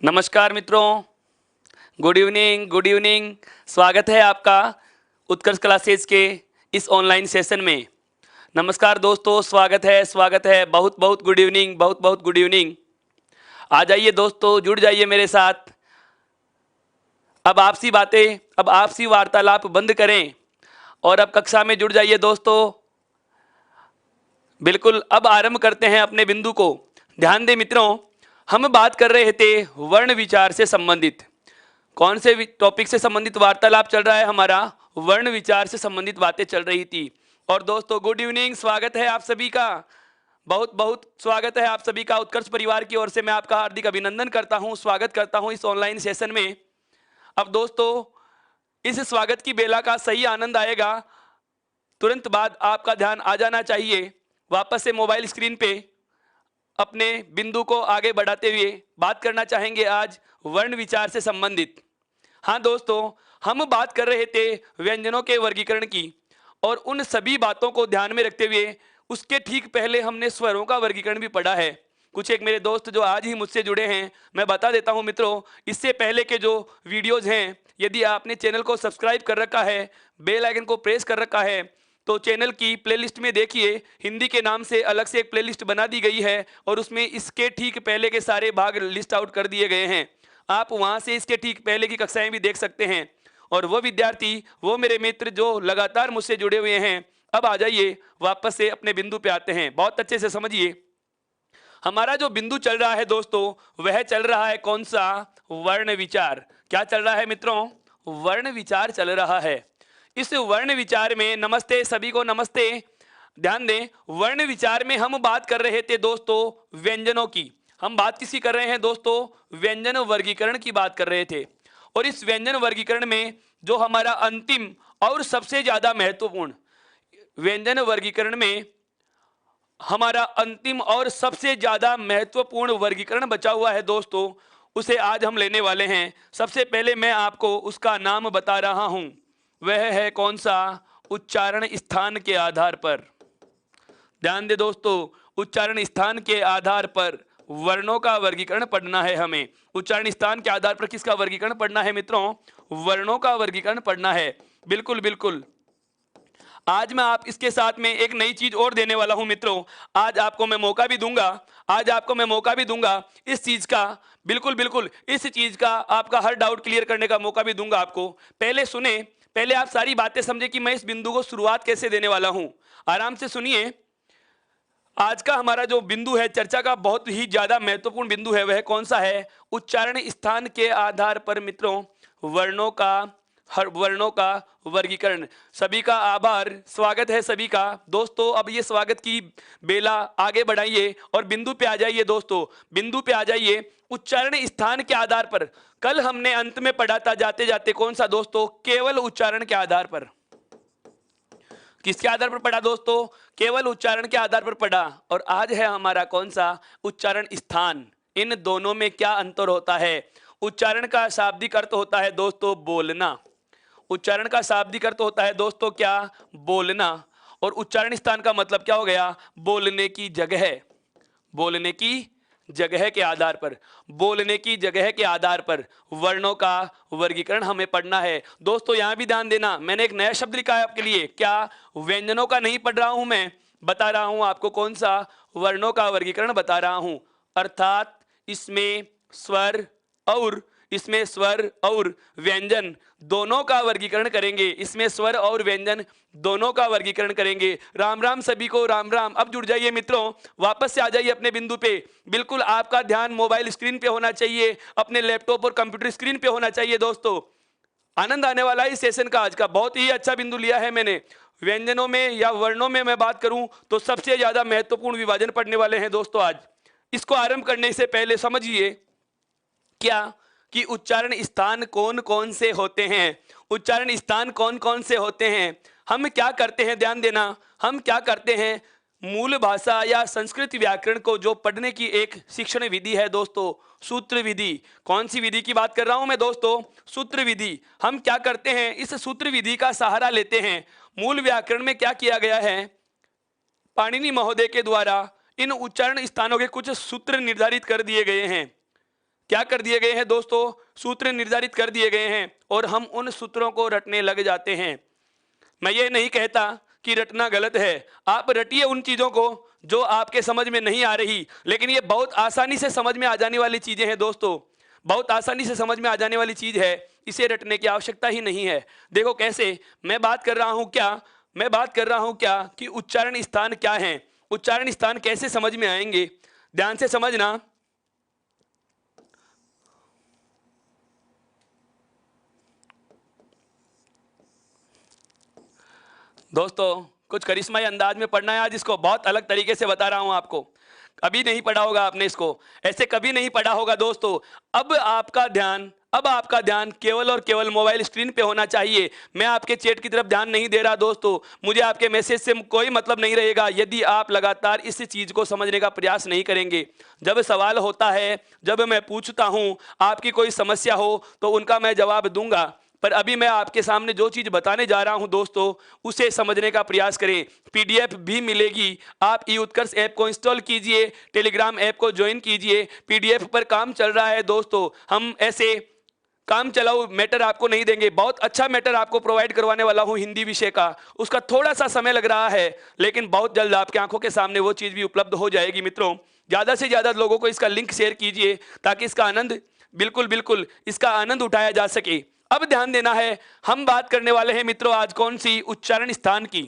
नमस्कार मित्रों, good evening good evening. स्वागत है आपका उत्कर्ष क्लासेस के इस ऑनलाइन सेशन में। नमस्कार दोस्तों, स्वागत है। बहुत बहुत गुड इवनिंग, बहुत बहुत गुड इवनिंग। आ जाइए दोस्तों, जुड़ जाइए मेरे साथ। अब आपसी बातें, अब आपसी वार्तालाप बंद करें और अब कक्षा में जुड़ जाइए दोस्तों। बिल्कुल, अब आरंभ करते हैं अपने बिंदु को। ध्यान दें मित्रों, हम बात कर रहे थे वर्ण विचार से संबंधित। कौन से टॉपिक से संबंधित वार्तालाप चल रहा है हमारा? वर्ण विचार से संबंधित बातें चल रही थी। और दोस्तों गुड इवनिंग, स्वागत है आप सभी का। बहुत बहुत स्वागत है आप सभी का। उत्कर्ष परिवार की ओर से मैं आपका हार्दिक अभिनंदन करता हूं, स्वागत करता हूं इस ऑनलाइन सेशन में। अब दोस्तों, इस स्वागत की बेला का सही आनंद आएगा, तुरंत बाद आपका ध्यान आ जाना चाहिए वापस से मोबाइल स्क्रीन पे। अपने बिंदु को आगे बढ़ाते हुए बात करना चाहेंगे आज वर्ण विचार से संबंधित। हाँ दोस्तों, हम बात कर रहे थे व्यंजनों के वर्गीकरण की, और उन सभी बातों को ध्यान में रखते हुए उसके ठीक पहले हमने स्वरों का वर्गीकरण भी पढ़ा है। कुछ एक मेरे दोस्त जो आज ही मुझसे जुड़े हैं, मैं बता देता हूं मित्रों, इससे पहले के जो वीडियोज हैं, यदि आपने चैनल को सब्सक्राइब कर रखा है, बेल आइकन को प्रेस कर रखा है, तो चैनल की प्लेलिस्ट में देखिए, हिंदी के नाम से अलग से एक प्लेलिस्ट बना दी गई है और उसमें इसके ठीक पहले के सारे भाग लिस्ट आउट कर दिए गए हैं। आप वहां से इसके ठीक पहले की कक्षाएं भी देख सकते हैं। और वो विद्यार्थी, वो मेरे मित्र जो लगातार मुझसे जुड़े हुए हैं, अब आ जाइए वापस से अपने बिंदु पे आते हैं। बहुत अच्छे से समझिए, हमारा जो बिंदु चल रहा है दोस्तों, वह चल रहा है कौन सा? वर्ण विचार। क्या चल रहा है मित्रों? वर्ण विचार चल रहा है। इस वर्ण विचार में, नमस्ते सभी को, नमस्ते। ध्यान दें, वर्ण विचार में हम बात कर रहे थे दोस्तों व्यंजनों की। हम बात किसी कर रहे हैं दोस्तों? व्यंजन वर्गीकरण की बात कर रहे थे। और इस व्यंजन वर्गीकरण में जो हमारा अंतिम और सबसे ज्यादा महत्वपूर्ण व्यंजन वर्गीकरण में हमारा अंतिम और सबसे ज्यादा महत्वपूर्ण वर्गीकरण बचा हुआ है दोस्तों, उसे आज हम लेने वाले हैं। सबसे पहले मैं आपको उसका नाम बता रहा हूं, वह है कौन सा? उच्चारण स्थान के आधार पर। ध्यान दे दोस्तों, उच्चारण स्थान के आधार पर वर्णों का वर्गीकरण पढ़ना है हमें। उच्चारण स्थान के आधार पर किसका वर्गीकरण पढ़ना है मित्रों? वर्णों का वर्गीकरण पढ़ना है। बिल्कुल बिल्कुल। आज मैं आप इसके साथ में एक नई चीज और देने वाला हूं मित्रों। आज आपको मैं मौका भी दूंगा, इस चीज का, बिल्कुल बिल्कुल, इस चीज का आपका हर डाउट क्लियर करने का मौका भी दूंगा आपको। पहले सुने, पहले आप सारी बातें समझे कि मैं इस बिंदु को शुरुआत कैसे देने वाला हूं। आराम से सुनिए। आज का हमारा जो बिंदु है, चर्चा का बहुत ही ज्यादा महत्वपूर्ण बिंदु है, वह कौन सा है? उच्चारण स्थान के आधार पर मित्रों वर्णों का, हर वर्णों का वर्गीकरण। सभी का आभार, स्वागत है सभी का दोस्तों। अब ये स्वागत की बेला आगे बढ़ाइए और बिंदु पे आ जाइए दोस्तों, बिंदु पे आ जाइए। उच्चारण स्थान के आधार पर कल हमने अंत में पढ़ा था जाते जाते, कौन सा दोस्तों? केवल उच्चारण के आधार पर। किसके आधार पर पढ़ा दोस्तों? केवल उच्चारण के आधार पर पढ़ा। और आज है हमारा कौन सा? उच्चारण स्थान। इन दोनों में क्या अंतर होता है? उच्चारण का शाब्दिक अर्थ होता है दोस्तों बोलना। उच्चारण का शाब्दिक अर्थ होता है दोस्तों क्या? बोलना। और उच्चारण स्थान का मतलब क्या हो गया? बोलने की जगह। बोलने की जगह के आधार पर, बोलने की जगह के आधार पर वर्णों का वर्गीकरण हमें पढ़ना है दोस्तों। यहां भी ध्यान देना, मैंने एक नया शब्द लिखा है आपके लिए। क्या? व्यंजनों का नहीं पढ़ रहा हूं मैं, बता रहा हूं आपको कौन सा? वर्णों का वर्गीकरण बता रहा हूं। अर्थात इसमें स्वर और व्यंजन दोनों का वर्गीकरण करेंगे। इसमें स्वर और व्यंजन दोनों का वर्गीकरण करेंगे। राम राम सभी को, राम राम। अब जुड़ जाइए मित्रों, वापस से आ जाइए अपने बिंदु पे। बिल्कुल आपका ध्यान मोबाइल स्क्रीन पे होना चाहिए, अपने लैपटॉप और कंप्यूटर स्क्रीन पे होना चाहिए दोस्तों। आनंद आने वाला है इस सेशन का। आज का बहुत ही अच्छा बिंदु लिया है मैंने। व्यंजनों में या वर्णों में मैं बात करूं तो सबसे ज्यादा महत्वपूर्ण विभाजन पढ़ने वाले हैं दोस्तों आज। इसको आरंभ करने से पहले समझिए क्या कि उच्चारण स्थान कौन कौन से होते हैं। उच्चारण स्थान कौन कौन से होते हैं? हम क्या करते हैं, ध्यान देना, हम क्या करते हैं? मूल भाषा या संस्कृत व्याकरण को जो पढ़ने की एक शिक्षण विधि है दोस्तों, सूत्र विधि। कौन सी विधि की बात कर रहा हूं मैं दोस्तों? सूत्र विधि। हम क्या करते हैं? इस सूत्र विधि का सहारा लेते हैं। मूल व्याकरण में क्या किया गया है? पाणिनि महोदय के द्वारा इन उच्चारण स्थानों के कुछ सूत्र निर्धारित कर दिए गए हैं। क्या कर दिए गए हैं दोस्तों, सूत्र निर्धारित कर दिए गए हैं और हम उन सूत्रों को रटने लग जाते हैं। मैं ये नहीं कहता कि रटना गलत है, आप रटिए उन चीजों को जो आपके समझ में नहीं आ रही, लेकिन ये बहुत आसानी से समझ में आ जाने वाली चीजें हैं दोस्तों, बहुत आसानी से समझ में आ जाने वाली चीज है, इसे रटने की आवश्यकता ही नहीं है। देखो कैसे मैं बात कर रहा हूं, क्या कि उच्चारण स्थान क्या है, उच्चारण स्थान कैसे समझ में आएंगे, ध्यान से समझना। दोस्तों कुछ करिश्माई अंदाज में पढ़ना है आज, इसको बहुत अलग तरीके से बता रहा हूं आपको, कभी नहीं पढ़ा होगा आपने इसको, ऐसे कभी नहीं पढ़ा होगा दोस्तों। अब आपका ध्यान केवल और केवल मोबाइल स्क्रीन पे होना चाहिए। मैं आपके चैट की तरफ ध्यान नहीं दे रहा दोस्तों, मुझे आपके मैसेज से कोई मतलब नहीं रहेगा यदि आप लगातार इस चीज को समझने का प्रयास नहीं करेंगे। जब सवाल होता है, जब मैं पूछता हूं, आपकी कोई समस्या हो तो उनका मैं जवाब दूंगा, पर अभी मैं आपके सामने जो चीज बताने जा रहा हूं दोस्तों, उसे समझने का प्रयास करें। पीडीएफ भी मिलेगी, आप ई उत्कर्ष ऐप को इंस्टॉल कीजिए, टेलीग्राम ऐप को ज्वाइन कीजिए, पीडीएफ पर काम चल रहा है दोस्तों। हम ऐसे काम चलाओ मैटर आपको नहीं देंगे, बहुत अच्छा मैटर आपको प्रोवाइड करवाने वाला हूं हिंदी विषय का। उसका थोड़ा सा समय लग रहा है, लेकिन बहुत जल्द आपकी आंखों के सामने वो चीज भी उपलब्ध हो जाएगी। मित्रों ज्यादा से ज्यादा लोगों को इसका लिंक शेयर कीजिए ताकि इसका आनंद बिल्कुल इसका आनंद उठाया जा सके। अब ध्यान देना है, हम बात करने वाले हैं मित्रों आज कौन सी, उच्चारण स्थान की।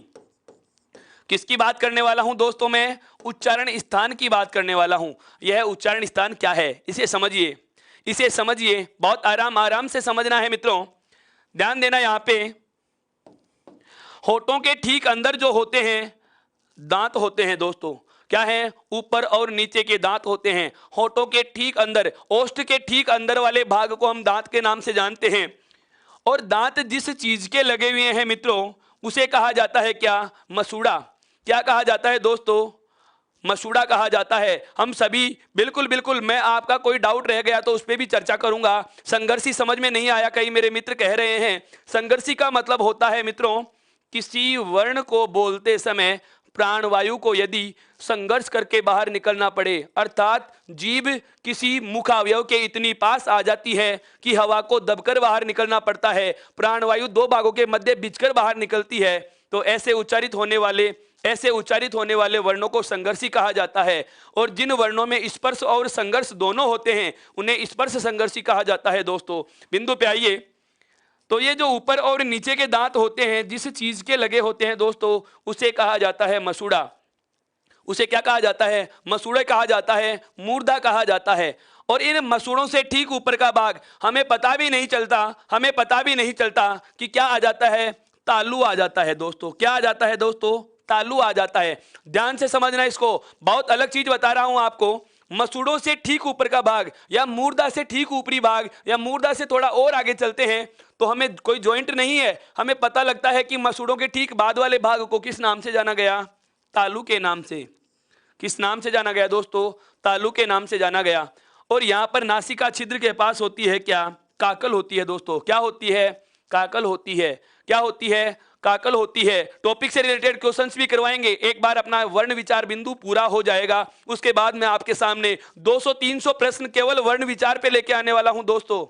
किसकी बात करने वाला हूं दोस्तों, मैं उच्चारण स्थान की बात करने वाला हूं। यह उच्चारण स्थान क्या है इसे समझिए, बहुत आराम से समझना है मित्रों। ध्यान देना, यहां पे होठों के ठीक अंदर जो होते हैं दांत होते हैं दोस्तों, क्या है, ऊपर और नीचे के दांत होते हैं। होठों के ठीक अंदर, ओष्ठ के ठीक अंदर वाले भाग को हम दांत के नाम से जानते हैं। और दांत जिस चीज के लगे हुए हैं मित्रों, उसे कहा जाता है क्या, मसूड़ा। क्या कहा जाता है दोस्तों, मसूड़ा कहा जाता है। हम सभी बिल्कुल मैं आपका कोई डाउट रह गया तो उस पर भी चर्चा करूंगा। संघर्षी समझ में नहीं आया, कई मेरे मित्र कह रहे हैं। संघर्षी का मतलब होता है मित्रों, किसी वर्ण को बोलते समय प्राणवायु को यदि संघर्ष करके बाहर निकलना पड़े, अर्थात जीभ किसी मुखावयव के इतनी पास आ जाती है कि हवा को दबकर बाहर निकलना पड़ता है, प्राणवायु दो भागों के मध्य बिछकर बाहर निकलती है, तो ऐसे उच्चारित होने वाले वर्णों को संघर्षी कहा जाता है। और जिन वर्णों में स्पर्श और संघर्ष दोनों होते हैं उन्हें स्पर्श संघर्षी कहा जाता है दोस्तों। बिंदु पे आइए, तो ये जो ऊपर और नीचे के दांत होते हैं जिस चीज के लगे होते हैं दोस्तों, उसे कहा जाता है मसूड़ा। उसे क्या कहा जाता है, मसूड़े कहा जाता है, मूर्धा कहा जाता है। और इन मसूड़ों से ठीक ऊपर का भाग हमें पता भी नहीं चलता कि क्या आ जाता है, तालू आ जाता है दोस्तों। क्या आ जाता है दोस्तों, तालू आ जाता है। ध्यान से समझना, इसको बहुत अलग चीज बता रहा हूं आपको। मसूड़ों से ठीक ऊपर का भाग या मूर्धा से ठीक ऊपरी भाग या मूर्धा से थोड़ा और आगे चलते हैं तो हमें कोई जॉइंट नहीं है, हमें पता लगता है कि मसूड़ों के ठीक बाद वाले भाग को किस नाम से जाना गया, तालू के नाम से। किस नाम से जाना गया दोस्तों, तालू के नाम से जाना गया। और यहां पर नासिका छिद्र के पास होती है क्या, काकल होती है दोस्तों। क्या होती है, काकल होती है। क्या होती है, काकल होती है। टॉपिक से रिलेटेड क्वेश्चंस भी करवाएंगे। एक बार अपना वर्ण विचार बिंदु पूरा हो जाएगा, उसके बाद मैं आपके सामने 200-300 प्रश्न केवल वर्ण विचार पे लेके आने वाला हूं दोस्तों।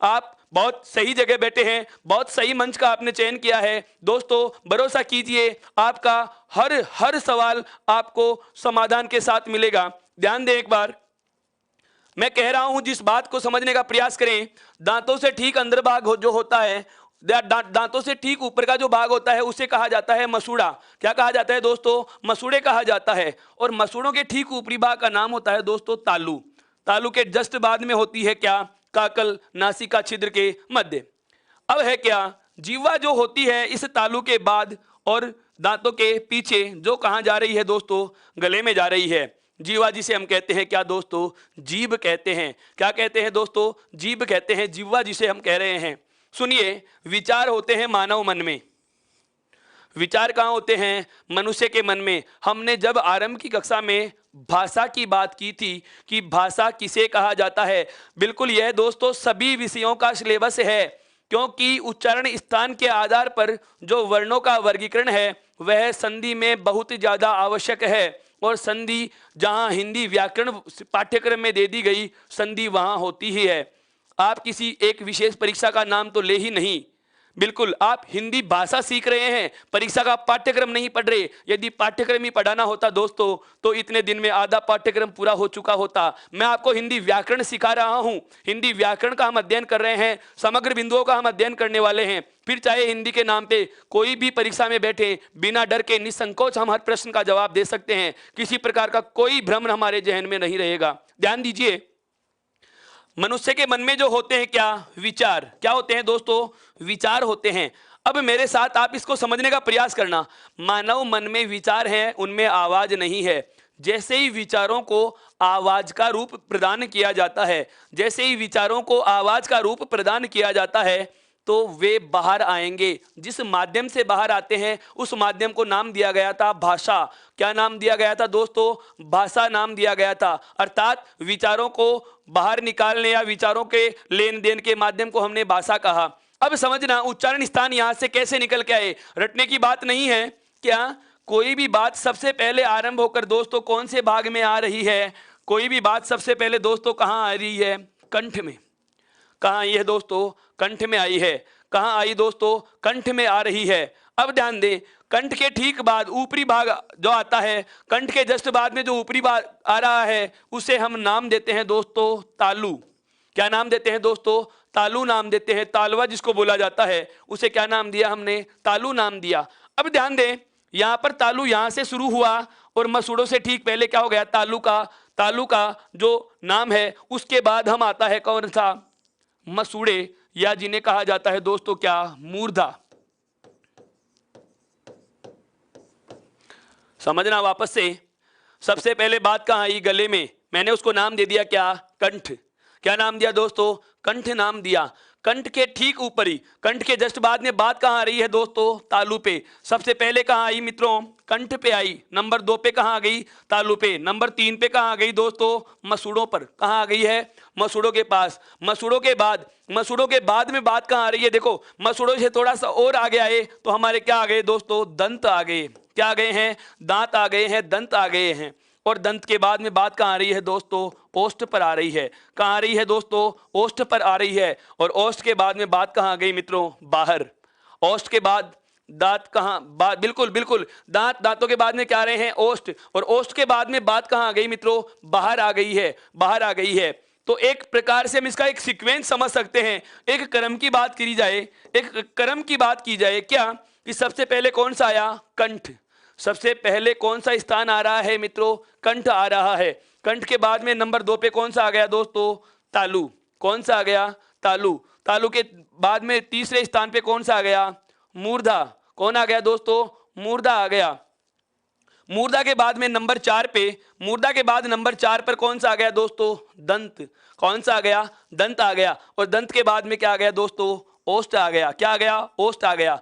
आप बहुत सही जगह बैठे हैं, बहुत सही मंच का आपने चयन किया है दोस्तों। भरोसा कीजिए, आपका हर सवाल आपको समाधान के साथ मिलेगा। ध्यान दें, एक बार मैं कह रहा हूं, जिस बात को समझने का प्रयास करें। दांतों से ठीक अंदर भाग जो होता है, दांतों से ठीक ऊपर का जो भाग होता है उसे कहा जाता है मसूड़ा। क्या कहा जाता है दोस्तों, मसूड़े कहा जाता है। और मसूड़ों के ठीक ऊपरी भाग का नाम होता है दोस्तों तालू। तालू के जस्ट बाद में होती है क्या, काकल, नासिका छिद्र के मध्य। अब है क्या, जीवा जो होती है इस तालू के बाद और दांतों के पीछे जो कहां जा रही है दोस्तों, गले में जा रही है। जीवा जिसे हम कहते हैं क्या दोस्तों, जीभ कहते हैं। क्या कहते हैं दोस्तों, जीभ कहते हैं, जीवा जिसे हम कह रहे हैं। सुनिए, विचार होते हैं मानव मन में। विचार कहां होते हैं, मनुष्य के मन में। हमने जब आरंभ की कक्षा में भाषा की बात की थी कि भाषा किसे कहा जाता है, बिल्कुल यह दोस्तों सभी विषयों का सिलेबस है, क्योंकि उच्चारण स्थान के आधार पर जो वर्णों का वर्गीकरण है वह संधि में बहुत ज्यादा आवश्यक है। और संधि जहां हिंदी व्याकरण पाठ्यक्रम में दे दी गई, संधि वहां होती ही है। आप किसी एक विशेष परीक्षा का नाम तो ले ही नहीं, बिल्कुल आप हिंदी भाषा सीख रहे हैं, परीक्षा का पाठ्यक्रम नहीं पढ़ रहे। यदि पाठ्यक्रम ही पढ़ाना होता दोस्तों तो इतने दिन में आधा पाठ्यक्रम पूरा हो चुका होता। मैं आपको हिंदी व्याकरण सिखा रहा हूं, हिंदी व्याकरण का हम अध्ययन कर रहे हैं, समग्र बिंदुओं का हम अध्ययन करने वाले हैं। फिर चाहे हिंदी के नाम पे कोई भी परीक्षा में बैठे, बिना डर के निसंकोच हम हर प्रश्न का जवाब दे सकते हैं। किसी प्रकार का कोई भ्रम हमारे जहन में नहीं रहेगा। ध्यान दीजिए, मनुष्य के मन में जो होते हैं क्या विचार, क्या होते हैं दोस्तों, विचार होते हैं। अब मेरे साथ आप इसको समझने का प्रयास करना। मानव मन में विचार हैं, उनमें आवाज नहीं है। जैसे ही विचारों को आवाज का रूप प्रदान किया जाता है, जैसे ही विचारों को आवाज का रूप प्रदान किया जाता है तो वे बाहर आएंगे। जिस माध्यम से बाहर आते हैं उस माध्यम को नाम दिया गया था भाषा। क्या नाम दिया गया था दोस्तों, भाषा नाम दिया गया था। अर्थात विचारों को बाहर निकालने या विचारों के लेन देन के माध्यम को हमने भाषा कहा। अब समझना, उच्चारण स्थान यहां से कैसे निकल के आए, रटने की बात नहीं है। क्या कोई भी बात सबसे पहले आरंभ होकर दोस्तों कौन से भाग में आ रही है, कोई भी बात सबसे पहले दोस्तों कहां आ रही है, कंठ में। कहां आई है दोस्तों, कंठ में आई है। कहां आई दोस्तों, कंठ में आ रही है। अब ध्यान दें, कंठ के ठीक बाद ऊपरी भाग जो आता है, कंठ के जस्ट बाद में जो ऊपरी भाग आ रहा है उसे हम नाम देते हैं दोस्तों तालु। क्या नाम देते हैं दोस्तों, तालु नाम देते हैं। तालवा जिसको बोला जाता है उसे क्या नाम दिया हमने, तालु नाम दिया। अब ध्यान दें, यहां पर तालु यहां से शुरू हुआ और मसूड़ों से ठीक पहले क्या हो गया, तालु का। तालु का जो नाम है उसके बाद हम आता है कौन सा, मसूड़े, या जिन्हें कहा जाता है दोस्तों क्या, मूर्धा। समझना वापस से, सबसे पहले बात कहां आई, गले में। मैंने उसको नाम दे दिया क्या, कंठ। क्या नाम दिया दोस्तों, कंठ नाम दिया। कंठ के ठीक ऊपर ही, कंठ के जस्ट बाद में बात कहां आ रही है दोस्तों, तालु पे। सबसे पहले कहां आई मित्रों, कंठ पे आई। नंबर 2 पे कहां आ गई, तालु पे। नंबर 3 पे कहां आ गई दोस्तों, मसूड़ों पर। कहां आ गई है, मसूड़ों के पास। मसूड़ों के बाद, मसूड़ों के बाद में बात कहां आ रही है, देखो मसूड़ों से थोड़ा सा और आगे आए तो हमारे क्या आ गए दोस्तों, दंत आ गए। क्या आ गए हैं, दांत आ गए हैं, दंत आ गए हैं। और दंत के बाद में बात कहां आ रही है दोस्तों, ओष्ठ पर आ रही है। कहां आ रही है दोस्तों, ओष्ठ पर आ रही है। और ओष्ठ के बाद में बात कहां आ गई मित्रों, बाहर। ओष्ठ के बाद दांत कहां, बिल्कुल बिल्कुल, दांत, दांतों के बाद में क्या आ रहे हैं, ओष्ठ। और ओष्ठ के बाद में बात कहां आ गई मित्रों, बाहर आ गई है, बाहर आ गई है। तो एक प्रकार से हम इसका एक सीक्वेंस समझ सकते हैं। एक क्रम की बात करी जाए, एक क्रम की बात की जाए क्या, कि सबसे पहले कौन सा आया, कंठ। सबसे पहले कौन सा स्थान आ रहा है मित्रों, कंठ आ रहा है। कंठ के बाद में नंबर 2 पे कौन सा आ गया दोस्तों, तालु। कौन सा आ गया, तालु। तालु के बाद में तीसरे स्थान पे कौन सा आ गया, मूर्धा। कौन आ गया दोस्तों, मूर्धा आ गया। मूर्धा के बाद में नंबर 4 पे, मूर्धा के बाद नंबर 4 पर कौन सा आ गया दोस्तों, दंत। कौन सा आ गया, दंत आ गया। और दंत के बाद में क्या आ गया दोस्तों, ओष्ठ आ गया। क्या आ गया, ओष्ठ आ गया।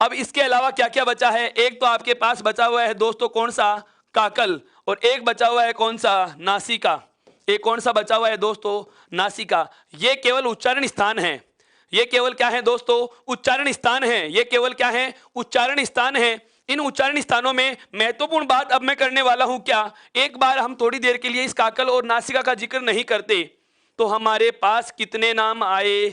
अब इसके अलावा क्या क्या बचा है, एक तो आपके पास बचा हुआ है दोस्तों कौन सा, काकल। और एक बचा हुआ है कौन सा, नासिका। एक कौन सा बचा हुआ है दोस्तों, नासिका। ये केवल उच्चारण स्थान है। ये केवल क्या है दोस्तों, उच्चारण स्थान है। ये केवल क्या है, उच्चारण स्थान है। इन उच्चारण स्थानों में महत्वपूर्ण बात अब मैं करने वाला हूं क्या, एक बार हम थोड़ी देर के लिए इस काकल और नासिका का जिक्र नहीं करते तो हमारे पास कितने नाम आए,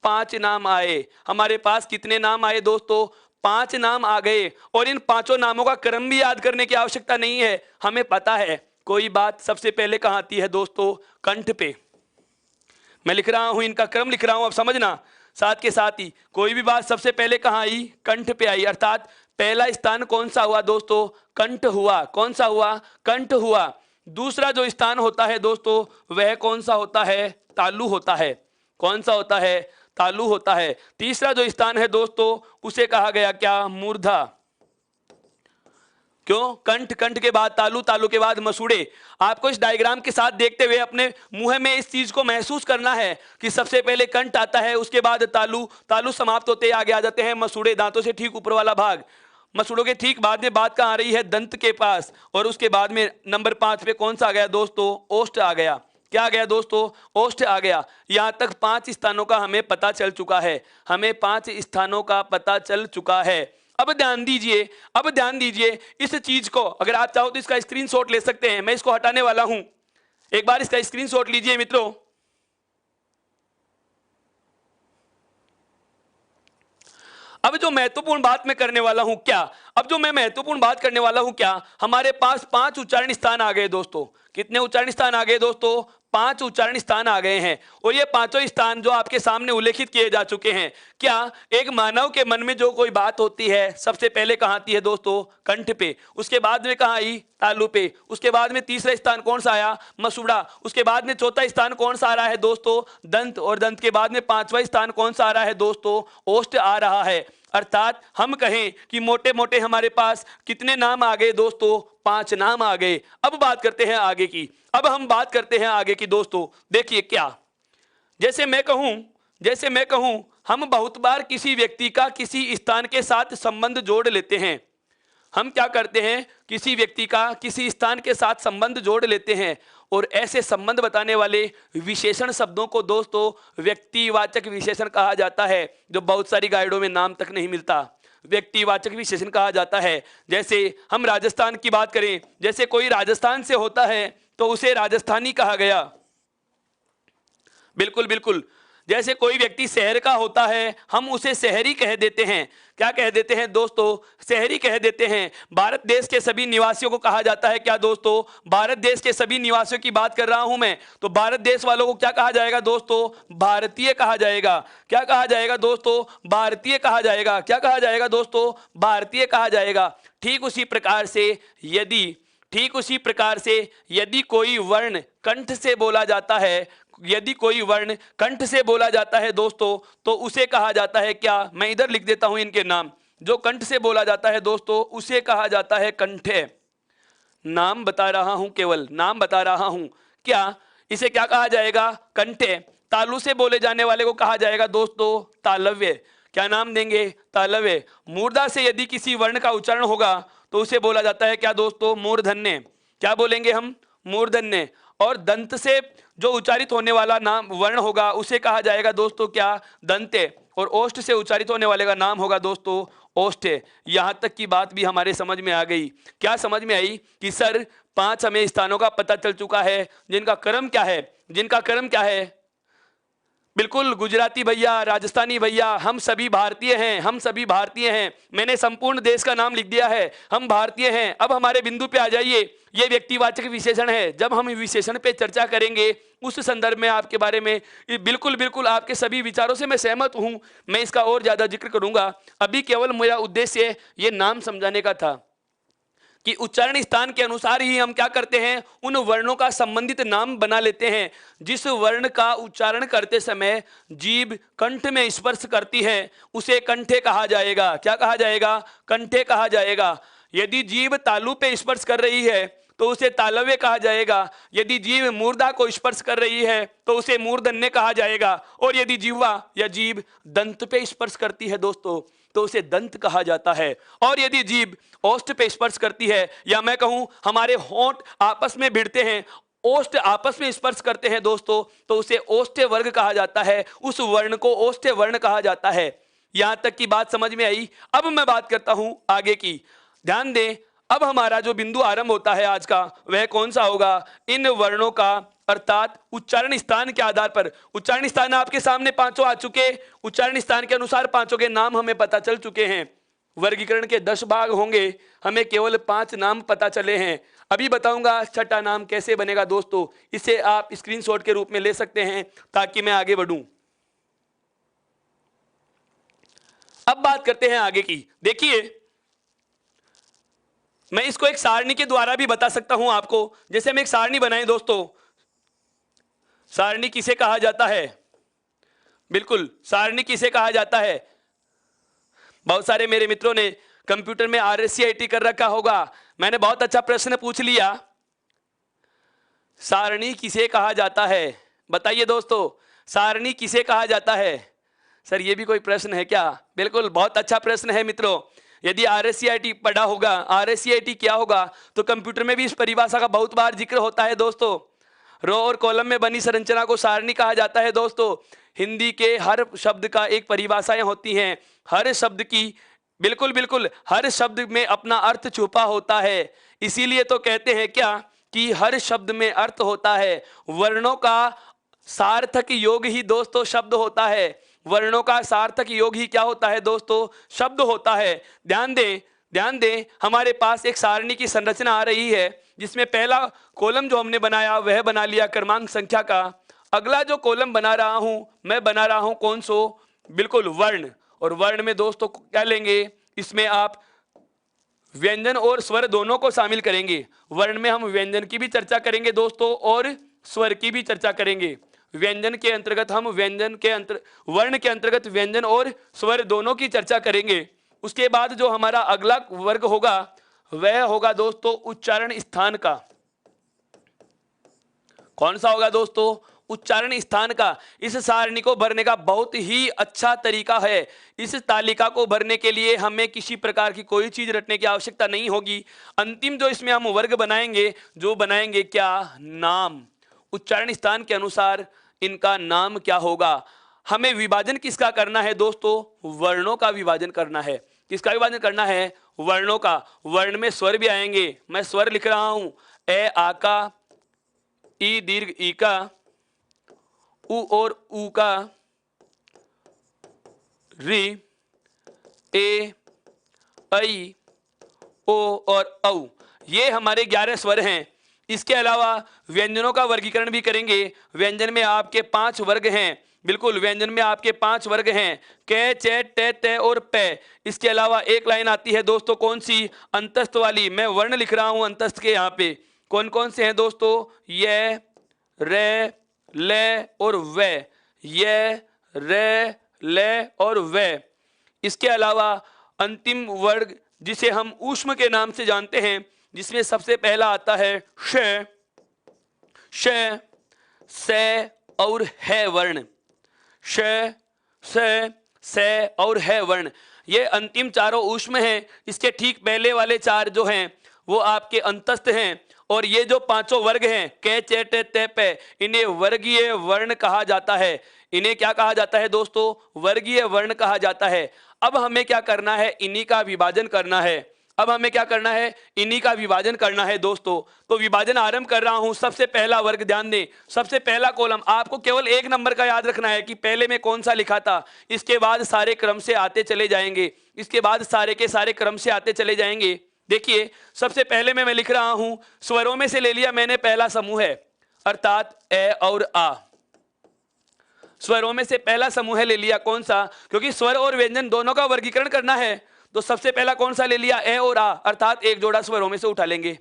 5 नाम आए। हमारे पास कितने नाम आए दोस्तों, 5 नाम आ गए। और इन 5 नामों का क्रम भी याद करने की आवश्यकता नहीं है, हमें पता है कोई बात सबसे पहले कहां आती है दोस्तों, कंठ पे। मैं लिख रहा हूं, इनका क्रम लिख रहा हूं, अब समझना साथ के साथ ही। कोई भी बात सबसे पहले कहां आई, कंठ पे आई। अर्थात पहला स्थान कौन सा हुआ दोस्तों, कंठ हुआ। कौन सा हुआ, कंठ हुआ। दूसरा जो स्थान होता है दोस्तों वह कौन सा होता है, तालु होता है। कौन सा होता है, तालु होता है। तीसरा जो स्थान है दोस्तों उसे कहा गया क्या, मूर्धा। क्यों, कंठ, कंठ के बाद तालु, तालु के बाद मसूड़े। आपको इस डायग्राम के साथ देखते हुए अपने मुंह में इस चीज को महसूस करना है कि सबसे पहले कंठ आता है, उसके बाद तालु, तालु समाप्त होते आगे आ जाते हैं मसूड़े, दांतों से ठीक ऊपर वाला भाग। मसूड़ों के ठीक बाद में बात कहां आ रही है, दंत के पास। और उसके बाद में नंबर 5 पे कौन सा आ गया दोस्तों, ओष्ठ आ गया। क्या आ गया दोस्तों, ओष्ठ आ गया। यहां तक 5 स्थानों का हमें पता चल चुका है, हमें 5 स्थानों का पता चल चुका है। अब ध्यान दीजिए, अब ध्यान दीजिए, इस चीज को अगर आप चाहो तो इसका स्क्रीनशॉट ले सकते हैं। मैं इसको हटाने वाला हूं, एक बार इसका स्क्रीनशॉट लीजिए मित्रों। अब जो महत्वपूर्ण बात मैं करने वाला हूं क्या, अब जो मैं महत्वपूर्ण बात करने वाला हूं क्या, हमारे पास 5 उच्चारण स्थान आ गए दोस्तों। कितने उच्चारण स्थान आ गए दोस्तों? 5 उच्चारण स्थान आ गए हैं। और ये पांचों स्थान जो आपके सामने उल्लेखित किए जा चुके हैं, क्या एक मानव के मन में जो कोई बात होती है सबसे पहले कहां आती है दोस्तों? कंठ पे। उसके बाद में कहां आई? तालु पे। उसके बाद में तीसरा स्थान कौन सा आया? मसूड़ा। उसके बाद में चौथा स्थान कौन सा आ रहा है दोस्तों? दंत। और दंत के बाद में पांचवा स्थान कौन सा आ रहा है दोस्तों? ओष्ठ आ रहा है। अर्थात हम कहें कि मोटे मोटे हमारे पास कितने नाम आ गए दोस्तों? 5 नाम आ गए। अब बात करते हैं आगे की, अब हम बात करते हैं आगे की दोस्तों। देखिए क्या, जैसे मैं कहूं हम बहुत बार किसी व्यक्ति का किसी स्थान के साथ संबंध जोड़ लेते हैं। हम क्या करते हैं? किसी व्यक्ति का किसी स्थान के साथ संबंध जोड़ लेते हैं, और ऐसे संबंध बताने वाले विशेषण शब्दों को दोस्तों व्यक्तिवाचक विशेषण कहा जाता है, जो बहुत सारी गाइडों में नाम तक नहीं मिलता। व्यक्तिवाचक विशेषण कहा जाता है। जैसे हम राजस्थान की बात करें, जैसे कोई राजस्थान से होता है तो उसे राजस्थानी कहा गया। बिल्कुल बिल्कुल। जैसे कोई व्यक्ति शहर का होता है हम उसे शहरी कह देते हैं। क्या कह देते हैं दोस्तों? शहरी कह देते हैं। भारत देश के सभी निवासियों को कहा जाता है क्या दोस्तों? भारत देश के सभी निवासियों की बात कर रहा हूं मैं, तो भारत देश वालों को क्या कहा जाएगा दोस्तों? भारतीय कहा जाएगा। क्या कहा जाएगा दोस्तों? भारतीय कहा जाएगा। क्या कहा जाएगा दोस्तों? भारतीय कहा जाएगा। ठीक उसी प्रकार से यदि कोई वर्ण कंठ से बोला जाता है, यदि कोई वर्ण कंठ से बोला जाता है दोस्तों, तो उसे कहा जाता है क्या? मैं इधर लिख देता हूं इनके नाम। जो कंठ से बोला जाता है दोस्तों उसे कहा जाता है कंठे। नाम बता रहा हूं, केवल नाम बता रहा हूं। क्या इसे क्या कहा जाएगा? कंठे। तालु से बोले जाने वाले को कहा जाएगा दोस्तों तालव्य। क्या नाम देंगे? तालव्य। मूर्धा से यदि किसी वर्ण का उच्चारण होगा तो उसे बोला जाता है क्या दोस्तों? मूर्धन्य। क्या बोलेंगे हम? मूर्धन्य। और दंत से जो उच्चारित होने वाला नाम वर्ण होगा उसे कहा जाएगा दोस्तों क्या? दंते। और ओष्ठ से उच्चारित होने वाले का नाम होगा दोस्तों ओष्ठे। यहां तक की बात भी हमारे समझ में आ गई। क्या समझ में आई कि सर 5 हमें स्थानों का पता चल चुका है जिनका क्रम क्या है, जिनका क्रम क्या है? बिल्कुल गुजराती भैया, राजस्थानी भैया, हम सभी भारतीय हैं, हम सभी भारतीय हैं। मैंने संपूर्ण देश का नाम लिख दिया है, हम भारतीय हैं। अब हमारे बिंदु पे आ जाइए। ये व्यक्तिवाचक विशेषण है। जब हम विशेषण पे चर्चा करेंगे उस संदर्भ में आपके बारे में बिल्कुल बिल्कुल आपके सभी विचारों से मैं सहमत हूं। मैं इसका और ज्यादा जिक्र करूंगा। अभी केवल मेरा उद्देश्य ये नाम समझाने का था कि उच्चारण स्थान के अनुसार ही हम क्या करते हैं? उन वर्णों का संबंधित नाम बना लेते हैं। जिस वर्ण का उच्चारण करते समय जीभ कंठ में स्पर्श करती है उसे कंठे कहा जाएगा। क्या कहा जाएगा? कंठे कहा जाएगा। यदि जीभ तालु पे स्पर्श कर रही है तो उसे तालव्य कहा जाएगा। यदि जीभ मूर्धा को स्पर्श कर रही है तो उसे मूर्धन्य कहा जाएगा। और यदि जीवा या जीभ दंत पे स्पर्श करती है दोस्तों तो उसे दंत कहा जाता है। और यदि जीभ ओष्ठ पे स्पर्श करती है, या मैं कहूं हमारे होंठ आपस में भिड़ते हैं, ओष्ठ आपस में स्पर्श करते हैं दोस्तों, तो उसे ओष्ठ्य वर्ग कहा जाता है। उस वर्ण को ओष्ठ्य वर्ण कहा जाता है। यहां तक की बात समझ में आई। अब मैं बात करता हूं आगे की। ध्यान दें, अब हमारा जो बिंदु आरंभ होता है आज का वह कौन सा होगा? इन वर्णों का अर्थात उच्चारण स्थान के आधार पर। उच्चारण स्थान आपके सामने 5 आ चुके। उच्चारण स्थान के अनुसार 5 के नाम हमें पता चल चुके हैं। वर्गीकरण के 10 भाग होंगे, हमें केवल 5 नाम पता चले हैं। अभी बताऊंगा छठा नाम कैसे बनेगा दोस्तों। इसे आप स्क्रीनशॉट के रूप में ले सकते हैं ताकि मैं आगे बढ़ूं। अब बात करते हैं आगे की। देखिए, मैं इसको एक सारणी के द्वारा भी बता सकता हूं आपको। जैसे हम एक सारणी बनाएं दोस्तों, सारणी किसे कहा जाता है? बिल्कुल, सारणी किसे कहा जाता है? बहुत सारे मेरे मित्रों ने कंप्यूटर में RSCIT कर रखा होगा। मैंने बहुत अच्छा प्रश्न पूछ लिया। सारणी किसे कहा जाता है? बताइए दोस्तों, सारणी किसे कहा जाता है? सर ये भी कोई प्रश्न है क्या? बिल्कुल, बहुत अच्छा प्रश्न है मित्रों। यदि RSCIT पढ़ा होगा, RSCIT क्या होगा, तो कंप्यूटर में भी इस परिभाषा का बहुत बार जिक्र होता है दोस्तों। रो और कॉलम में बनी संरचना को सारणी कहा जाता है दोस्तों। हिंदी के हर शब्द का एक परिभाषाएं होती हैं। हर शब्द की बिल्कुल बिल्कुल, हर शब्द में अपना अर्थ छुपा होता है। इसीलिए तो कहते हैं क्या कि हर शब्द में अर्थ होता है। वर्णों का सार्थक योग ही दोस्तों शब्द होता है। वर्णों का सार्थक योग ही क्या होता है दोस्तों? शब्द होता है। ध्यान दें, ध्यान दें, हमारे पास एक सारणी की संरचना आ रही है जिसमें पहला कॉलम जो हमने बनाया वह बना लिया क्रमांक संख्या का। अगला जो कॉलम बना रहा हूं मैं बना रहा हूं कौन सो? बिल्कुल वर्ण। और वर्ण में दोस्तों क्या लेंगे? इसमें आप व्यंजन और स्वर दोनों को शामिल करेंगे। वर्ण में हम व्यंजन की भी चर्चा करेंगे दोस्तों और स्वर की भी चर्चा करेंगे। व्यंजन के अंतर्गत हम वर्ण के अंतर्गत व्यंजन और स्वर दोनों की चर्चा करेंगे। उसके बाद जो हमारा अगला वर्ग होगा वह होगा दोस्तों उच्चारण स्थान का। कौन सा होगा दोस्तों? उच्चारण स्थान का। इस सारणी को भरने का बहुत ही अच्छा तरीका है। इस तालिका को भरने के लिए हमें किसी प्रकार की कोई चीज रटने की आवश्यकता नहीं होगी। अंतिम जो इसमें हम वर्ग बनाएंगे, जो बनाएंगे क्या? नाम। उच्चारण स्थान के अनुसार इनका नाम क्या होगा? हमें विभाजन किसका करना है दोस्तों? वर्णों का विभाजन करना है। किसका विभाजन करना है? वर्णों का। वर्ण में स्वर भी आएंगे। मैं स्वर लिख रहा हूं, ए आ का, ई दीर्घ ई का, उ और ऊ का, री, ए, ऐ, ओ और औ। ये हमारे 11 स्वर हैं। इसके अलावा व्यंजनों का वर्गीकरण भी करेंगे। व्यंजन में आपके 5 वर्ग हैं। बिल्कुल, व्यंजन में आपके 5 वर्ग हैं, कै, चे, टे, ते और पे। इसके अलावा एक लाइन आती है दोस्तों, कौन सी? अंतस्थ वाली। मैं वर्ण लिख रहा हूं अंतस्थ के। यहाँ पे कौन कौन से हैं दोस्तों? ये, रे, ले और वे। ये, रे, ले और वे। इसके अलावा अंतिम वर्ग जिसे हम ऊष्म के नाम से जानते हैं, जिसमें सबसे पहला आता है श, श, से और है वर्ण। श, से और है वर्ण। ये अंतिम चारों ऊष्म हैं। इसके ठीक पहले वाले 4 जो हैं वो आपके अंतस्थ हैं। और ये जो 5 वर्ग हैं, कै, चे, टे, ते, पे, इन्हें वर्गीय वर्ण कहा जाता है। इन्हें क्या कहा जाता है दोस्तों? वर्गीय वर्ण कहा जाता है। अब हमें क्या करना है? इन्हीं का विभाजन करना है। अब हमें क्या करना है? इन्हीं का विभाजन करना है दोस्तों। तो विभाजन आरंभ कर रहा हूं। सबसे पहला वर्ग, ध्यान दें, सबसे पहला कॉलम। आपको केवल 1 नंबर का याद रखना है कि पहले में कौन सा लिखा था। इसके बाद सारे क्रम से आते चले जाएंगे। इसके बाद सारे के सारे क्रम से आते चले जाएंगे। देखिए, सबसे पहले में मैं लिख रहा हूं, स्वरों में से ले लिया मैंने पहला समूह है, अर्थात ए और आ। स्वरों में से पहला समूह ले लिया। कौन सा? क्योंकि स्वर और व्यंजन दोनों का वर्गीकरण करना है, तो सबसे पहला कौन सा ले लिया? ए और आ, अर्थात एक जोड़ा स्वरों में से उठा लेंगे।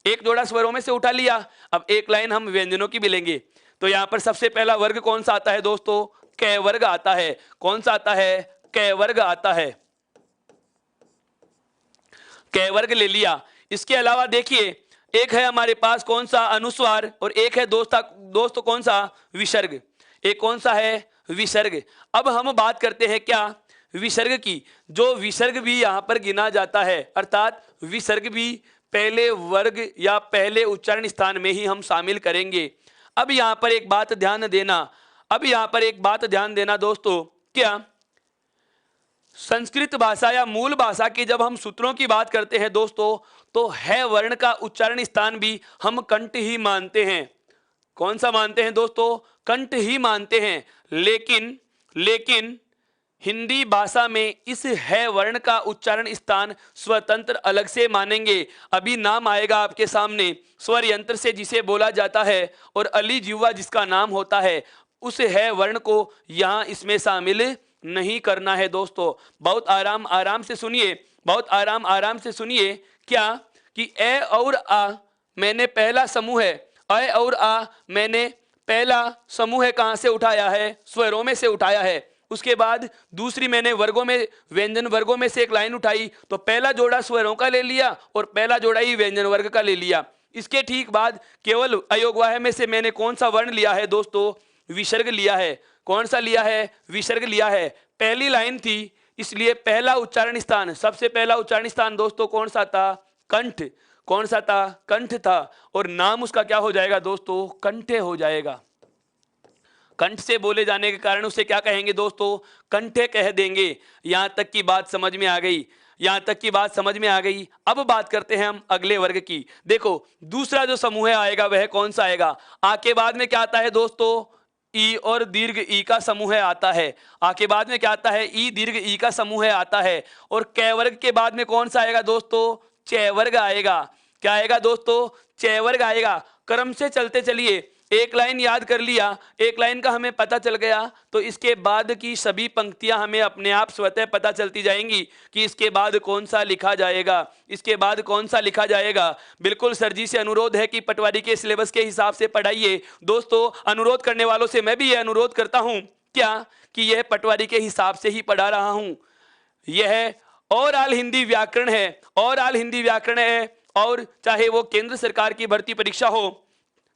एक जोड़ा स्वरों में से उठा लिया। अब एक लाइन हम व्यंजनों की भी लेंगे। तो यहां पर सबसे पहला वर्ग कौन सा आता है दोस्तों? कै वर्ग आता है। कौन सा आता है? कै वर्ग आता है। कै वर्ग ले लिया। इसके अलावा देखिए, एक है हमारे पास कौन सा? अनुस्वार। और एक है दोस्तों कौन सा? विसर्ग। एक कौन सा है? विसर्ग। अब हम बात करते हैं क्या? विसर्ग की। जो विसर्ग भी यहां पर गिना जाता है, अर्थात विसर्ग भी पहले वर्ग या पहले उच्चारण स्थान में ही हम शामिल करेंगे। अब यहां पर एक बात ध्यान देना। अब यहां पर एक बात ध्यान देना दोस्तों, क्या संस्कृत भाषा या मूल भाषा की जब हम सूत्रों की बात करते हैं दोस्तों, तो है वर्ण का उच्चारण स्थान भी हम कंठ ही मानते हैं। कौन सा मानते हैं दोस्तों? कंठ ही मानते हैं। लेकिन हिंदी भाषा में इस है वर्ण का उच्चारण स्थान स्वतंत्र अलग से मानेंगे। अभी नाम आएगा आपके सामने, स्वर यंत्र से जिसे बोला जाता है और अली जिह्वा जिसका नाम होता है, उस है वर्ण को यहां इसमें शामिल नहीं करना है दोस्तों। बहुत आराम से सुनिए, बहुत आराम से सुनिए। क्या कि ए और आ मैंने पहला समूह है। ए और आ मैंने पहला समूह कहां से उठाया है? स्वरों में से उठाया है। उसके बाद दूसरी मैंने वर्गों में, व्यंजन वर्गों में से एक लाइन उठाई, तो पहला जोड़ा स्वरों का ले लिया और पहला जोड़ा ही व्यंजन वर्ग का ले लिया। इसके ठीक बाद केवल अयोगवाह में से मैंने कौन सा वर्ण लिया है दोस्तों? विसर्ग लिया है। कौन सा लिया है? विसर्ग लिया है। पहली लाइन थी, इसलिए पहला उच्चारण स्थान, सबसे पहला उच्चारण स्थान दोस्तों कौन सा था? कंठ। कौन सा था? कंठ था। और नाम उसका क्या हो जाएगा दोस्तों? कंठे हो जाएगा। कंठ से बोले जाने के कारण उसे क्या कहेंगे दोस्तों? कंठे कह देंगे। यहां तक की बात समझ में आ गई। यहां तक की बात समझ में आ गई। अब बात करते हैं हम अगले वर्ग की। देखो दूसरा जो समूह है आएगा वह कौन सा आएगा। आ के बाद में क्या आता है दोस्तों, ई और दीर्घ ई का समूह है आता है। आ के बाद में क्या आता है, ई दीर्घ ई का समूह है आता है। और कै वर्ग के बाद में कौन सा आएगा दोस्तों, चै वर्ग आएगा। क्या आएगा दोस्तों, चै वर्ग आएगा। क्रम से चलते चलिए, एक लाइन याद कर लिया, एक लाइन का हमें पता चल गया, तो इसके बाद की सभी पंक्तियां हमें अपने आप स्वतः पता चलती जाएंगी कि इसके बाद कौन सा लिखा जाएगा, इसके बाद कौन सा लिखा जाएगा। बिल्कुल सर जी से अनुरोध है कि पटवारी के सिलेबस के हिसाब से पढ़ाइए। दोस्तों अनुरोध करने वालों से मैं भी यह अनुरोध करता हूं क्या कि यह पटवारी के हिसाब से ही पढ़ा रहा हूं। यह ओवरऑल हिंदी व्याकरण है, ओवरऑल हिंदी व्याकरण है। और चाहे वो केंद्र सरकार की भर्ती परीक्षा हो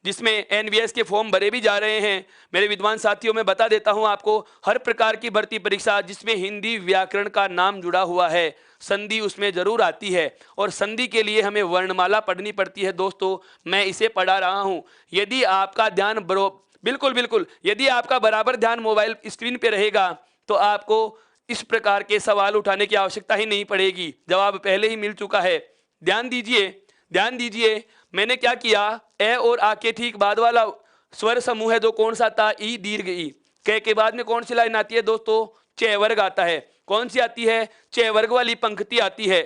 जिसमें एनवीएस के फॉर्म भरे भी जा रहे हैं, मेरे विद्वान साथियों में बता देता हूं आपको, हर प्रकार की भर्ती परीक्षा जिसमें हिंदी व्याकरण का नाम जुड़ा हुआ है, संधि उसमें जरूर आती है। और संधि के लिए हमें वर्णमाला पढ़नी पड़ती है। दोस्तों मैं इसे पढ़ा रहा हूं। यदि आपका ध्यान बिल्कुल बिल्कुल यदि आपका बराबर ध्यान मोबाइल स्क्रीन पे रहेगा तो आपको इस प्रकार के सवाल उठाने की आवश्यकता ही नहीं पड़ेगी, जवाब पहले ही मिल चुका है। ध्यान दीजिए, ध्यान दीजिए, मैंने क्या किया, ए और आ के ठीक बाद वाला स्वर समूह है जो कौन सा था, ई दीर्घ ई। कै के बाद में कौन सी लाइन आती है दोस्तों, चै वर्ग आता है। कौन सी आती है, चै वर्ग वाली पंक्ति आती है।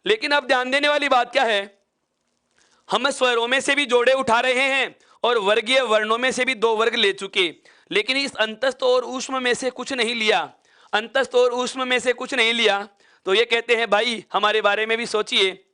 लेकिन अब ध्यान देने वाली बात क्या है, हम स्वरों में से भी जोड़े उठा रहे हैं और वर्गीय वर्णों में से भी 2 वर्ग ले चुके, लेकिन इस अंतस्थ और ऊष्म में से कुछ नहीं लिया, अंतस्थ और ऊष्म में से कुछ नहीं लिया। तो ये कहते हैं भाई हमारे बारे में भी सोचिए,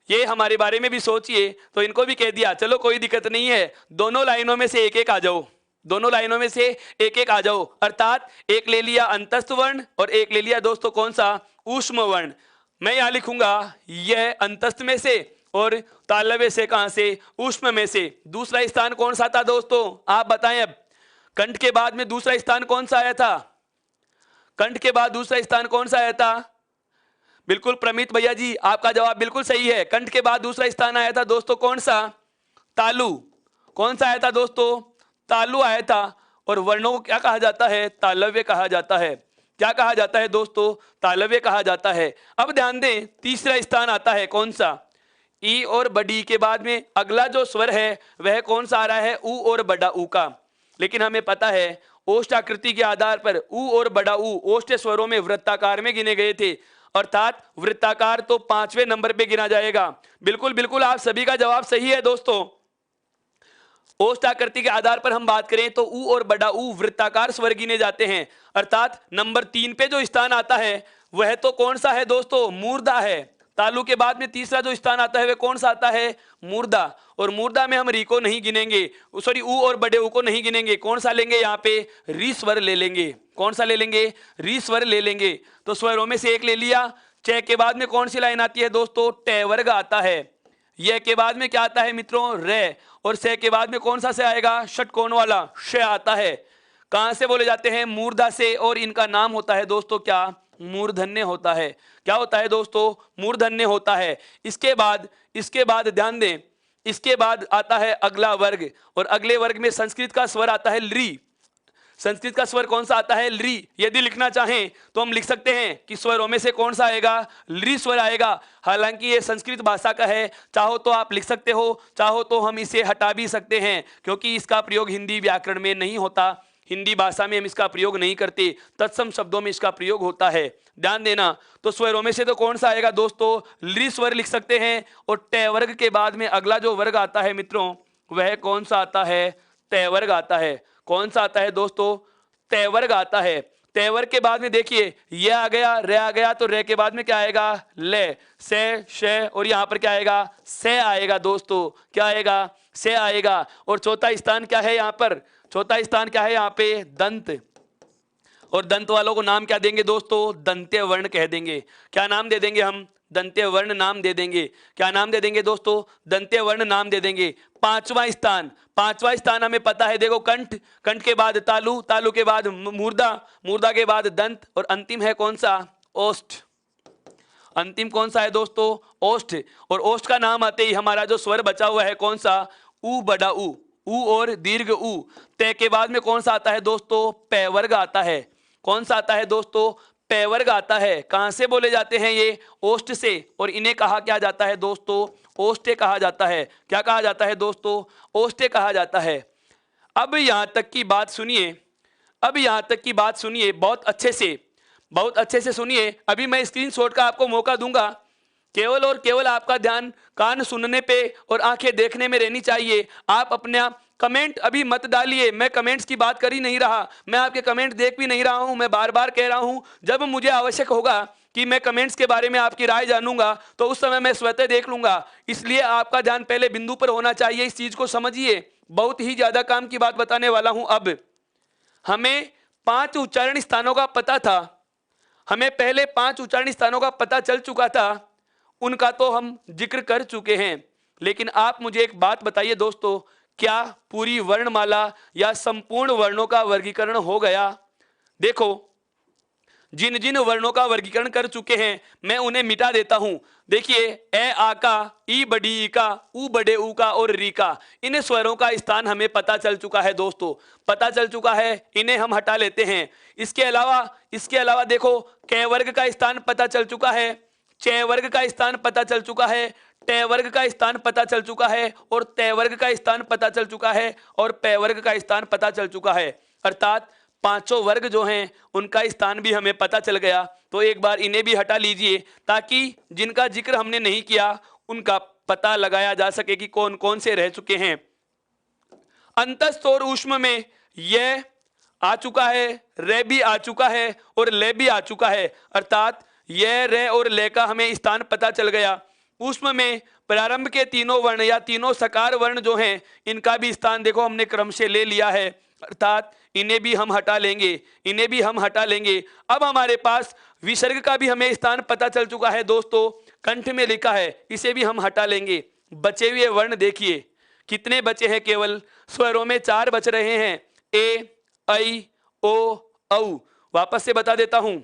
ये हमारे बारे में भी सोचिए। तो इनको भी कह दिया चलो कोई दिक्कत नहीं है, दोनों लाइनों में से एक एक आ जाओ, दोनों लाइनों में से एक एक आ जाओ। अर्थात एक ले लिया अंतस्थ वर्ण और एक ले लिया दोस्तों कौन सा, ऊष्म वर्ण। मैं यहां लिखूंगा यह अंतस्थ में से और तालव्य से कहां से, ऊष्म में से। दूसरा स्थान कौन सा था दोस्तों, आप बताएं। अब कंठ के बाद में दूसरा स्थान कौन सा आया था, कंठ के बाद दूसरा स्थान कौन सा आया था। बिल्कुल प्रमित भैया जी आपका जवाब बिल्कुल सही है। कंठ के बाद दूसरा स्थान आया था दोस्तों कौन सा, तालु। कौन सा आया था दोस्तों, तालु आया था। और वर्णों को क्या कहा जाता है, तालव्य कहा जाता है। क्या कहा जाता है दोस्तों, तालव्य कहा जाता है। अब ध्यान दें तीसरा स्थान आता है कौन सा, ई और बड़ी के बाद में अगला जो स्वर है वह कौन सा आ रहा है, ऊ और बड़ा ऊ का। लेकिन हमें पता है ओष्ठ आकृति के आधार पर ऊ और बड़ा ऊ ओष्ठ स्वरों में वृत्ताकार में गिने गए थे, अर्थात वृत्ताकार तो 5वें नंबर पे गिना जाएगा। बिल्कुल बिल्कुल आप सभी का जवाब सही है दोस्तों। ओष्ठ आकृति के आधार पर हम बात करें तो ऊ और बड़ा ऊ वृत्ताकार स्वर गिने जाते हैं, अर्थात नंबर 3 पे जो स्थान आता है वह तो कौन सा है दोस्तों, मूर्धा है। तालु के बाद में तीसरा जो स्थान आता है वह कौन सा आता है, मूर्धा। और मूर्धा में हम री को नहीं गिनेंगे, सॉरी ऊ और बड़े ऊ को नहीं गिनेंगे। कौन सा लेंगे यहाँ पे, री स्वर ले लेंगे। कौन सा ले लेंगे, री स्वर ले लेंगे। तो स्वरों में से एक ले लिया। च के बाद में कौन सी लाइन आती है दोस्तों, टे वर्ग आता है। यह के बाद में क्या आता है मित्रों, रे। और से के बाद में कौन सा से आएगा, षटकोण वाला श आता है। कहां से बोले जाते हैं, मूर्धा से। और इनका नाम होता है दोस्तों क्या, मूर्धन्य होता है। क्या होता है दोस्तों, मूर्धन्य होता है। इसके बाद ध्यान दें, इसके बाद आता है अगला वर्ग। और अगले वर्ग में संस्कृत का स्वर आता है ली। संस्कृत का स्वर कौन सा आता है, ली। यदि लिखना चाहें तो हम लिख सकते हैं कि स्वरों में से कौन सा आएगा, ली स्वर आएगा। हालांकि ये संस्कृत भाषा का है, चाहो तो आप लिख सकते हो, चाहो तो हम इसे हटा भी सकते हैं, क्योंकि इसका प्रयोग हिंदी व्याकरण में नहीं होता। हिंदी भाषा में हम इसका प्रयोग नहीं करते, तत्सम शब्दों में इसका प्रयोग होता है। ध्यान देना। तो स्वरों में से तो कौन सा आएगा दोस्तों, ली स्वर लिख सकते हैं। और टे वर्ग के बाद में अगला जो वर्ग आता है मित्रों वह कौन सा आता है, टे वर्ग आता है। कौन सा आता है दोस्तों, टे वर्ग आता है। टे वर्ग के बाद में देखिए ये आ गया, रे आ गया, तो रे के बाद में क्या आएगा, ले, से, शे। और यहाँ पर क्या आएगा, से आएगा दोस्तों। क्या आएगा, से आएगा। और चौथा स्थान क्या है यहाँ पर, चौथा स्थान क्या है यहाँ पे, दंत। और दंत वालों को नाम क्या देंगे दोस्तों, दंत्य वर्ण कह देंगे। क्या नाम दे देंगे हम, दंत्य वर्ण नाम दे देंगे। क्या नाम दे देंगे दोस्तों, दंत्य वर्ण नाम दे देंगे। पांचवा स्थान हमें पता है, देखो कंठ, कंठ के बाद तालु, तालु के बाद मूर्धा, मूर्धा के बाद दंत, और अंतिम है कौन सा, ओष्ठ। अंतिम कौन सा है दोस्तों, ओष्ठ। और ओष्ठ का नाम आते ही हमारा जो स्वर बचा हुआ है कौन सा, ऊ बड़ा ऊ, ऊ और दीर्घ ऊ। ते के बाद में कौन सा आता है दोस्तों, पै वर्ग आता है। कौन सा आता है दोस्तों, प वर्ग आता है। कहाँ से बोले जाते हैं ये? ओष्ठ से। और इन्हें कहा क्या जाता है दोस्तों? ओष्ठे कहा जाता है। क्या कहा जाता है दोस्तों? ओष्ठे कहा जाता है। अब यहां तक की बात सुनिए, अब यहां तक की बात सुनिए बहुत अच्छे से, बहुत अच्छे से सुनिए। अभी मैं स्क्रीनशॉट का आपको मौका दूंगा, केवल और केवल आपका ध्यान कान सुनने पे और आंखें देखने में रहनी चाहिए। आप अपना कमेंट अभी मत डालिए, मैं कमेंट्स की बात कर ही नहीं रहा, मैं आपके कमेंट देख भी नहीं रहा हूं। मैं बार बार कह रहा हूं, जब मुझे आवश्यक होगा कि मैं कमेंट्स के बारे में आपकी राय जानूंगा तो उस समय मैं स्वतः देख लूंगा। इसलिए आपका ध्यान पहले बिंदु पर होना चाहिए। इस चीज को समझिए, बहुत ही ज्यादा काम की बात बताने वाला हूं। अब हमें 5 उच्चारण स्थानों का पता था, हमें पहले 5 उच्चारण स्थानों का पता चल चुका था, उनका तो हम जिक्र कर चुके हैं। लेकिन आप मुझे एक बात बताइए दोस्तों, क्या पूरी वर्णमाला या संपूर्ण वर्णों का वर्गीकरण हो गया? देखो, जिन जिन वर्णों का वर्गीकरण कर चुके हैं मैं उन्हें मिटा देता हूं। देखिए, ए आ का, ई बड़ी ई का, ऊ बड़े ऊ का और री का, इन स्वरों का स्थान हमें पता चल चुका है दोस्तों, पता चल चुका है। इन्हें हम हटा लेते हैं। इसके अलावा देखो, कै वर्ग का स्थान पता चल चुका है, च वर्ग का स्थान पता चल चुका है, ट वर्ग का स्थान पता चल चुका है और त वर्ग का स्थान पता चल चुका है और प वर्ग का स्थान पता चल चुका है। अर्थात पांचों वर्ग जो हैं उनका स्थान भी हमें पता चल गया। तो एक बार इन्हें भी हटा लीजिए ताकि जिनका जिक्र हमने नहीं किया उनका पता लगाया जा सके कि कौन कौन से रह चुके हैं। अंतस्थ और ऊष्म में यह आ चुका है, रे भी आ चुका है और ले भी आ चुका है। अर्थात यह, रे और ले का हमें स्थान पता चल गया। ऊष्म में प्रारंभ के तीनों वर्ण या तीनों सकार वर्ण जो हैं इनका भी स्थान देखो हमने क्रम से ले लिया है। अर्थात इन्हें भी हम हटा लेंगे, इन्हें भी हम हटा लेंगे। अब हमारे पास विसर्ग का भी हमें स्थान पता चल चुका है दोस्तों, कंठ में लिखा है, इसे भी हम हटा लेंगे। बचे हुए वर्ण देखिए कितने बचे हैं, केवल स्वरों में 4 बच रहे हैं, ए, ऐ, ओ, औ। वापस से बता देता हूं,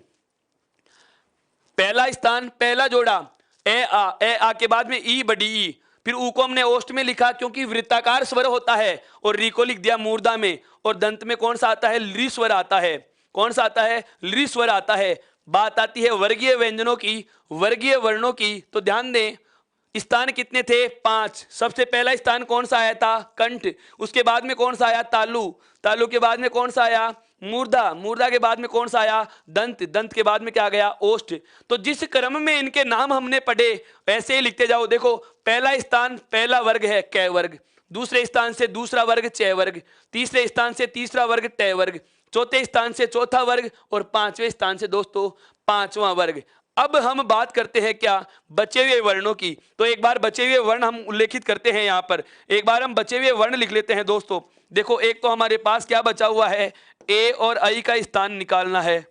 पहला स्थान, पहला जोड़ा ए आ के बाद में ई बड़ी ई, फिर ऊ को हमने ओष्ठ में लिखा क्योंकि वृत्ताकार स्वर होता है, और री को लिख दिया मूर्धा में, और दंत में कौन सा आता है? ली स्वर आता है। कौन सा आता है? ली स्वर आता है। बात आती है वर्गीय व्यंजनों की, वर्गीय वर्णों की, तो ध्यान दें स्थान कितने थे? 5। सबसे पहला स्थान कौन सा आया था? कंठ। उसके बाद में कौन सा आया? तालु। तालु के बाद में कौन सा आया? मूर्धा। मूर्धा के बाद में कौन सा आया? दंत। दंत के बाद में क्या गया? ओष्ठ। तो जिस क्रम में इनके नाम हमने पढ़े वैसे ही लिखते जाओ। देखो, पहला स्थान, पहला वर्ग है कै वर्ग, दूसरे स्थान से दूसरा वर्ग च वर्ग, तीसरे स्थान से तीसरा वर्ग ट वर्ग, चौथे स्थान से चौथा वर्ग और पांचवें स्थान से दोस्तों पांचवा वर्ग। अब हम बात करते हैं क्या? बचे हुए वर्णों की। तो एक बार बचे हुए वर्ण हम उल्लेखित करते हैं यहां पर, एक बार हम बचे हुए वर्ण लिख लेते हैं दोस्तों। देखो, एक तो हमारे पास क्या बचा हुआ है? ए और आई का स्थान निकालना है।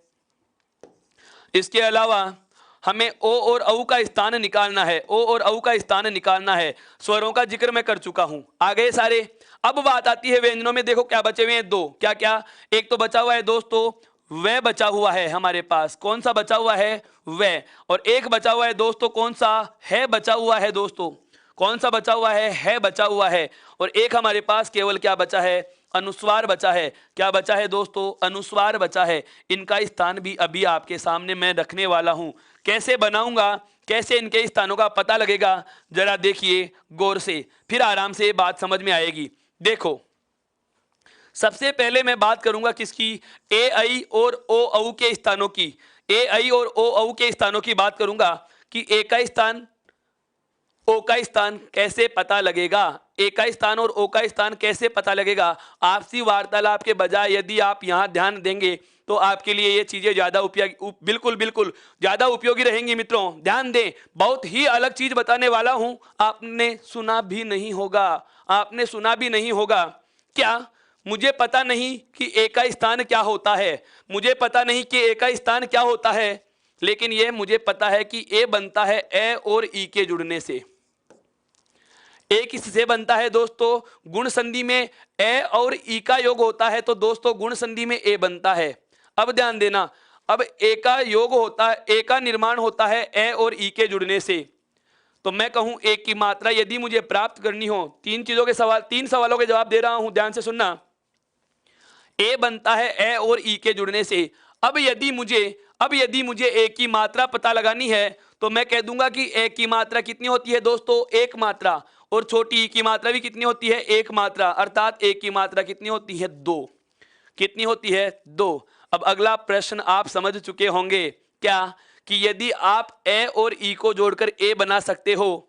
इसके अलावा हमें ओ और औ का स्थान निकालना है, ओ और औ का स्थान निकालना है। स्वरों का जिक्र मैं कर चुका हूं, आ गए सारे। अब बात आती है व्यंजनों में। देखो क्या बचे हुए हैं? 2। क्या क्या? एक तो बचा हुआ है दोस्तों वह बचा हुआ है हमारे पास। कौन सा बचा हुआ है? वह। और एक बचा हुआ है दोस्तों, कौन सा? है बचा हुआ है दोस्तों। कौन सा बचा हुआ है बचा हुआ है। और एक हमारे पास केवल क्या बचा है? अनुस्वार बचा है। क्या बचा है दोस्तों? अनुस्वार बचा है। इनका स्थान भी अभी आपके सामने मैं रखने वाला हूं। कैसे बनाऊंगा, कैसे इनके स्थानों का पता लगेगा, जरा देखिए गौर से, फिर आराम से बात समझ में आएगी। देखो, सबसे पहले मैं बात करूंगा किसकी? ए आई और ओ औ के स्थानों की। ए आई और ओ औ के स्थानों की बात करूंगा कि ए का स्थान, ओ का स्थान कैसे पता लगेगा। ए का स्थान और ओ का स्थान कैसे पता लगेगा? आपसी वार्तालाप के बजाय यदि आप यहां ध्यान देंगे तो आपके लिए ये चीजें ज्यादा उपयोगी, बिल्कुल बिल्कुल ज्यादा उपयोगी रहेंगी। मित्रों ध्यान दें, बहुत ही अलग चीज बताने वाला हूं, आपने सुना भी नहीं होगा, आपने सुना भी नहीं होगा। क्या? मुझे पता नहीं कि ए का स्थान क्या होता है, मुझे पता नहीं कि ए का स्थान क्या होता है, लेकिन यह मुझे पता है कि ए बनता है ए और ई के जुड़ने से। ए किससे बनता है दोस्तों? गुण संधि में ए और ई का योग होता है, तो दोस्तों गुण संधि में ए बनता है। अब ध्यान देना, अब ए का योग होता है, ए का निर्माण होता है ए और ई के जुड़ने से। तो मैं कहूं ए की मात्रा यदि मुझे प्राप्त करनी हो, 3 चीजों के सवाल, 3 सवालों के जवाब दे रहा हूं, ध्यान से सुनना। ए बनता है ए और ई के जुड़ने से। अब यदि मुझे अब यदि मुझे ए की मात्रा पता लगानी है तो मैं कह दूंगा कि ए की मात्रा कितनी होती है दोस्तों, एक मात्रा, और छोटी ई की मात्रा भी कितनी होती है, एक मात्रा, अर्थात ए की मात्रा कितनी होती है, दो। कितनी होती है, दो। अब अगला प्रश्न आप समझ चुके होंगे क्या, कि यदि आप ए और ई को जोड़कर ए बना सकते हो,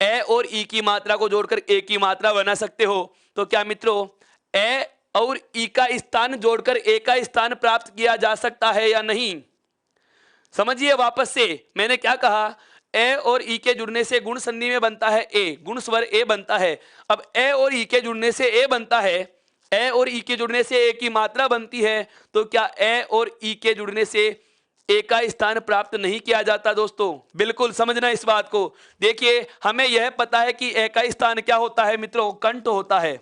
ए और ई की मात्रा को जोड़कर ए की मात्रा बना सकते हो, तो क्या मित्रों ए और ई का स्थान जोड़कर ए का स्थान प्राप्त किया जा सकता है या नहीं। समझिए वापस से मैंने क्या कहा, ए और ई के जुड़ने से गुण संधि में बनता है ए, गुण स्वर ए बनता है। अब ए और ई के जुड़ने से ए बनता है, ए और ई के जुड़ने से ए की मात्रा बनती है, तो क्या ए और ई के जुड़ने से ए का स्थान प्राप्त नहीं किया जाता दोस्तों। बिल्कुल समझना इस बात को। देखिए हमें यह पता है कि ए का स्थान क्या होता है मित्रों, कंठ होता है।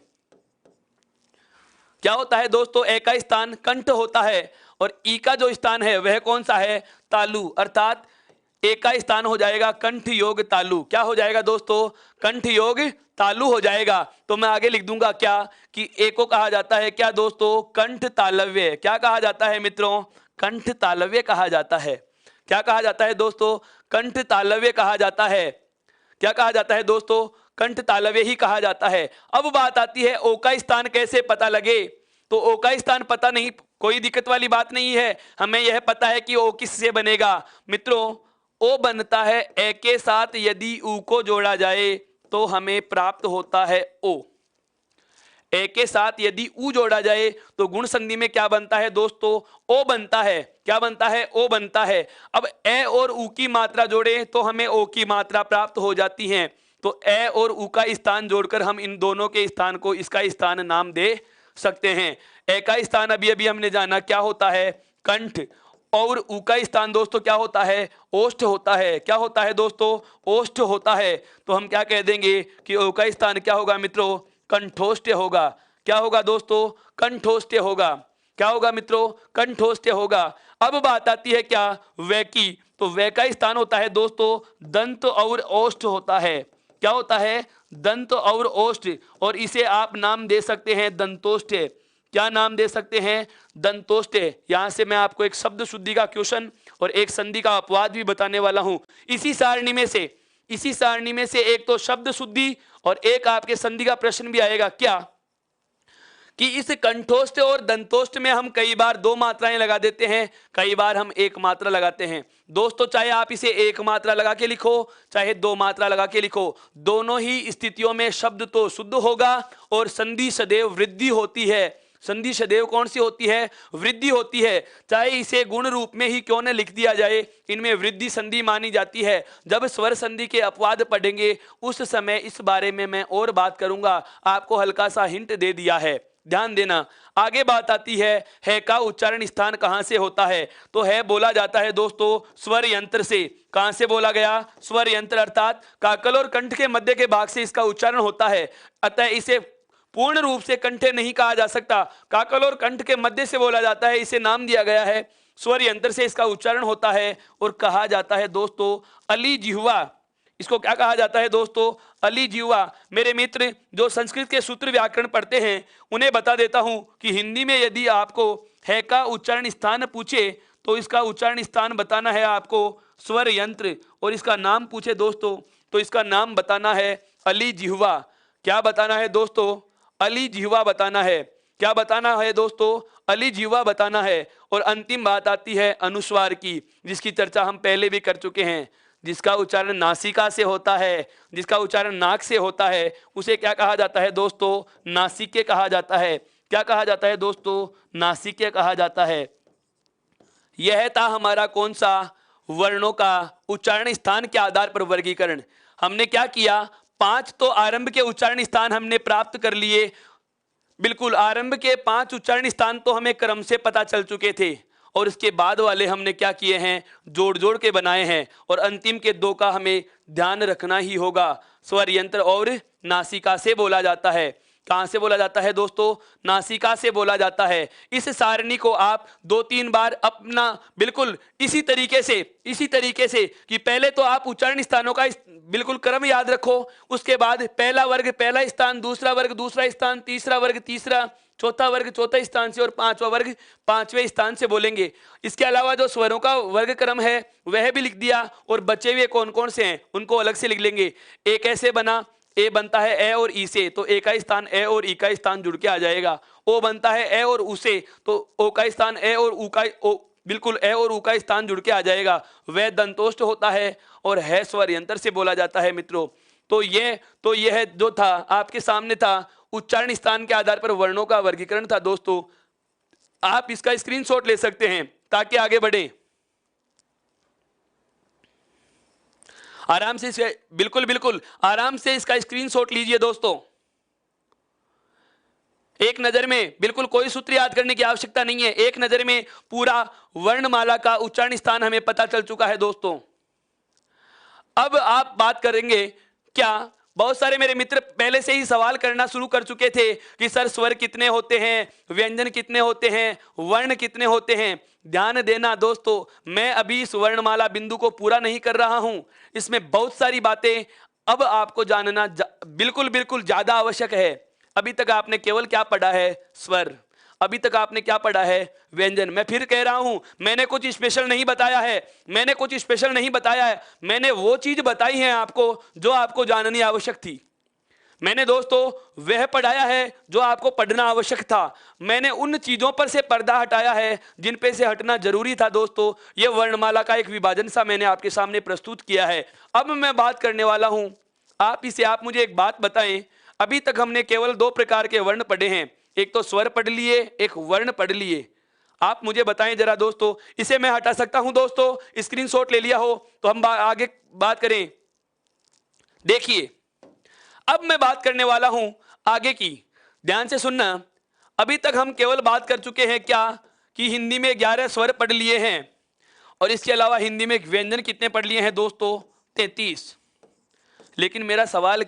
क्या होता है दोस्तों, ए का स्थान कंठ होता है, और ई का जो स्थान है वह कौन सा है, तालु, अर्थात ए का स्थान हो जाएगा कंठ योग तालु। क्या हो जाएगा दोस्तों, कंठ योग तालु हो जाएगा। तो मैं आगे लिख दूंगा क्या, कि ए को कहा जाता है क्या दोस्तों, कंठ तालव्य। क्या कहा जाता है मित्रों, कंठ तालव्य कहा जाता है। क्या कहा जाता है दोस्तों, कंठ तालव्य कहा जाता है। क्या कहा जाता है दोस्तों, कंठ तालव्य ही कहा जाता है। अब बात आती है ओ का स्थान कैसे पता लगे। तो ओ का स्थान पता नहीं, कोई दिक्कत वाली बात नहीं है। हमें यह पता है कि ओ किससे बनेगा मित्रों, ओ बनता है ए के साथ यदि ऊ को जोड़ा जाए तो हमें प्राप्त होता है ओ। ए के साथ यदि ऊ जोड़ा जाए तो गुण संधि में क्या बनता है दोस्तों, ओ बनता है। क्या बनता है, ओ बनता है। अब ए और ऊ की मात्रा जोड़े तो हमें ओ की मात्रा प्राप्त हो जाती है। तो ए और ऊ का स्थान जोड़कर हम इन दोनों के स्थान को, इसका स्थान नाम दे सकते हैं। ए का स्थान अभी अभी हमने जाना क्या होता है, कंठ, और ऊ का स्थान दोस्तों क्या होता है, ओष्ठ होता है। क्या होता है दोस्तों, ओष्ठ होता है। तो हम क्या कह देंगे कि ओ का स्थान क्या होगा मित्रों, कंठोष्ठ होगा। क्या होगा दोस्तों, कंठोष्ठ होगा। क्या होगा मित्रों, कंठोष्ठ होगा। अब बात आती है क्या, वे की। तो वे का स्थान होता है दोस्तों दंत और ओष्ठ होता है। क्या होता है, दंत और ओष्ठ, और इसे आप नाम दे सकते हैं दंतोष्ठ। क्या नाम दे सकते हैं, दंतोष्ठ। यहां से मैं आपको एक शब्द शुद्धि का क्वेश्चन और एक संधि का अपवाद भी बताने वाला हूं। इसी सारणी में से एक तो शब्द शुद्धि और एक आपके संधि का प्रश्न भी आएगा क्या, कि इस कंठोष्ठ और दंतोष्ठ में हम कई बार दो मात्राएं लगा देते हैं, कई बार हम एक मात्रा लगाते हैं। दोस्तों चाहे आप इसे एक मात्रा लगा के लिखो चाहे दो मात्रा लगा के लिखो, दोनों ही स्थितियों में शब्द तो शुद्ध होगा और संधि सदैव वृद्धि होती है। संधि सदैव कौन सी होती है, वृद्धि होती है। चाहे इसे गुण रूप में ही क्यों न लिख दिया जाए, इनमें वृद्धि संधि मानी जाती है। जब स्वर संधि के अपवाद पढ़ेंगे उस समय इस बारे में मैं और बात करूंगा। आपको हल्का सा हिंट दे दिया है, ध्यान देना। आगे बात आती है का उच्चारण स्थान कहां से होता है। तो है बोला जाता है दोस्तों स्वर यंत्र से। कहां से बोला गया, स्वर यंत्र, अर्थात काकल और कंठ के मध्य के भाग से इसका उच्चारण होता है। अतः इसे पूर्ण रूप से कंठे नहीं कहा जा सकता, काकल और कंठ के मध्य से बोला जाता है, इसे नाम दिया गया है। स्वर यंत्र से इसका उच्चारण होता है और कहा जाता है दोस्तों अली जिह्वा। इसको क्या कहा जाता है दोस्तों, अली जिह्वा। मेरे मित्र जो संस्कृत के सूत्र व्याकरण पढ़ते हैं उन्हें बता देता हूं कि हिंदी में यदि आपको है का उच्चारण स्थान पूछे तो इसका उच्चारण स्थान बताना है आपको स्वर यंत्र, और इसका नाम पूछे दोस्तों तो इसका नाम बताना है अली जिह्वा। क्या बताना है दोस्तों, अली जिह्वा बताना है। क्या बताना है दोस्तों, अली जिह्वा बताना है। और अंतिम बात आती है अनुस्वार की, जिसकी चर्चा हम पहले भी कर चुके हैं। जिसका उच्चारण नासिका से होता है, जिसका उच्चारण नाक से होता है, उसे क्या कहा जाता है दोस्तों, नासिके कहा जाता है। क्या कहा जाता है दोस्तों, नासिके कहा जाता है। यह था हमारा कौन सा, वर्णों का उच्चारण स्थान के आधार पर वर्गीकरण। हमने क्या किया, 5 तो आरंभ के उच्चारण स्थान हमने प्राप्त कर लिए। बिल्कुल आरंभ के 5 उच्चारण स्थान तो हमें क्रम से पता चल चुके थे, और इसके बाद वाले हमने क्या किए हैं, जोड़ जोड़ के बनाए हैं। और अंतिम के 2 का हमें ध्यान रखना ही होगा, स्वर यंत्र और नासिका से बोला जाता है। कहां से बोला जाता है दोस्तों? नासिका से बोला जाता है। इस सारणी को आप 2-3 बार अपना बिल्कुल इसी तरीके से कि पहले तो आप उच्चारण स्थानों का बिल्कुल क्रम याद रखो, उसके बाद पहला वर्ग पहला स्थान, दूसरा वर्ग दूसरा स्थान, तीसरा वर्ग तीसरा, चौथा वर्ग चौथा स्थान से और पांचवा वर्ग पांचवें स्थान से बोलेंगे। इसके अलावा जो स्वरों का वर्ग क्रम है वह भी लिख दिया, और बचे हुए कौन कौन से हैं उनको अलग से लिख लेंगे। ए कैसे बना? ए बनता है ए और ई से, तो ए का स्थान ए और ई का स्थान जुड़ के आ जाएगा। ओ बनता है ए और ऊ से, तो ओ का स्थान ए और ऊ का बिल्कुल ए और ऊ का स्थान जुड़ के आ जाएगा। वह दंतोष्ठ होता है और है स्वर यंत्र से बोला जाता है मित्रों। तो यह जो था आपके सामने था उच्चारण स्थान के आधार पर वर्णों का वर्गीकरण था दोस्तों। आप इसका स्क्रीनशॉट ले सकते हैं ताकि आगे बढ़े। आराम से बिल्कुल आराम से इसका स्क्रीनशॉट लीजिए दोस्तों। एक नजर में बिल्कुल कोई सूत्र याद करने की आवश्यकता नहीं है, एक नजर में पूरा वर्णमाला का उच्चारण स्थान हमें पता चल चुका है दोस्तों। अब आप बात करेंगे क्या, बहुत सारे मेरे मित्र पहले से ही सवाल करना शुरू कर चुके थे कि सर स्वर कितने होते हैं, व्यंजन कितने होते हैं, वर्ण कितने होते हैं। ध्यान देना दोस्तों, मैं अभी इस वर्णमाला बिंदु को पूरा नहीं कर रहा हूं, इसमें बहुत सारी बातें अब आपको जानना बिल्कुल ज्यादा आवश्यक है। अभी तक आपने केवल क्या पढ़ा है? स्वर। अभी तक आपने क्या पढ़ा है? व्यंजन। मैं फिर कह रहा हूं, मैंने कुछ स्पेशल नहीं बताया है, मैंने वो चीज बताई है आपको जो आपको जाननी आवश्यक थी। मैंने दोस्तों वह पढ़ाया है जो आपको पढ़ना आवश्यक था। मैंने उन चीजों पर से पर्दा हटाया है जिन पे से हटना जरूरी था दोस्तों। यह वर्णमाला का एक विभाजन सा मैंने आपके सामने प्रस्तुत किया है। अब मैं बात करने वाला हूं, आप मुझे एक बात बताएं। अभी तक हमने केवल 2 प्रकार के वर्ण पढ़े हैं, एक तो स्वर पढ़ लिए, एक वर्ण पढ़ लिए। आप मुझे बताएं जरा दोस्तों, इसे मैं हटा सकता हूं दोस्तों? स्क्रीनशॉट ले लिया हो तो हम आगे बात करें। देखिए अब मैं बात करने वाला हूं आगे की, ध्यान से सुनना। अभी तक हम केवल बात कर चुके हैं क्या कि हिंदी में 11 स्वर पढ़ लिए हैं, और इसके अलावा हिंदी में व्यंजन कितने पढ़ लिए हैं दोस्तों? 33। लेकिन मेरा सवाल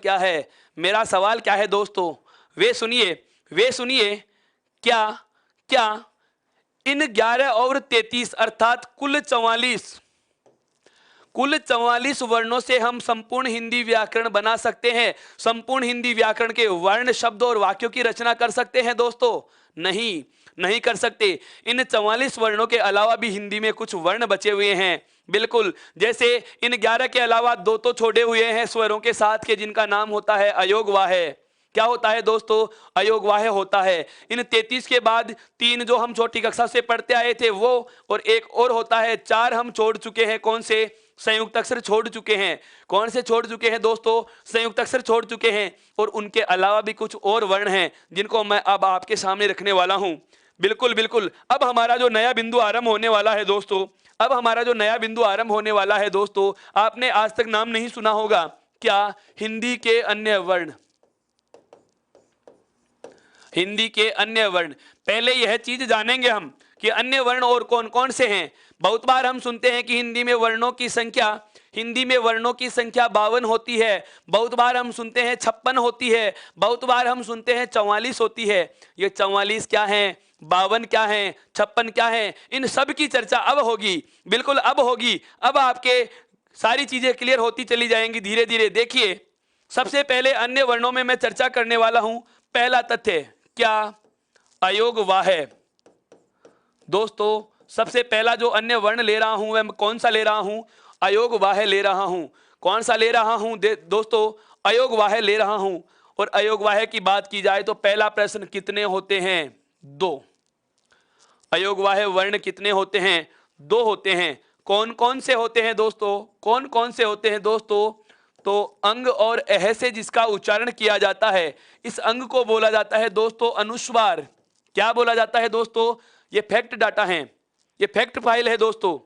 क्या है दोस्तों? वे सुनिए क्या इन 11 और 33 अर्थात कुल 44 वर्णों से हम संपूर्ण हिंदी व्याकरण बना सकते हैं? संपूर्ण हिंदी व्याकरण के वर्ण, शब्द और वाक्यों की रचना कर सकते हैं दोस्तों? नहीं कर सकते। इन 44 वर्णों के अलावा भी हिंदी में कुछ वर्ण बचे हुए हैं। बिल्कुल, जैसे इन 11 के अलावा 2 तो छोड़े हुए हैं स्वरों के साथ के, जिनका नाम होता है अयोगवाह्य। क्या होता है दोस्तों? अयोगवाह्य होता है। इन 33 के बाद 3 जो हम छोटी कक्षा से पढ़ते आए थे वो, और एक और होता है। 4 हम छोड़ चुके हैं, कौन से? संयुक्त अक्षर छोड़ चुके हैं। कौन से छोड़ चुके हैं दोस्तों? संयुक्त अक्षर छोड़ चुके हैं। और उनके अलावा भी कुछ और वर्ण हैं जिनको मैं अब आपके सामने रखने वाला हूं। बिल्कुल अब हमारा जो नया बिंदु आरंभ होने वाला है दोस्तों, आपने आज तक नाम नहीं सुना होगा क्या? हिंदी के अन्य वर्ण। पहले यह चीज जानेंगे हम कि अन्य वर्ण और कौन कौन से हैं। बहुत बार हम सुनते हैं कि हिंदी में वर्णों की संख्या 52 होती है। बहुत बार हम सुनते हैं 56 होती है। बहुत बार हम सुनते हैं 44 होती है। ये 44 क्या है, 52 क्या है, 56 क्या है, इन सब की चर्चा अब होगी। बिल्कुल अब होगी। अब आपके सारी चीजें क्लियर होती चली जाएंगी धीरे धीरे। देखिए, सबसे पहले अन्य वर्णों में मैं चर्चा करने वाला हूं। पहला तथ्य क्या? अयोगवाह्य। दोस्तों सबसे पहला जो अन्य वर्ण ले रहा हूं वह कौन सा ले रहा हूं? अयोगवाह्य ले रहा हूं। कौन सा ले रहा हूं दोस्तों? अयोगवाह्य ले रहा हूं। और अयोगवाह्य की बात की जाए तो पहला प्रश्न, कितने होते हैं? 2। अयोगवाह्य वर्ण कितने होते हैं? 2 होते हैं। कौन कौन से होते हैं दोस्तों? तो अंग और अह से जिसका उच्चारण किया जाता है, इस अंग को बोला जाता है दोस्तों अनुस्वार। क्या बोला जाता है दोस्तों? ये फैक्ट डाटा है, ये फैक्ट फाइल है दोस्तों,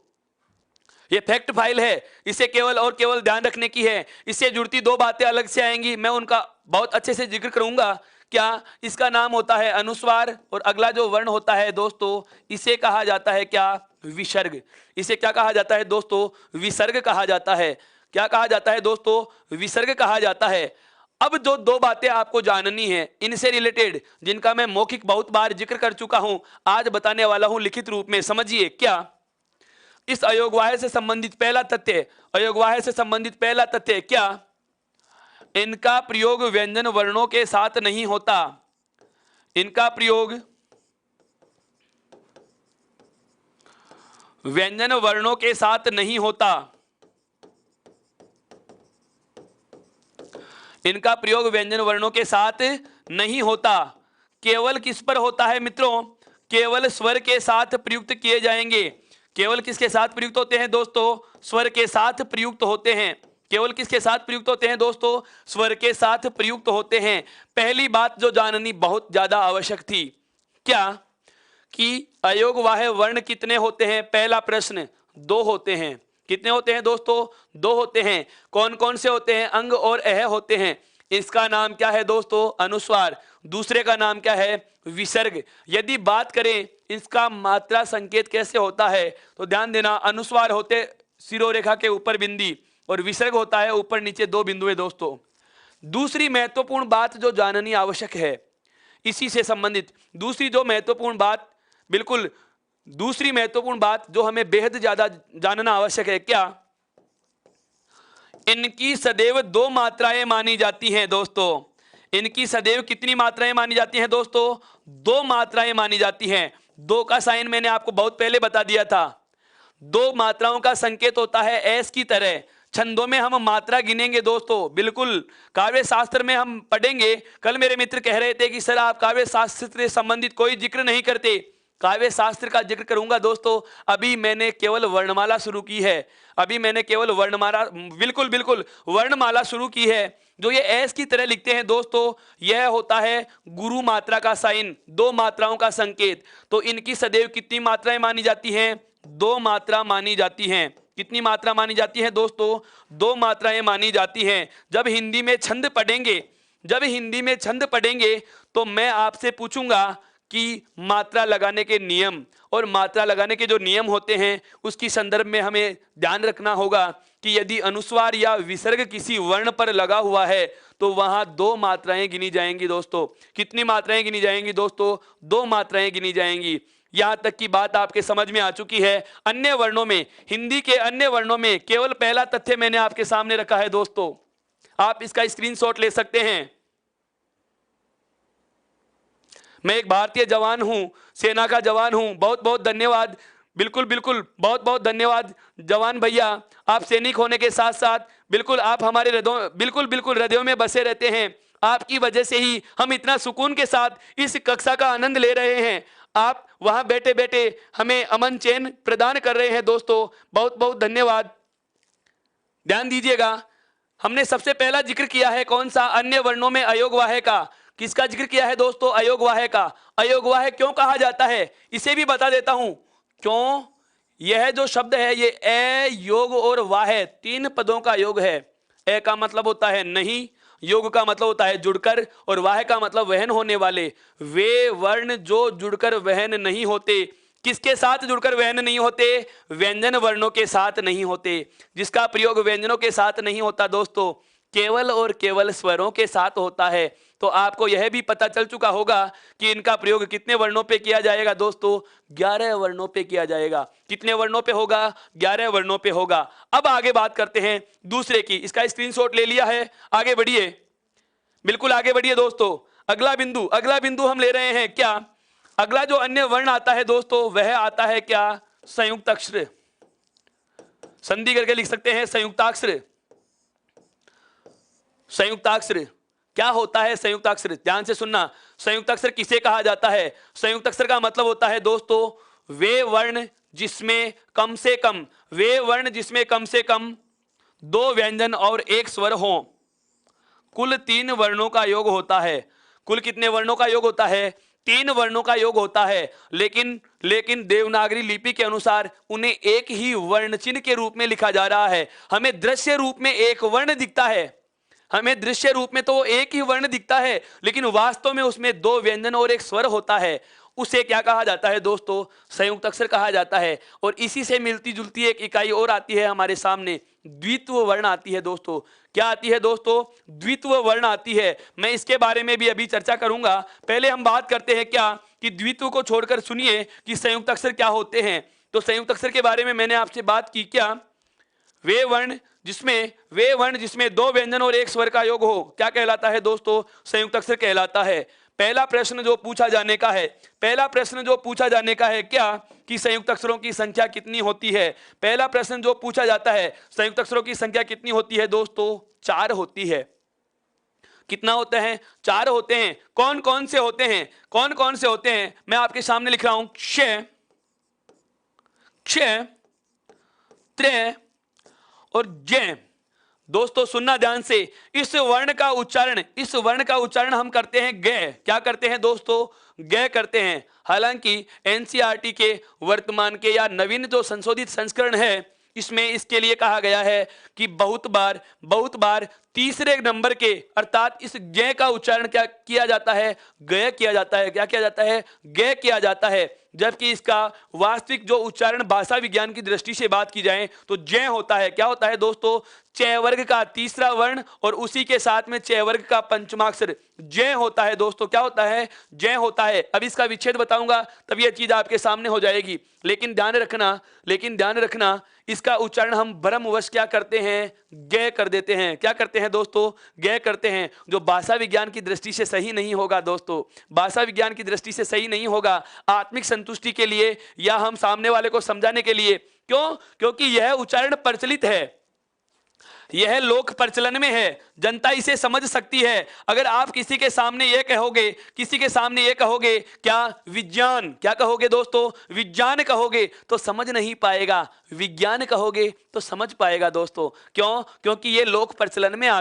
ये फैक्ट फाइल है। इसे केवल ध्यान रखने की है। इससे जुड़ती 2 बातें अलग से आएंगी, मैं उनका बहुत अच्छे से जिक्र करूंगा। क्या? इसका नाम होता है अनुस्वार, और अगला जो वर्ण होता है दोस्तों, इसे कहा जाता है क्या? विसर्ग। इसे क्या कहा जाता है दोस्तों? विसर्ग कहा जाता है। क्या कहा जाता है दोस्तों? विसर्ग कहा जाता है। अब जो दो बातें आपको जाननी है इनसे रिलेटेड, जिनका मैं मौखिक बहुत बार जिक्र कर चुका हूं, आज बताने वाला हूं लिखित रूप में। समझिए क्या। इस अयोगवाह्य से संबंधित पहला तथ्य, अयोगवाह्य से संबंधित पहला तथ्य क्या, इनका प्रयोग व्यंजन वर्णों के साथ नहीं होता। इनका प्रयोग व्यंजन वर्णों के साथ नहीं होता। इनका प्रयोग व्यंजन वर्णों के साथ नहीं होता। केवल किस पर होता है मित्रों, केवल स्वर के साथ प्रयुक्त किए जाएंगे। केवल किसके साथ प्रयुक्त होते हैं दोस्तों, स्वर के साथ प्रयुक्त होते हैं। केवल किसके साथ प्रयुक्त होते हैं दोस्तों, स्वर के साथ प्रयुक्त होते हैं। पहली बात जो जाननी बहुत ज्यादा आवश्यक थी, क्या कि अयोगवाह्य वर्ण कितने होते हैं। पहला प्रश्न, दो होते हैं। कितने होते हैं दोस्तों, दो होते हैं। कौन कौन से होते हैं, अंग और अह होते हैं। इसका नाम क्या है दोस्तों, अनुस्वार। दूसरे का नाम क्या है, विसर्ग। यदि बात करें इसका मात्रा संकेत कैसे होता है, तो ध्यान देना, अनुस्वार होते शिरोरेखा के ऊपर बिंदी और विसर्ग होता है ऊपर नीचे दो बिंदुएं दोस्तों। दूसरी महत्वपूर्ण बात जो जाननी आवश्यक है, इसी से संबंधित दूसरी जो महत्वपूर्ण बात, बिल्कुल दूसरी महत्वपूर्ण बात जो हमें बेहद ज्यादा जानना आवश्यक है, क्या इनकी सदैव दो मात्राएं मानी जाती हैं दोस्तों। इनकी सदैव कितनी मात्राएं मानी जाती हैं दोस्तों, दो मात्राएं मानी जाती हैं। दो का साइन मैंने आपको बहुत पहले बता दिया था। दो मात्राओं का संकेत होता है एस की तरह। छंदों में हम मात्रा गिनेंगे दोस्तों, बिल्कुल काव्य शास्त्र में हम पढ़ेंगे। कल मेरे मित्र कह रहे थे कि सर आप काव्य शास्त्र से संबंधित कोई जिक्र नहीं करते। काव्य शास्त्र का जिक्र करूंगा दोस्तों। अभी मैंने केवल वर्णमाला शुरू की है। अभी मैंने केवल वर्णमाला, बिल्कुल बिल्कुल वर्णमाला शुरू की है। जो ये एस की तरह लिखते हैं दोस्तों, यह होता है गुरु मात्रा का साइन, दो मात्राओं का संकेत। तो इनकी सदैव कितनी मात्राएं मानी जाती हैं, दो मात्रा मानी जाती हैं। कितनी मात्रा मानी जाती है दोस्तों, दो मात्राएं मानी जाती हैं। जब हिंदी में छंद पढ़ेंगे, जब हिंदी में छंद पढ़ेंगे तो मैं आपसे पूछूंगा कि मात्रा लगाने के नियम, और मात्रा लगाने के जो नियम होते हैं उसकी संदर्भ में हमें ध्यान रखना होगा कि यदि अनुस्वार या विसर्ग किसी वर्ण पर लगा हुआ है तो वहां दो मात्राएं गिनी जाएंगी दोस्तों। कितनी मात्राएं गिनी जाएंगी दोस्तों, दो मात्राएं गिनी जाएंगी। यहां तक की बात आपके समझ में आ चुकी है। अन्य वर्णों में, हिंदी के अन्य वर्णों में केवल पहला तथ्य मैंने आपके सामने रखा है दोस्तों, आप इसका स्क्रीनशॉट ले सकते हैं। मैं एक भारतीय जवान हूं, सेना का जवान हूं। बहुत बहुत धन्यवाद, बिल्कुल बिल्कुल बहुत बहुत धन्यवाद जवान भैया। आप सैनिक होने के साथ साथ बिल्कुल आप हमारे हृदयों, बिल्कुल बिल्कुल हृदयों में बसे रहते हैं। आपकी वजह से ही हम इतना सुकून के साथ इस कक्षा का आनंद ले रहे हैं। आप वहां बैठे बैठे हमें अमन चैन प्रदान कर रहे हैं दोस्तों, बहुत बहुत धन्यवाद। ध्यान दीजिएगा, हमने सबसे पहला जिक्र किया है कौन सा, अन्य वर्णों में अयोगवाह्य का। किसका जिक्र किया है दोस्तों, अयोगवाह्य का। अयोगवाह्य क्यों कहा जाता है इसे भी बता देता हूं। क्यों, यह जो शब्द है ये ए, योग और वाह्य तीन पदों का योग है। ए का मतलब होता है नहीं, योग का मतलब होता है जुड़कर, और वाह्य का मतलब वहन होने वाले। वे वर्ण जो जुड़कर वहन नहीं होते, किसके साथ जुड़कर वहन नहीं होते, व्यंजन वर्णों के साथ नहीं होते। जिसका प्रयोग व्यंजनों के साथ नहीं होता दोस्तों, केवल और केवल स्वरों के साथ होता है। तो आपको यह भी पता चल चुका होगा कि इनका प्रयोग कितने वर्णों पे किया जाएगा दोस्तों, 11 वर्णों पे किया जाएगा। कितने वर्णों पे होगा, 11 वर्णों पे होगा। अब आगे बात करते हैं दूसरे की। इसका स्क्रीनशॉट ले लिया है, आगे बढ़िए, बिल्कुल आगे बढ़िए दोस्तों। अगला बिंदु, अगला बिंदु हम ले रहे हैं क्या, अगला जो अन्य वर्ण आता है दोस्तों वह आता है क्या, संयुक्त अक्षर। संधि करके लिख सकते हैं संयुक्ताक्षर। संयुक्ताक्षर क्या होता है, संयुक्ताक्षर ध्यान से सुनना। संयुक्ताक्षर किसे कहा जाता है, संयुक्ताक्षर का मतलब होता है दोस्तों वे वर्ण जिसमें कम से कम, वे वर्ण जिसमें कम से कम दो व्यंजन और एक स्वर हो। कुल 3 वर्णों का योग होता है। कुल कितने वर्णों का योग होता है, 3 वर्णों का योग होता है। लेकिन देवनागरी लिपि के अनुसार उन्हें एक ही वर्ण चिन्ह के रूप में लिखा जा रहा है। हमें दृश्य रूप में एक वर्ण दिखता है, हमें दृश्य रूप में तो एक ही वर्ण दिखता है, लेकिन वास्तव में उसमें 2 व्यंजन और एक स्वर होता है। उसे क्या कहा जाता है दोस्तों, संयुक्त अक्षर कहा जाता है। और इसी से मिलती जुलती एक इकाई और आती है हमारे सामने, द्वित्व वर्ण आती है दोस्तों। क्या आती है दोस्तों? द्वित्व वर्ण आती है। मैं इसके बारे में भी अभी चर्चा करूंगा। पहले हम बात करते हैं क्या कि द्वित्व को छोड़कर सुनिए कि संयुक्त अक्षर क्या होते हैं। तो संयुक्त अक्षर के बारे में मैंने आपसे बात की क्या? वे वर्ण जिसमें दो व्यंजन और एक स्वर का योग हो क्या कहलाता है दोस्तों? संयुक्त अक्षर कहलाता है। पहला प्रश्न जो पूछा जाने का है क्या कि संयुक्त अक्षरों की संख्या कितनी होती है? पहला प्रश्न जो पूछा जाता है, संयुक्त अक्षरों की संख्या कितनी होती है दोस्तों? 4 होती है। कितना होते हैं? 4 होते हैं। कौन कौन से होते हैं? मैं आपके सामने लिख रहा हूं। क्ष, त्रय और जय। दोस्तों सुनना ध्यान से, इस वर्ण का उच्चारण हम करते हैं ग। क्या करते हैं दोस्तों? ग करते हैं। हालांकि एनसीईआरटी के वर्तमान के या नवीन जो संशोधित संस्करण है, इसमें इसके लिए कहा गया है कि बहुत बार तीसरे नंबर के अर्थात इस ग का उच्चारण क्या किया जाता है? ग किया जाता है। क्या किया जाता है? ग किया जाता है। जबकि इसका वास्तविक जो उच्चारण भाषा विज्ञान की दृष्टि से बात की जाए तो जय होता है। क्या होता है दोस्तों? च वर्ग का तीसरा वर्ण और उसी के साथ में च वर्ग का पंचमाक्षर जय होता है दोस्तों। क्या होता है? जय होता है। अब इसका विच्छेद बताऊंगा तब यह चीज आपके सामने हो जाएगी। लेकिन ध्यान रखना इसका उच्चारण हम भ्रमवश क्या करते हैं? ग कर देते हैं। क्या करते हैं दोस्तों? ग करते हैं, जो भाषा विज्ञान की दृष्टि से सही नहीं होगा दोस्तों। भाषा विज्ञान की दृष्टि से सही नहीं होगा। आत्मिक संतुष्टि के लिए या हम सामने वाले को समझाने के लिए। क्यों? क्योंकि यह उच्चारण प्रचलित है, यह लोक प्रचलन में है, जनता इसे समझ सकती है। अगर आप किसी के सामने यह कहोगे क्या विज्ञान, क्या कहोगे दोस्तों? विज्ञान कहोगे तो समझ नहीं पाएगा, विज्ञान कहोगे तो समझ पाएगा दोस्तों। क्यों? क्योंकि यह लोक प्रचलन में आ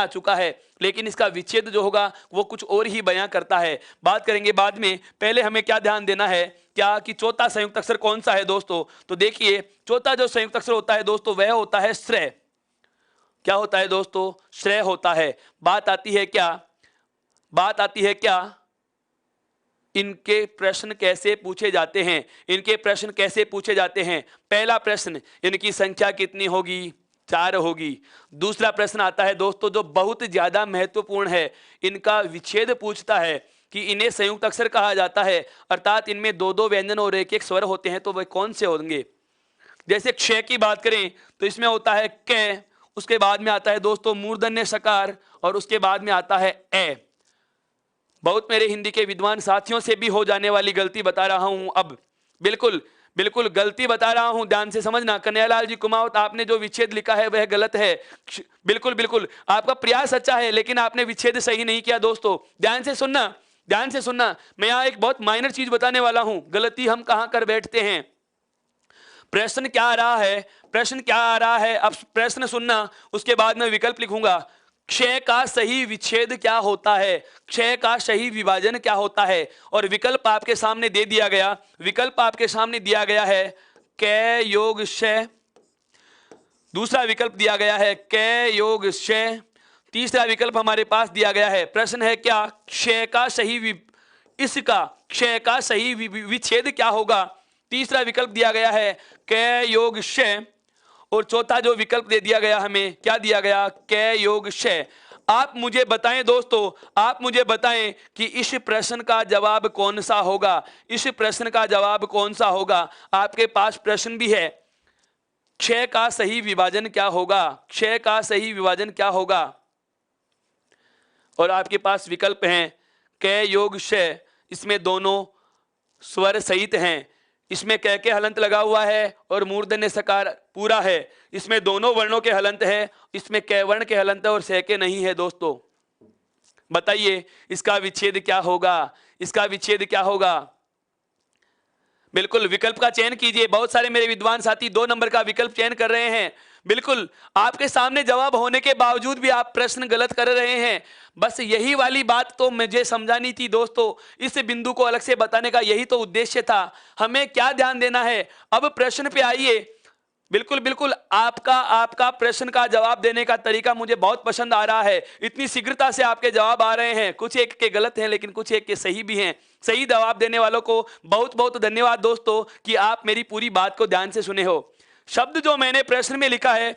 चुका है। लेकिन इसका विच्छेद जो होगा वो कुछ और ही बयां करता है। बात करेंगे बाद में। पहले हमें क्या ध्यान देना है क्या कि चौथा संयुक्त अक्षर कौन सा है दोस्तों? तो देखिए, चौथा जो संयुक्त अक्षर होता है दोस्तों वह होता है श्रेय। क्या होता है दोस्तों? श्रेय होता है। बात आती है क्या इनके प्रश्न कैसे पूछे जाते हैं? पहला प्रश्न, इनकी संख्या कितनी होगी? 4 होगी। दूसरा प्रश्न आता है दोस्तों जो बहुत ज्यादा महत्वपूर्ण है, इनका विच्छेद पूछता है कि इन्हें संयुक्त अक्षर कहा जाता है, अर्थात इनमें 2-2 व्यंजन और एक स्वर होते हैं, तो वे कौन से होंगे? जैसे क्ष की बात करें तो इसमें होता है क, उसके बाद में आता है दोस्तों मूर्धन्य सकार और उसके बाद में आता है ए। बहुत मेरे हिंदी के विद्वान साथियों से भी हो जाने वाली गलती बता रहा हूं। अब बिल्कुल गलती बता रहा हूं, ध्यान से समझना। कन्हैयालाल जी कुमावत, आपने जो विच्छेद लिखा है वह गलत है। बिल्कुल आपका प्रयास अच्छा है लेकिन आपने विच्छेद सही नहीं किया दोस्तों। ध्यान से सुनना। मैं यहाँ एक बहुत माइनर चीज बताने वाला हूं, गलती हम कहां कर बैठते हैं। प्रश्न क्या आ रहा है? अब प्रश्न सुनना, उसके बाद मैं विकल्प लिखूंगा। क्षय का सही विच्छेद क्या होता है? क्षय का सही विभाजन क्या होता है? और विकल्प आपके सामने दे दिया गया है कै योग क्षय। दूसरा विकल्प दिया गया है कै योग क्षय। तीसरा विकल्प हमारे पास दिया गया है। प्रश्न है क्या क्षय का सही विच्छेद क्या होगा? तीसरा विकल्प दिया गया है कै योग क्षय और चौथा जो विकल्प दे दिया गया हमें, क्या दिया गया? कै योग क्षय। आप मुझे बताएं दोस्तों, कि इस प्रश्न का जवाब कौन सा होगा? आपके पास प्रश्न भी है, क्षय का सही विभाजन क्या होगा? और आपके पास विकल्प हैं कै योग क्षय, इसमें दोनों स्वर सहित हैं, इसमें कै के हलंत लगा हुआ है और मूर्धन्य सकार पूरा है, इसमें दोनों वर्णों के हलंत है, इसमें कै वर्ण के हलंत है और सह के नहीं है दोस्तों। बताइए इसका विच्छेद क्या होगा? बिल्कुल विकल्प का चयन कीजिए। बहुत सारे मेरे विद्वान साथी 2 नंबर का विकल्प चयन कर रहे हैं। बिल्कुल आपके सामने जवाब होने के बावजूद भी आप प्रश्न गलत कर रहे हैं। बस यही वाली बात तो मुझे समझानी थी दोस्तों, इस बिंदु को अलग से बताने का यही तो उद्देश्य था। हमें क्या ध्यान देना है? अब प्रश्न पे आइए। बिल्कुल आपका प्रश्न का जवाब देने का तरीका मुझे बहुत पसंद आ रहा है। इतनी शीघ्रता से आपके जवाब आ रहे हैं, कुछ एक के गलत हैं लेकिन कुछ एक के सही भी हैं। सही जवाब देने वालों को बहुत बहुत धन्यवाद दोस्तों कि आप मेरी पूरी बात को ध्यान से सुने हो। शब्द जो मैंने प्रश्न में लिखा है,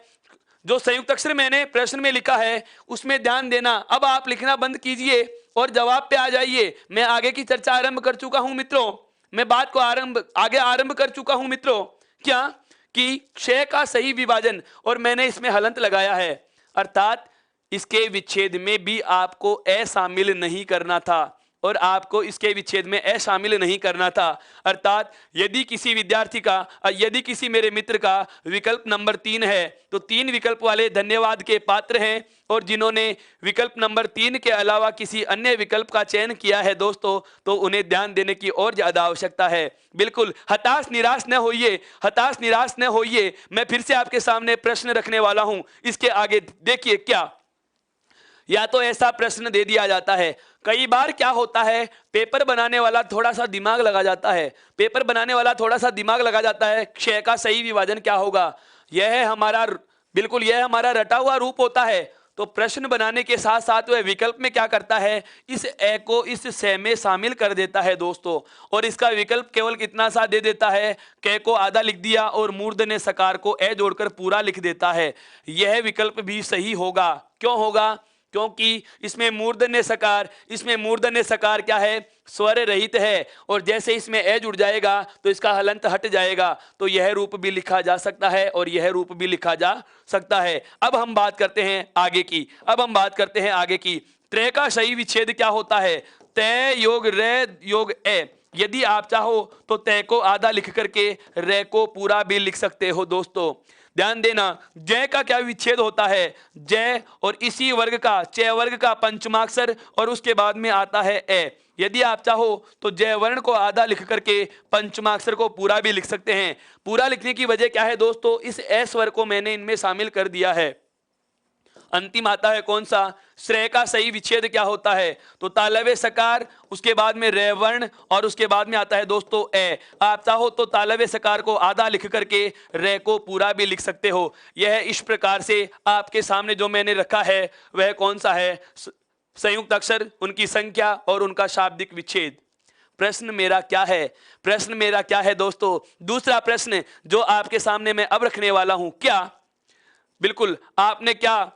जो संयुक्त अक्षर मैंने प्रश्न में लिखा है, उसमें ध्यान देना। अब आप लिखना बंद कीजिए और जवाब पे आ जाइए। मैं आगे की चर्चा आरंभ कर चुका हूं मित्रों, मैं बात को आगे आरंभ कर चुका हूं मित्रों। क्या कि क्षय का सही विभाजन, और मैंने इसमें हलंत लगाया है, अर्थात इसके विच्छेद में भी आपको ए शामिल नहीं करना था, और आपको इसके विच्छेद में ए शामिल नहीं करना था। अर्थात यदि किसी विद्यार्थी का, यदि किसी मेरे मित्र का विकल्प नंबर 3 है, तो 3 विकल्प वाले धन्यवाद के पात्र हैं, और जिन्होंने विकल्प नंबर 3 के अलावा किसी अन्य विकल्प का चयन किया है दोस्तों, तो उन्हें ध्यान देने की और ज्यादा आवश्यकता है। बिल्कुल हताश निराश न होइए, हताश निराश न होइए। मैं फिर से आपके सामने प्रश्न रखने वाला हूं। इसके आगे देखिए, क्या या तो ऐसा प्रश्न दे दिया जाता है, कई बार क्या होता है, पेपर बनाने वाला थोड़ा सा दिमाग लगा जाता है, पेपर बनाने वाला थोड़ा सा दिमाग लगा जाता है, क्षय का सही विभाजन क्या होगा, यह है हमारा, बिल्कुल यह हमारा रटा हुआ रूप होता है। तो प्रश्न बनाने के साथ साथ वह विकल्प में क्या करता है, इस ए को इस से में शामिल कर देता है दोस्तों, और इसका विकल्प केवल कितना सा दे देता है, क को आधा लिख दिया और मूर्धन्य सकार को ए जोड़कर पूरा लिख देता है। यह विकल्प भी सही होगा। क्यों होगा? क्योंकि इसमें मूर्धन्य सकार क्या है, स्वर रहित है, और जैसे इसमें ए जुड़ जाएगा तो इसका हलंत हट जाएगा, तो यह रूप भी लिखा जा सकता है और यह रूप भी लिखा जा सकता है। अब हम बात करते हैं आगे की। त्रय का सही विच्छेद क्या होता है, तय योग रे योग ए। यदि आप चाहो तो तय को आधा लिख करके रे को पूरा भी लिख सकते हो दोस्तों। ध्यान देना, जय का क्या विच्छेद होता है, जय और इसी वर्ग का, चय वर्ग का पंचमाक्षर, और उसके बाद में आता है ए। यदि आप चाहो तो जय वर्ण को आधा लिख करके पंचमाक्षर को पूरा भी लिख सकते हैं। पूरा लिखने की वजह क्या है दोस्तों, इस ए स्वर को मैंने इनमें शामिल कर दिया है। अंतिम आता है कौन सा, श्रेय का सही विच्छेद क्या होता है, तो तालव्य सकार, उसके बाद में रे वर्ण, और उसके बाद में आता है दोस्तों ए। आप चाहो तो तालव्य सकार को आधा लिख करके रे को पूरा भी लिख सकते हो। यह इस प्रकार से आपके सामने जो मैंने रखा है वह कौन सा है, संयुक्त अक्षर, उनकी संख्या और उनका शाब्दिक विच्छेद। प्रश्न मेरा क्या है दोस्तों, दूसरा प्रश्न जो आपके सामने मैं अब रखने वाला हूं, क्या बिल्कुल आपने क्या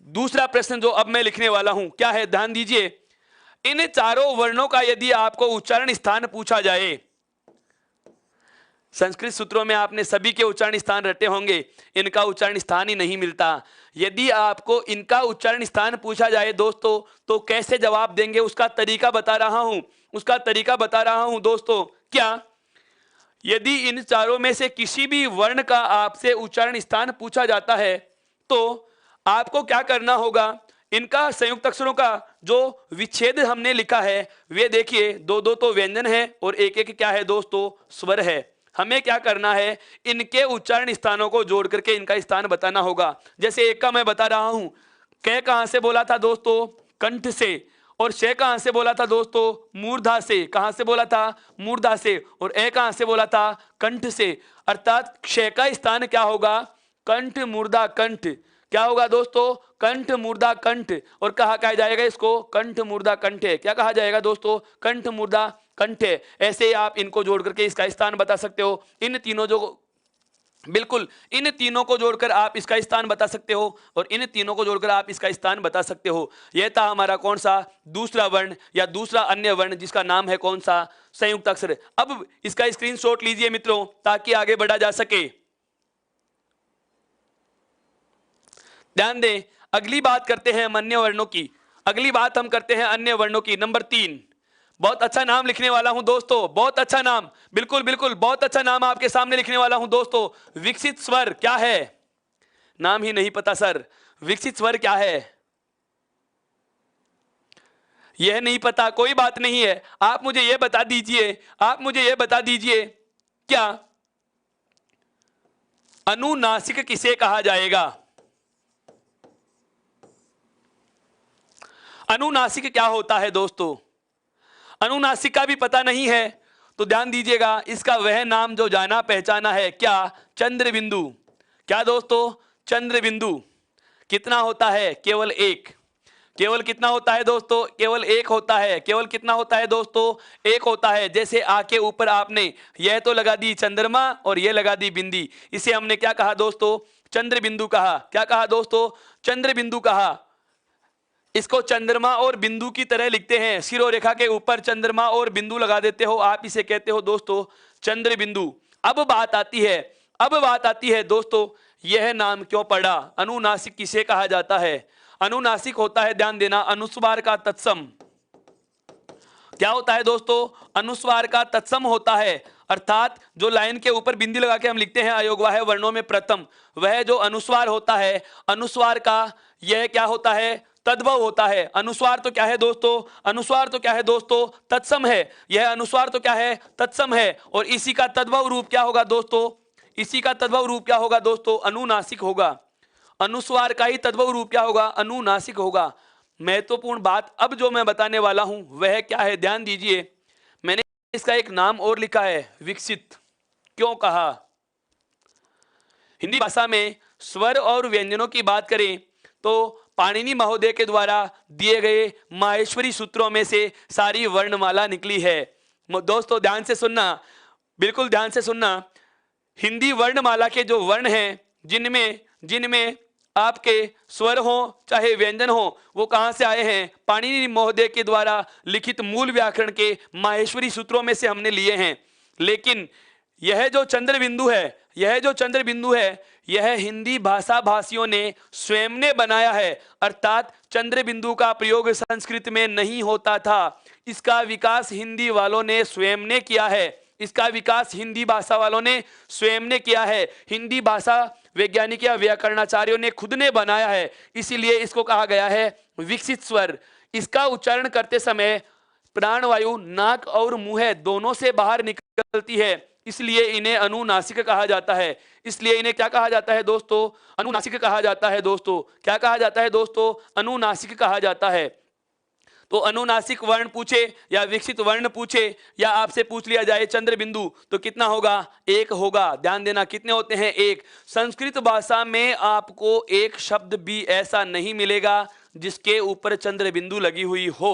दूसरा प्रश्न जो अब मैं लिखने वाला हूं क्या है, ध्यान दीजिए। इन चारों वर्णों का यदि आपको उच्चारण स्थान पूछा जाए, संस्कृत सूत्रों में आपने सभी के उच्चारण स्थान रटे होंगे, इनका उच्चारण स्थान ही नहीं मिलता। यदि आपको इनका उच्चारण स्थान पूछा जाए दोस्तों, तो कैसे जवाब देंगे उसका तरीका बता रहा हूं दोस्तों। क्या यदि इन चारों में से किसी भी वर्ण का आपसे उच्चारण स्थान पूछा जाता है, तो आपको क्या करना होगा, इनका संयुक्त अक्षरों का जो विच्छेद हमने लिखा है, वे देखिए दो दो तो व्यंजन है और एक एक क्या है दोस्तों, स्वर है। हमें क्या करना है, इनके उच्चारण स्थानों को जोड़ करके इनका स्थान बताना होगा। जैसे एक का मैं बता रहा हूं, कै कहां से बोला था दोस्तों, कंठ से, और शे कहां से बोला था दोस्तों, मूर्धा से। कहां से बोला था, मूर्धा से। और ए कहां से बोला था, कंठ से। अर्थात क्षय का स्थान क्या होगा, कंठ मूर्धा कंठ। क्या होगा दोस्तों, कंठ मूर्धा कंठ। और कहा जाएगा इसको, कंठ मूर्धा कंठे। क्या कहा जाएगा दोस्तों, कंठ मूर्धा कंठे। ऐसे आप इनको जोड़ करके इसका स्थान बता सकते हो। इन तीनों को जोड़कर आप इसका स्थान बता सकते हो, और इन तीनों को जोड़कर आप इसका स्थान बता सकते हो। यह था हमारा कौन सा, दूसरा वर्ण या दूसरा अन्य वर्ण, जिसका नाम है कौन सा, संयुक्त अक्षर। अब इसका स्क्रीनशॉट लीजिए मित्रों, ताकि आगे बढ़ा जा सके। ध्यान दें, अगली बात करते हैं हम अन्य वर्णों की। नंबर 3। बहुत अच्छा नाम लिखने वाला हूं दोस्तों, बहुत अच्छा नाम, बिल्कुल बहुत अच्छा नाम आपके सामने लिखने वाला हूं दोस्तों। विकसित स्वर क्या है, नाम ही नहीं पता सर, विकसित स्वर क्या है यह नहीं पता, कोई बात नहीं है। आप मुझे यह बता दीजिए, क्या अनुनासिक किसे कहा जाएगा। अनुनासिक क्या होता है दोस्तों, अनुनासिक का भी पता नहीं है, तो ध्यान दीजिएगा, इसका वह नाम जो जाना पहचाना है, क्या, चंद्र बिंदु। क्या दोस्तों, चंद्र बिंदु। कितना होता है, केवल एक। केवल कितना होता है दोस्तों? केवल एक होता है। केवल कितना होता है दोस्तों? एक होता है। जैसे आ के ऊपर आपने यह तो लगा दी चंद्रमा और यह लगा दी बिंदी, इसे हमने क्या कहा दोस्तों? चंद्र बिंदु कहा। क्या कहा दोस्तों? चंद्र बिंदु कहा। इसको चंद्रमा और बिंदु की तरह लिखते हैं। शिरोरेखा के ऊपर चंद्रमा और बिंदु लगा देते हो, आप इसे कहते हो दोस्तों चंद्र बिंदु। अब बात आती है दोस्तों, यह नाम क्यों पड़ा? अनुनासिक किसे कहा जाता है? अनुनासिक होता है, ध्यान देना, अनुस्वार का तत्सम। क्या होता है दोस्तों? अनुस्वार का तत्सम होता है। अर्थात जो लाइन के ऊपर बिंदी लगा के हम लिखते हैं अयोगवाह वर्णों में प्रथम, वह जो अनुस्वार होता है, अनुस्वार का यह क्या होता है? तद्भव होता है। अनुस्वार तो क्या है दोस्तों? अनुस्वार तो क्या है दोस्तों? तत्सम है। यह अनुस्वार तो क्या है? तत्सम है। और इसी का तद्भव रूप क्या होगा दोस्तों? इसी का तद्भव रूप क्या होगा दोस्तों? अनुनासिक होगा। अनुस्वार का ही तद्भव रूप क्या होगा? अनुनासिक होगा। महत्वपूर्ण बात अब जो मैं बताने वाला हूं वह क्या है, ध्यान दीजिए। मैंने इसका एक नाम और लिखा है, विकसित। क्यों कहा? हिंदी भाषा में स्वर और व्यंजनों की बात करें तो पाणिनि महोदय के द्वारा दिए गए माहेश्वरी सूत्रों में से सारी वर्णमाला निकली है। दोस्तों ध्यान से सुनना, बिल्कुल ध्यान से सुनना। हिंदी वर्णमाला के जो वर्ण हैं, जिनमें आपके स्वर हो चाहे व्यंजन हो, वो कहां से आए हैं? पाणिनि महोदय के द्वारा लिखित मूल व्याकरण के माहेश्वरी सूत्रों में से हमने लिए हैं। लेकिन यह जो चंद्र बिंदु है, यह हिंदी भाषा भाषियों ने स्वयं ने बनाया है। अर्थात चंद्र बिंदु का प्रयोग संस्कृत में नहीं होता था। इसका विकास हिंदी वालों ने स्वयं ने किया है। इसका विकास हिंदी भाषा वालों ने स्वयं ने किया है। हिंदी भाषा वैज्ञानिक या व्याकरणाचार्यों ने खुद ने बनाया है। इसीलिए इसको कहा गया है विकसित स्वर। इसका उच्चारण करते समय प्राणवायु नाक और मुंह दोनों से बाहर निकलती है, इसलिए इन्हें अनुनासिक कहा जाता है। इसलिए इन्हें क्या कहा जाता है दोस्तों? अनुनासिक कहा जाता है दोस्तों। क्या कहा जाता है दोस्तों? अनुनासिक कहा जाता है। तो अनुनासिक वर्ण पूछे या विकसित वर्ण पूछे या आपसे पूछ लिया जाए चंद्र बिंदु, तो कितना होगा? एक होगा। ध्यान देना, कितने होते हैं? एक। संस्कृत भाषा में आपको एक शब्द भी ऐसा नहीं मिलेगा जिसके ऊपर चंद्र बिंदु लगी हुई हो।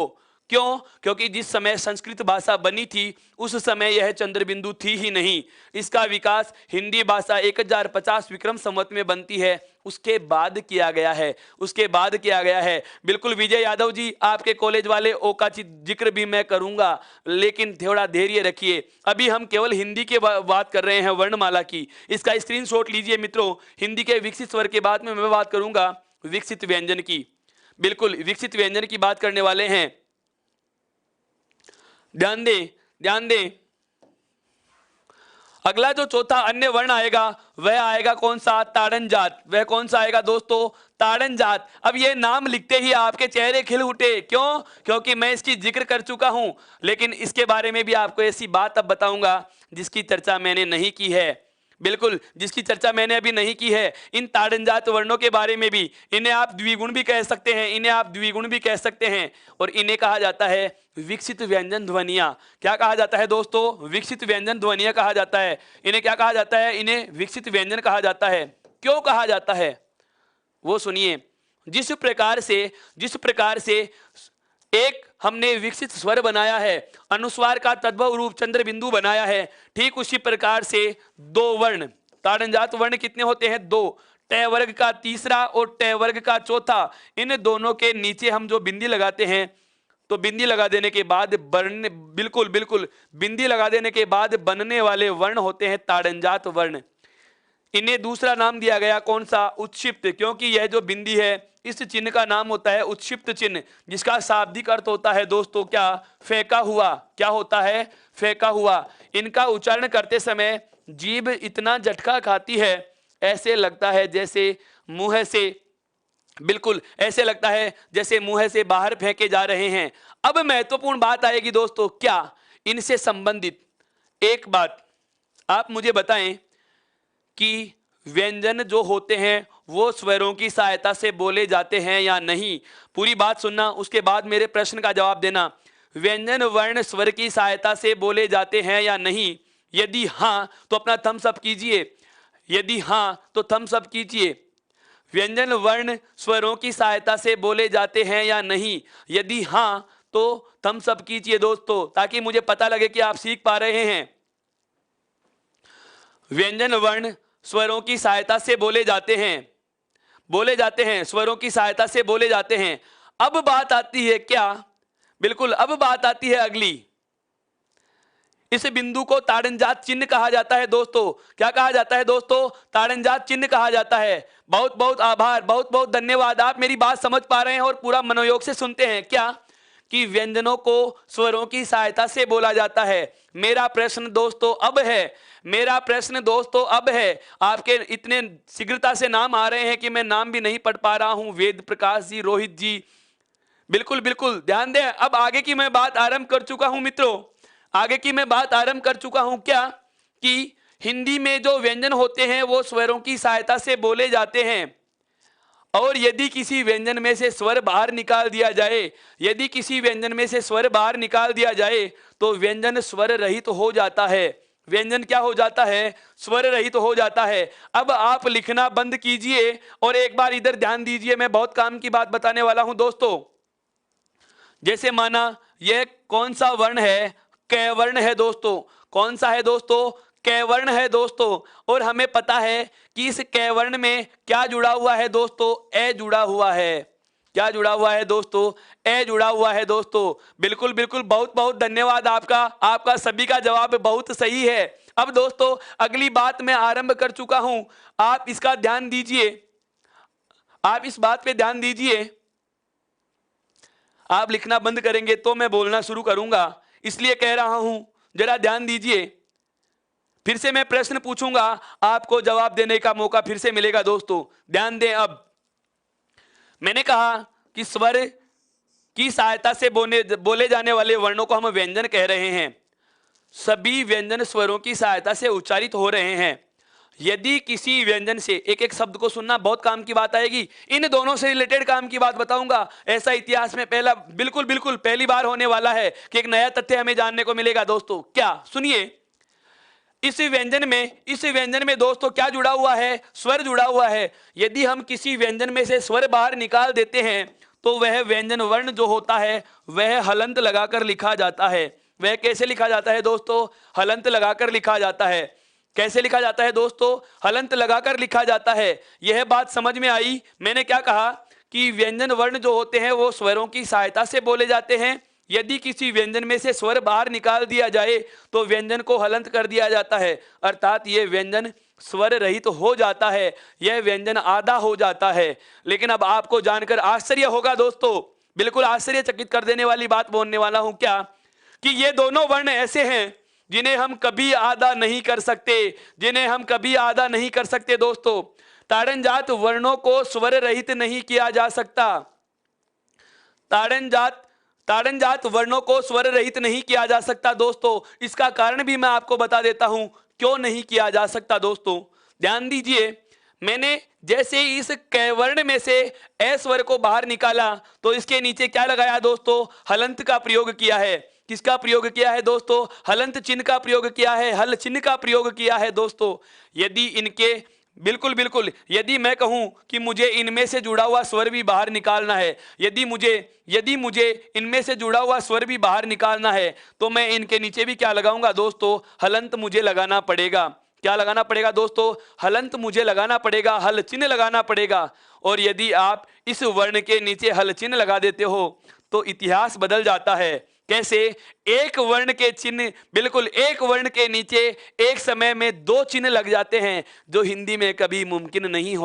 क्यों? क्योंकि जिस समय संस्कृत भाषा बनी थी उस समय यह चंद्र बिंदु थी ही नहीं। इसका विकास हिंदी भाषा 1050 विक्रम संवत में बनती है, उसके बाद किया गया है। बिल्कुल विजय यादव जी, आपके कॉलेज वाले ओ का जिक्र भी मैं करूंगा, लेकिन थोड़ा धैर्य रखिए। अभी हम केवल हिंदी के बात कर रहे हैं वर्णमाला की। इसका स्क्रीनशॉट लीजिए मित्रों। हिंदी के विकसित स्वर के बाद में मैं बात करूंगा विकसित व्यंजन की। बिल्कुल विकसित व्यंजन की बात करने वाले हैं। ध्यान दें। अगला जो चौथा अन्य वर्ण आएगा वह आएगा कौन सा? ताड़न जात। वह कौन सा आएगा दोस्तों? ताड़न जात। अब ये नाम लिखते ही आपके चेहरे खिल उठे। क्यों? क्योंकि मैं इसकी जिक्र कर चुका हूं, लेकिन इसके बारे में भी आपको ऐसी बात अब बताऊंगा जिसकी चर्चा मैंने नहीं की है। बिल्कुल, जिसकी चर्चा मैंने अभी नहीं की है। इन ताड़नजात वर्णों के बारे में भी, इन्हें आप द्विगुण भी कह सकते हैं, और इन्हें कहा जाता है विकसित व्यंजन ध्वनियां। क्या कहा जाता है दोस्तों? विकसित व्यंजन ध्वनियां कहा जाता है। इन्हें क्या कहा जाता है? इन्हें विकसित व्यंजन कहा जाता है। क्यों कहा जाता है वो सुनिए। जिस प्रकार से एक हमने विकसित स्वर बनाया है, अनुस्वार का तद्भव रूप चंद्र बिंदु बनाया है, ठीक उसी प्रकार से दो वर्ण, ताड़नजात वर्ण कितने होते हैं? दो। ट वर्ग का तीसरा और ट वर्ग का चौथा, इन दोनों के नीचे हम जो बिंदी लगाते हैं, तो बिंदी लगा देने के बाद बिंदी लगा देने के बाद बनने वाले वर्ण होते हैं ताड़नजात वर्ण। इन्हें दूसरा नाम दिया गया कौन सा? उत्क्षिप्त। क्योंकि यह जो बिंदी है, इस चिन्ह का नाम होता है उत्क्षिप्त चिन्ह, जिसका शाब्दिक अर्थ होता है दोस्तों क्या? फेंका हुआ। क्या होता है? फेंका हुआ। इनका उच्चारण करते समय जीभ इतना झटका खाती है, ऐसे लगता है जैसे मुंह से, बिल्कुल ऐसे लगता है जैसे मुंह से बाहर फेंके जा रहे हैं। अब महत्वपूर्ण बात आएगी दोस्तों, क्या इनसे संबंधित एक बात आप मुझे बताएं कि व्यंजन जो होते हैं वो स्वरों की सहायता से बोले जाते हैं या नहीं। पूरी बात सुनना, उसके बाद मेरे प्रश्न का जवाब देना। व्यंजन वर्ण स्वर की सहायता से बोले जाते हैं या नहीं? यदि हाँ तो अपना थम्स अप कीजिए। यदि हाँ तो थम्स अप कीजिए। व्यंजन वर्ण स्वरों की सहायता से बोले जाते हैं या नहीं? यदि हाँ तो थम्स अप कीजिए दोस्तों, ताकि मुझे पता लगे कि आप सीख पा रहे हैं। व्यंजन वर्ण स्वरों की सहायता से बोले जाते हैं, स्वरों की सहायता से बोले जाते हैं। अब बात आती है क्या? बिल्कुल, अब बात आती है अगली। इस बिंदु को ताड़नजात चिन्ह कहा जाता है दोस्तों। क्या कहा जाता है दोस्तों? ताड़नजात चिन्ह कहा जाता है। बहुत बहुत आभार, बहुत बहुत धन्यवाद। आप मेरी बात समझ पा रहे हैं और पूरा मनोयोग से सुनते हैं क्या कि व्यंजनों को स्वरों की सहायता से बोला जाता है। मेरा प्रश्न दोस्तों अब है, आपके इतने शीघ्रता से नाम आ रहे हैं कि मैं नाम भी नहीं पढ़ पा रहा हूं। वेद प्रकाश जी, रोहित जी, बिल्कुल बिल्कुल ध्यान दें। अब आगे की मैं बात आरंभ कर चुका हूं मित्रों, आगे की मैं बात आरंभ कर चुका हूं। क्या कि हिंदी में जो व्यंजन होते हैं वो स्वरों की सहायता से बोले जाते हैं, और यदि किसी व्यंजन में से स्वर बाहर निकाल दिया जाए, तो व्यंजन स्वर रहित हो जाता है। व्यंजन क्या हो जाता है? स्वर रहित हो जाता है। अब आप लिखना बंद कीजिए और एक बार इधर ध्यान दीजिए, मैं बहुत काम की बात बताने वाला हूं दोस्तों। जैसे माना यह कौन सा वर्ण है? कै वर्ण है दोस्तों। कौन सा है दोस्तों? कै वर्ण है दोस्तों। और हमें पता है कि इस कै वर्ण में क्या जुड़ा हुआ है दोस्तों? ए जुड़ा हुआ है। क्या जुड़ा हुआ है दोस्तों? ए जुड़ा हुआ है दोस्तों। बिल्कुल बिल्कुल, बहुत बहुत धन्यवाद आपका सभी का जवाब बहुत सही है। अब दोस्तों अगली बात मैं आरंभ कर चुका हूं, आप इसका ध्यान दीजिए, आप इस बात पे ध्यान दीजिए। आप लिखना बंद करेंगे तो मैं बोलना शुरू करूंगा, इसलिए कह रहा हूं जरा ध्यान दीजिए। फिर से मैं प्रश्न पूछूंगा, आपको जवाब देने का मौका फिर से मिलेगा दोस्तों। ध्यान दें। अब मैंने कहा कि स्वर की सहायता से बोले जाने वाले वर्णों को हम व्यंजन कह रहे हैं। सभी व्यंजन स्वरों की सहायता से उच्चारित हो रहे हैं। यदि किसी व्यंजन से, एक एक शब्द को सुनना, बहुत काम की बात आएगी। इन दोनों से रिलेटेड काम की बात बताऊंगा। ऐसा इतिहास में बिल्कुल बिल्कुल पहली बार होने वाला है कि एक नया तथ्य हमें जानने को मिलेगा दोस्तों। क्या? सुनिए, इस व्यंजन में दोस्तों क्या जुड़ा हुआ है? स्वर जुड़ा हुआ है। यदि हम किसी व्यंजन में से स्वर बाहर निकाल देते हैं तो वह व्यंजन वर्ण जो होता है वह हलंत लगाकर लिखा जाता है। वह कैसे लिखा जाता है दोस्तों? हलंत लगाकर लिखा जाता है। कैसे लिखा जाता है दोस्तों? हलंत लगाकर लिखा जाता है। यह बात समझ में आई? मैंने क्या कहा कि व्यंजन वर्ण जो होते हैं वो स्वरों की सहायता से बोले जाते हैं। यदि किसी व्यंजन में से स्वर बाहर निकाल दिया जाए तो व्यंजन को हलंत कर दिया जाता है, अर्थात यह व्यंजन स्वर रहित तो हो जाता है, यह व्यंजन आधा हो जाता है। लेकिन अब आपको जानकर आश्चर्य होगा दोस्तों, बिल्कुल आश्चर्यचकित कर देने वाली बात बोलने वाला हूं। क्या कि ये दोनों वर्ण ऐसे हैं जिन्हें हम कभी आधा नहीं कर सकते दोस्तों। ताड़नजात वर्णों को स्वर रहित नहीं किया जा सकता। ताड़नजात वर्णों को स्वर रहित नहीं किया जा सकता दोस्तों। इसका कारण भी मैं आपको बता देता हूं क्यों नहीं किया जा सकता दोस्तों। ध्यान दीजिए, मैंने जैसे इस कैवर्ण में से ए स्वर को बाहर निकाला तो इसके नीचे क्या लगाया दोस्तों? हलंत का प्रयोग किया है। किसका प्रयोग किया है दोस्तों? हलंत चिन्ह का प्रयोग किया है, हल चिन्ह का प्रयोग किया है दोस्तों। यदि इनके बिल्कुल बिल्कुल, यदि मैं कहूं कि मुझे इनमें से जुड़ा हुआ स्वर भी बाहर निकालना है, यदि मुझे इनमें से जुड़ा हुआ स्वर भी बाहर निकालना है तो मैं इनके नीचे भी क्या लगाऊंगा दोस्तों? हलंत मुझे लगाना पड़ेगा। क्या लगाना पड़ेगा दोस्तों? हलंत मुझे लगाना पड़ेगा, हल चिन्ह लगाना पड़ेगा। और यदि आप इस वर्ण के नीचे हल चिन्ह लगा देते हो तो इतिहास बदल जाता है। कैसे? एक वर्ण के चिन्ह, बिल्कुल एक वर्ण के नीचे एक समय में दो चिन्ह लग जाते हैं, जो हिंदी में कभी मुमकिन नहीं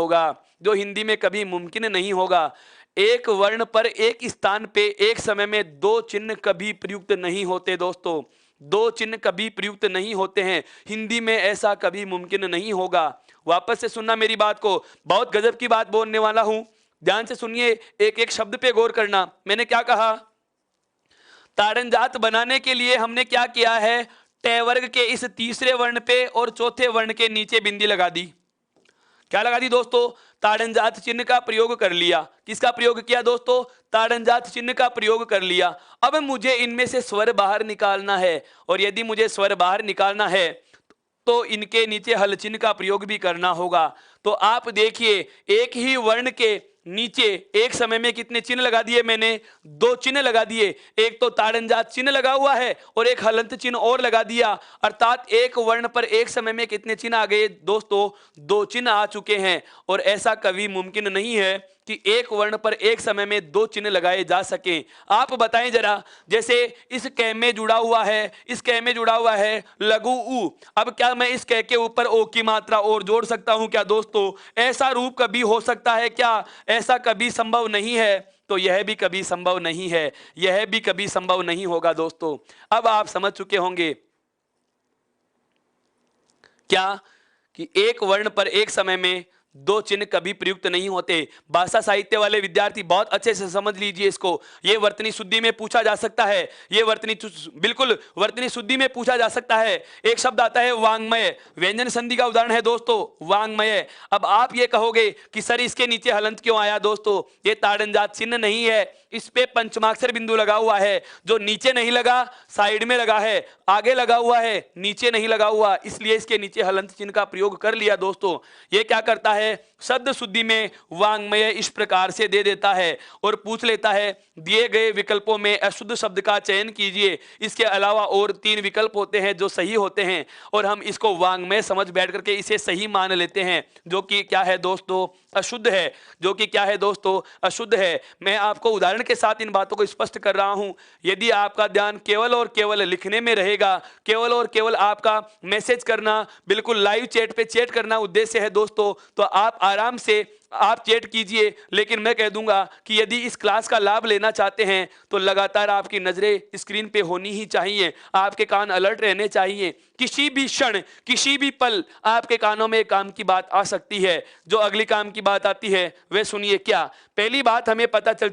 होगा। एक वर्ण पर एक स्थान पे एक समय में दो चिन्ह कभी प्रयुक्त नहीं होते दोस्तों। दो चिन्ह कभी प्रयुक्त नहीं होते हैं, हिंदी में ऐसा कभी मुमकिन नहीं होगा। वापस से सुनना मेरी बात को, बहुत गजब की बात बोलने वाला हूं, ध्यान से सुनिए, एक एक शब्द पे गौर करना। मैंने क्या कहा? ताड़नजात बनाने के लिए हमने क्या किया है? टे वर्ग के इस तीसरे वर्ण पे और चौथे वर्ण के नीचे बिंदी लगा दी। क्या लगा दी दोस्तों? ताड़नजात चिन्ह का प्रयोग कर लिया। किसका प्रयोग किया दोस्तों? ताड़नजात चिन्ह का प्रयोग कर लिया। अब मुझे इनमें से स्वर बाहर निकालना है, और यदि मुझे स्वर बाहर निकालना है तो इनके नीचे हल चिन्ह का प्रयोग भी करना होगा। तो आप देखिए, एक ही वर्ण के नीचे एक समय में कितने चिन्ह लगा दिए मैंने, 2 चिन्ह लगा दिए। एक तो ताड़नजात चिन्ह लगा हुआ है और एक हलंत चिन्ह और लगा दिया, अर्थात एक वर्ण पर एक समय में कितने चिन्ह आ गए दोस्तों, 2 चिन्ह आ चुके हैं। और ऐसा कभी मुमकिन नहीं है कि एक वर्ण पर एक समय में 2 चिन्ह लगाए जा सके। आप बताएं जरा, जैसे इस कै में जुड़ा हुआ है, इस कै में जुड़ा हुआ है लघु उ, अब क्या मैं इस कै के ऊपर ओ की मात्रा और जोड़ सकता हूं क्या दोस्तों? ऐसा रूप कभी हो सकता है क्या? ऐसा कभी संभव नहीं है। तो यह भी कभी संभव नहीं है, यह भी कभी संभव नहीं होगा दोस्तों। अब आप समझ चुके होंगे क्या कि एक वर्ण पर एक समय में 2 चिन्ह कभी प्रयुक्त नहीं होते। भाषा साहित्य वाले विद्यार्थी बहुत अच्छे से समझ लीजिए इसको। ये वर्तनी शुद्धि में पूछा जा सकता है, ये बिल्कुल वर्तनी शुद्धि में पूछा जा सकता है। एक शब्द आता है वांग्मय, व्यंजन संधि का उदाहरण है दोस्तों वांग्मय। अब आप ये कहोगे कि सर इसके नीचे हलंत क्यों आया दोस्तों? ये ताड़नजात चिन्ह नहीं है, इस पे पंचमाक्षर बिंदु लगा हुआ है, जो नीचे नहीं लगा साइड में लगा है, आगे लगा हुआ है नीचे नहीं लगा हुआ, इसलिए इसके नीचे हलंत चिन्ह का प्रयोग कर लिया दोस्तों। ये क्या करता है, शब्द शुद्धि में वांग्मय इस प्रकार से दे देता है और पूछ लेता है दिए गए विकल्पों में अशुद्ध शब्द का चयन कीजिए। इसके अलावा और 3 विकल्प होते हैं जो सही होते हैं और हम इसको वांग्मय समझ बैठ करके इसे सही मान लेते हैं, जो कि क्या है दोस्तों, अशुद्ध है, जो कि क्या है दोस्तों, अशुद्ध है। मैं आपको उदाहरण के साथ इन बातों को स्पष्ट कर रहा हूं। यदि आपका ध्यान केवल और केवल लिखने में रहेगा, केवल और केवल आपका मैसेज करना, बिल्कुल लाइव चैट पे चैट करना उद्देश्य है दोस्तों, तो आप आराम से आप चैट कीजिए। लेकिन मैं कह दूंगा कि यदि इस क्लास का लाभ लेना चाहते हैं तो लगातार आपकी नजरें स्क्रीन पे होनी ही चाहिए, आपके कान अलर्ट रहने चाहिए। किसी भी क्षण, किसी भी पल आपके कानों में काम की बात आ सकती है। जो अगली काम की बात आती है वह सुनिए। क्या पहली बात हमें पता चल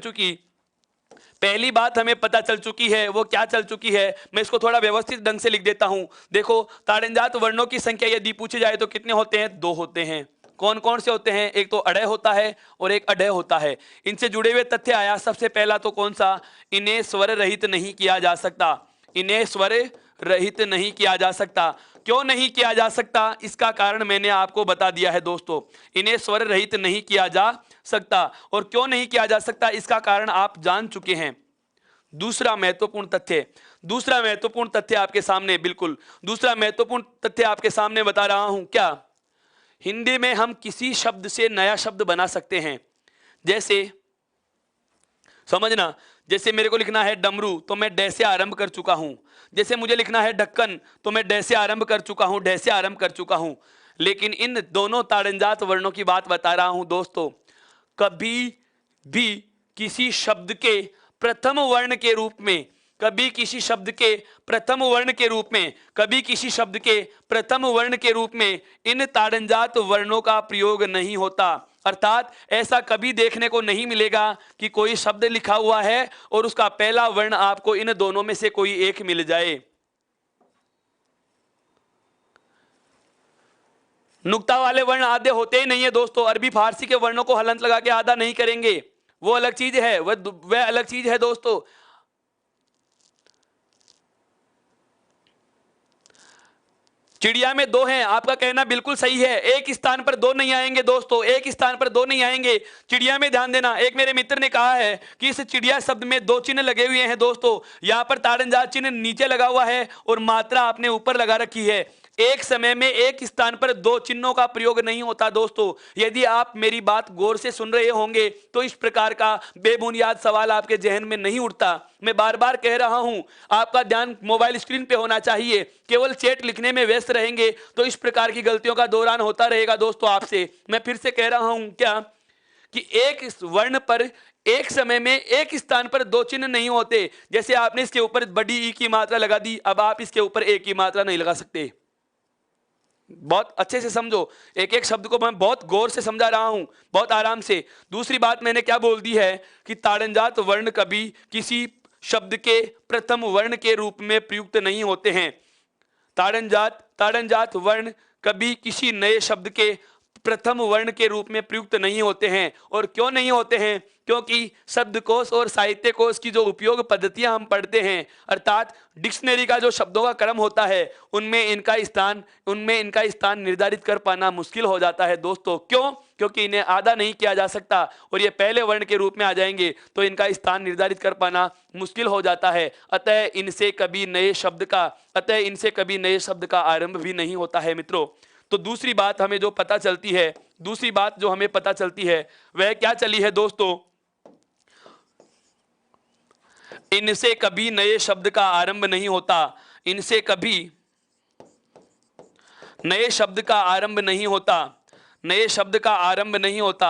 चुकी है, वो क्या चल चुकी है, मैं इसको थोड़ा व्यवस्थित ढंग से लिख देता हूं। देखो, ताड़नजात वर्णों की संख्या यदि पूछी जाए तो कितने होते हैं? 2 होते हैं। कौन कौन से होते हैं? एक तो अड़य होता है और एक अडय होता है। इनसे जुड़े हुए तथ्य आया सबसे पहला तो कौन सा, इन्हें स्वर रहित नहीं किया जा सकता। इन्हें स्वर रहित नहीं किया जा सकता। क्यों नहीं किया जा सकता, इसका कारण मैंने आपको बता दिया है दोस्तों। इन्हें स्वर रहित नहीं किया जा सकता, और क्यों नहीं किया जा सकता इसका कारण आप जान चुके हैं। दूसरा महत्वपूर्ण तथ्य आपके सामने, बिल्कुल दूसरा महत्वपूर्ण तथ्य आपके सामने बता रहा हूं। क्या हिंदी में हम किसी शब्द से नया शब्द बना सकते हैं? जैसे समझना, जैसे मेरे को लिखना है डमरू तो मैं डे से आरंभ कर चुका हूं। जैसे मुझे लिखना है ढक्कन तो मैं डे से आरंभ कर चुका हूं, डे से आरंभ कर चुका हूं। लेकिन इन दोनों ताड़नजात वर्णों की बात बता रहा हूं दोस्तों। कभी भी किसी शब्द के प्रथम वर्ण के रूप में, कभी किसी शब्द के प्रथम वर्ण के रूप में, कभी किसी शब्द के प्रथम वर्ण के रूप में इन ताड़नजात वर्णों का प्रयोग नहीं होता। अर्थात ऐसा कभी देखने को नहीं मिलेगा कि कोई शब्द लिखा हुआ है और उसका पहला वर्ण आपको इन दोनों में से कोई एक मिल जाए। नुक्ता वाले वर्ण आधे होते ही नहीं है दोस्तों। अरबी फारसी के वर्णों को हलंत लगा के आधा नहीं करेंगे, वो अलग चीज है, वह अलग चीज है दोस्तों। चिड़िया में 2 हैं, आपका कहना बिल्कुल सही है। एक स्थान पर 2 नहीं आएंगे दोस्तों, एक स्थान पर 2 नहीं आएंगे। चिड़िया में ध्यान देना, एक मेरे मित्र ने कहा है कि इस चिड़िया शब्द में 2 चिन्ह लगे हुए हैं दोस्तों। यहां पर ताड़नजात चिन्ह नीचे लगा हुआ है और मात्रा आपने ऊपर लगा रखी है। एक समय में एक स्थान पर 2 चिन्हों का प्रयोग नहीं होता दोस्तों। यदि आप मेरी बात गौर से सुन रहे होंगे तो इस प्रकार का बेबुनियाद सवाल आपके जहन में नहीं उठता। मैं बार बार कह रहा हूं, आपका ध्यान मोबाइल स्क्रीन पे होना चाहिए। केवल चैट लिखने में व्यस्त रहेंगे तो इस प्रकार की गलतियों का दौरान होता रहेगा दोस्तों आपसे। मैं फिर से कह रहा हूं क्या कि एक वर्ण पर एक समय में एक स्थान पर 2 चिन्ह नहीं होते। जैसे आपने इसके ऊपर बड़ी ई की मात्रा लगा दी, अब आप इसके ऊपर ए की मात्रा नहीं लगा सकते। बहुत अच्छे से समझो, एक एक शब्द को मैं बहुत गौर से समझा रहा हूं, बहुत आराम से। दूसरी बात मैंने क्या बोल दी है कि ताड़नजात वर्ण कभी किसी शब्द के प्रथम वर्ण के रूप में प्रयुक्त नहीं होते हैं। ताड़नजात वर्ण कभी किसी नए शब्द के प्रथम वर्ण के रूप में प्रयुक्त नहीं होते हैं। और क्यों नहीं होते हैं? क्योंकि शब्दकोश और साहित्य कोश की जो उपयोग पद्धतियां हम पढ़ते हैं, अर्थात डिक्शनरी का जो शब्दों का क्रम होता है, उनमें इनका स्थान निर्धारित कर पाना मुश्किल हो जाता है दोस्तों। क्यों? क्योंकि इन्हें आधा नहीं किया जा सकता और ये पहले वर्ण के रूप में आ जाएंगे तो इनका स्थान निर्धारित कर पाना मुश्किल हो जाता है। अतः इनसे कभी नए शब्द का आरंभ भी नहीं होता है मित्रों। तो दूसरी बात जो हमें पता चलती है वह क्या चली है दोस्तों? इनसे कभी नए शब्द का आरंभ नहीं होता। इनसे कभी नए शब्द का आरंभ नहीं होता। नए शब्द का आरंभ नहीं होता।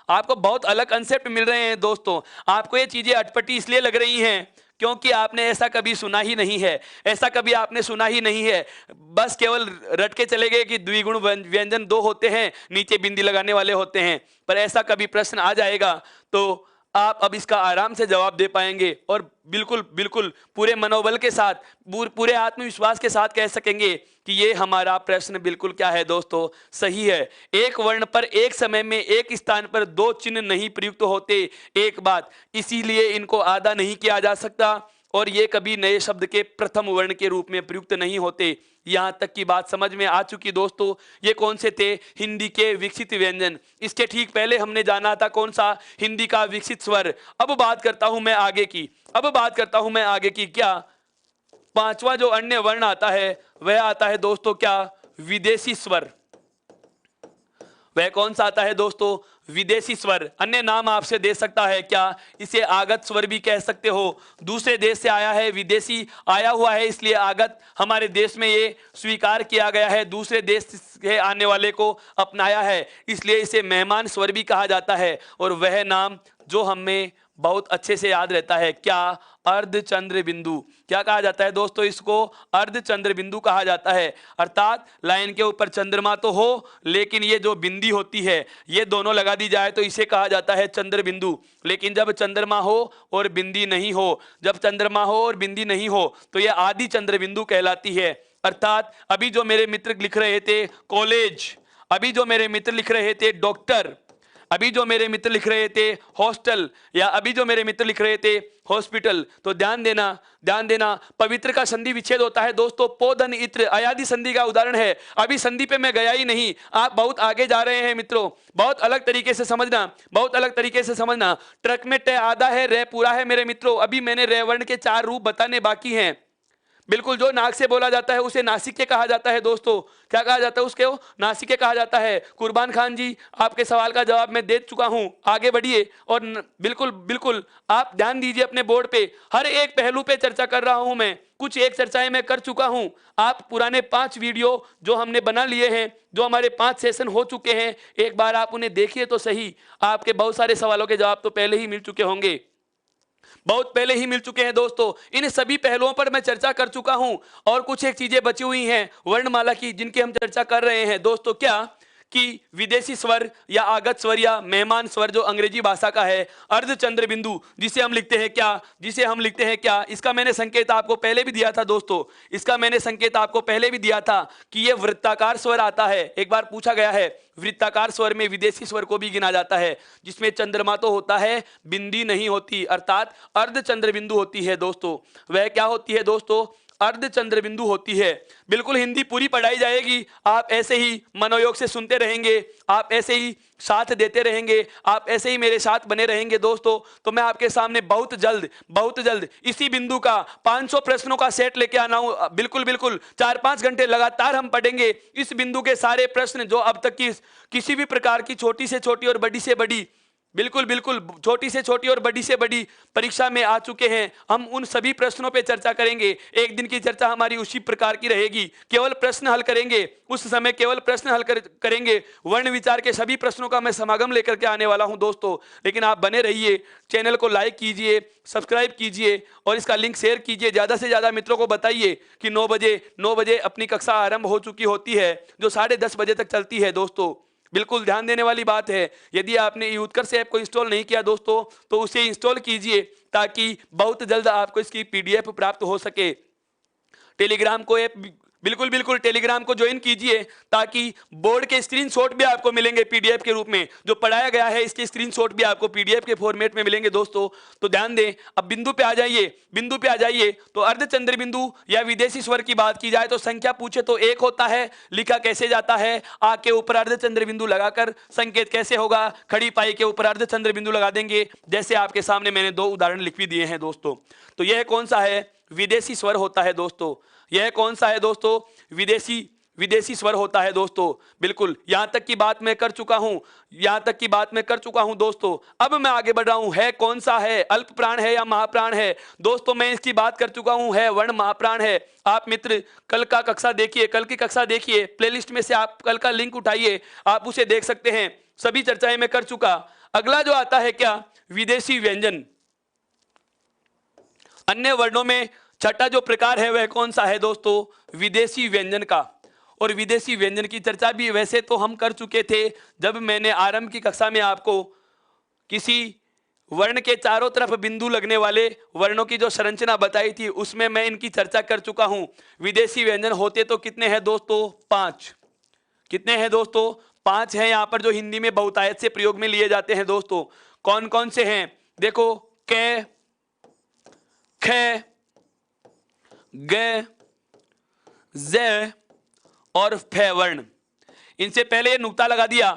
आपको बहुत अलग कंसेप्ट मिल रहे हैं दोस्तों। आपको ये चीजें अटपटी इसलिए लग रही हैं क्योंकि आपने ऐसा कभी सुना ही नहीं है। ऐसा कभी आपने सुना ही नहीं है। बस केवल रट के चले गए कि द्विगुण व्यंजन दो होते हैं, नीचे बिंदी लगाने वाले होते हैं। पर ऐसा कभी प्रश्न आ जाएगा तो आप अब इसका आराम से जवाब दे पाएंगे और बिल्कुल बिल्कुल पूरे मनोबल के साथ, पूरे आत्मविश्वास के साथ कह सकेंगे कि ये हमारा प्रश्न बिल्कुल क्या है दोस्तों, सही है। एक वर्ण पर एक समय में एक स्थान पर दो चिन्ह नहीं प्रयुक्त होते, एक बात, इसीलिए इनको आधा नहीं किया जा सकता और ये कभी नए शब्द के प्रथम वर्ण के रूप में प्रयुक्त नहीं होते। यहां तक की बात समझ में आ चुकी दोस्तों। ये कौन से थे? हिंदी के विकसित व्यंजन। इसके ठीक पहले हमने जाना था कौन सा? हिंदी का विकसित स्वर। अब बात करता हूं मैं आगे की। क्या पांचवा जो अन्य वर्ण आता है वह आता है दोस्तों क्या? विदेशी स्वर। वह कौन सा आता है दोस्तों? विदेशी स्वर। अन्य नाम आपसे दे सकता है क्या? इसे आगत स्वर भी कह सकते हो। दूसरे देश से आया है, विदेशी आया हुआ है, इसलिए आगत। हमारे देश में ये स्वीकार किया गया है, दूसरे देश से आने वाले को अपनाया है, इसलिए इसे मेहमान स्वर भी कहा जाता है। और वह नाम जो हमें बहुत अच्छे से याद रहता है, क्या? अर्धचंद्र बिंदु। क्या कहा जाता है दोस्तों? इसको अर्धचंद्र बिंदु कहा जाता है। अर्थात लाइन के ऊपर चंद्रमा तो हो लेकिन ये जो बिंदी होती है ये दोनों लगा दी जाए तो इसे कहा जाता है चंद्र बिंदु। लेकिन जब चंद्रमा हो और बिंदी नहीं हो, तो यह आदि चंद्र बिंदु कहलाती है। अर्थात अभी जो मेरे मित्र लिख रहे थे कॉलेज, अभी जो मेरे मित्र लिख रहे थे डॉक्टर, अभी जो मेरे मित्र लिख रहे थे हॉस्टल, या अभी जो मेरे मित्र लिख रहे थे हॉस्पिटल, तो ध्यान देना पवित्र का संधि विच्छेद होता है दोस्तों। पोधन इत्र अयादि संधि का उदाहरण है। अभी संधि पे मैं गया ही नहीं, आप बहुत आगे जा रहे हैं मित्रों। बहुत अलग तरीके से समझना। ट्रक में ट आधा है, रे पूरा है मेरे मित्रों। अभी मैंने रे वर्ण के 4 रूप बताने बाकी हैं। बिल्कुल जो नाक से बोला जाता है उसे नासिके कहा जाता है दोस्तों। क्या कहा जाता है उसके? नासिके कहा जाता है। कुर्बान खान जी, आपके सवाल का जवाब मैं दे चुका हूं, आगे बढ़िए। और बिल्कुल आप ध्यान दीजिए अपने बोर्ड पे। हर एक पहलू पे चर्चा कर रहा हूं मैं। कुछ एक चर्चाएं मैं कर चुका हूं। आप पुराने 5 वीडियो जो हमने बना लिए हैं, जो हमारे 5 सेशन हो चुके हैं, एक बार आप उन्हें देखिए तो सही। आपके बहुत सारे सवालों के जवाब तो पहले ही मिल चुके होंगे, बहुत पहले ही मिल चुके हैं दोस्तों। इन सभी पहलुओं पर मैं चर्चा कर चुका हूं और कुछ एक चीजें बची हुई हैं वर्णमाला की जिनकी हम चर्चा कर रहे हैं दोस्तों। क्या कि विदेशी स्वर या आगत स्वर या मेहमान स्वर जो अंग्रेजी भाषा का है, अर्धचंद्र बिंदु जिसे हम लिखते हैं क्या, इसका मैंने संकेत आपको पहले भी दिया था दोस्तों। कि यह वृत्ताकार स्वर आता है। एक बार पूछा गया है, वृत्ताकार स्वर में विदेशी स्वर को भी गिना जाता है जिसमें चंद्रमा तो होता है, बिंदी नहीं होती, अर्थात अर्धचंद्र बिंदु होती है दोस्तों। वह क्या होती है दोस्तों? अर्धचंद्र बिंदु होती है। बिल्कुल हिंदी पूरी पढ़ाई जाएगी। आप ऐसे ही मनोयोग से सुनते रहेंगे, आप ऐसे ही साथ देते रहेंगे, आप ऐसे ही मेरे साथ बने रहेंगे दोस्तों, तो मैं आपके सामने बहुत जल्द इसी बिंदु का 500 प्रश्नों का सेट लेके आना हूं। बिल्कुल 4-5 घंटे लगातार हम पढ़ेंगे इस बिंदु के सारे प्रश्न जो अब तक की किसी भी प्रकार की छोटी से छोटी और बड़ी से बड़ी, बिल्कुल छोटी से छोटी और बड़ी से बड़ी परीक्षा में आ चुके हैं। हम उन सभी प्रश्नों पे चर्चा करेंगे। एक दिन की चर्चा हमारी उसी प्रकार की रहेगी, केवल प्रश्न हल करेंगे। उस समय केवल प्रश्न हल करेंगे। वर्ण विचार के सभी प्रश्नों का मैं समागम लेकर के आने वाला हूं दोस्तों। लेकिन आप बने रहिए, चैनल को लाइक कीजिए, सब्सक्राइब कीजिए और इसका लिंक शेयर कीजिए। ज्यादा से ज्यादा मित्रों को बताइए कि 9 बजे अपनी कक्षा आरंभ हो चुकी होती है जो 10:30 बजे तक चलती है दोस्तों। बिल्कुल ध्यान देने वाली बात है। यदि आपने उत्कर्ष ऐप को इंस्टॉल नहीं किया दोस्तों तो उसे इंस्टॉल कीजिए ताकि बहुत जल्द आपको इसकी PDF प्राप्त हो सके। टेलीग्राम बिल्कुल बिल्कुल टेलीग्राम को ज्वाइन कीजिए, ताकि बोर्ड के स्क्रीनशॉट भी आपको मिलेंगे पीडीएफ के रूप में। जो पढ़ाया गया है इसके स्क्रीनशॉट भी आपको पीडीएफ के फॉर्मेट में मिलेंगे दोस्तों। तो ध्यान दें, अब बिंदु पे आ जाइए, बिंदु पे आ जाइए। तो अर्धचंद्र बिंदु या विदेशी स्वर की बात की जाए तो संख्या पूछे तो एक होता है। लिखा कैसे जाता है? आ के ऊपर अर्धचंद्र बिंदु लगाकर संकेत कैसे होगा? खड़ी पाई के ऊपर अर्धचंद्र बिंदु लगा देंगे, जैसे आपके सामने मैंने दो उदाहरण लिख भी दिए हैं दोस्तों। तो यह कौन सा है? विदेशी स्वर होता है दोस्तों। यह कौन सा है दोस्तों? विदेशी स्वर होता है दोस्तों। बिल्कुल, यहां तक की बात मैं कर चुका हूं, यहां तक की बात मैं कर चुका हूं दोस्तों। अब मैं आगे बढ़ रहा हूं। है कौन सा है? अल्प प्राण है या महाप्राण है? दोस्तों मैं इसकी बात कर चुका हूं, है वर्ण महाप्राण है। आप मित्र कल का कक्षा देखिए, कल की कक्षा देखिए, प्लेलिस्ट में से आप कल का लिंक उठाइए, आप उसे देख सकते हैं। सभी चर्चाएं मैं कर चुका। अगला जो आता है क्या? विदेशी व्यंजन। अन्य वर्णों में छठा जो प्रकार है वह कौन सा है दोस्तों? विदेशी व्यंजन का। और विदेशी व्यंजन की चर्चा भी वैसे तो हम कर चुके थे, जब मैंने आरंभ की कक्षा में आपको किसी वर्ण के चारों तरफ बिंदु लगने वाले वर्णों की जो संरचना बताई थी, उसमें मैं इनकी चर्चा कर चुका हूं। विदेशी व्यंजन होते तो कितने हैं दोस्तों? 5। कितने हैं दोस्तों? 5 हैं। यहां पर जो हिंदी में बहुतायत से प्रयोग में लिए जाते हैं दोस्तों, कौन कौन से हैं? देखो, क, ख, ग, ज और फे वर्ण। इनसे पहले नुक्ता लगा दिया,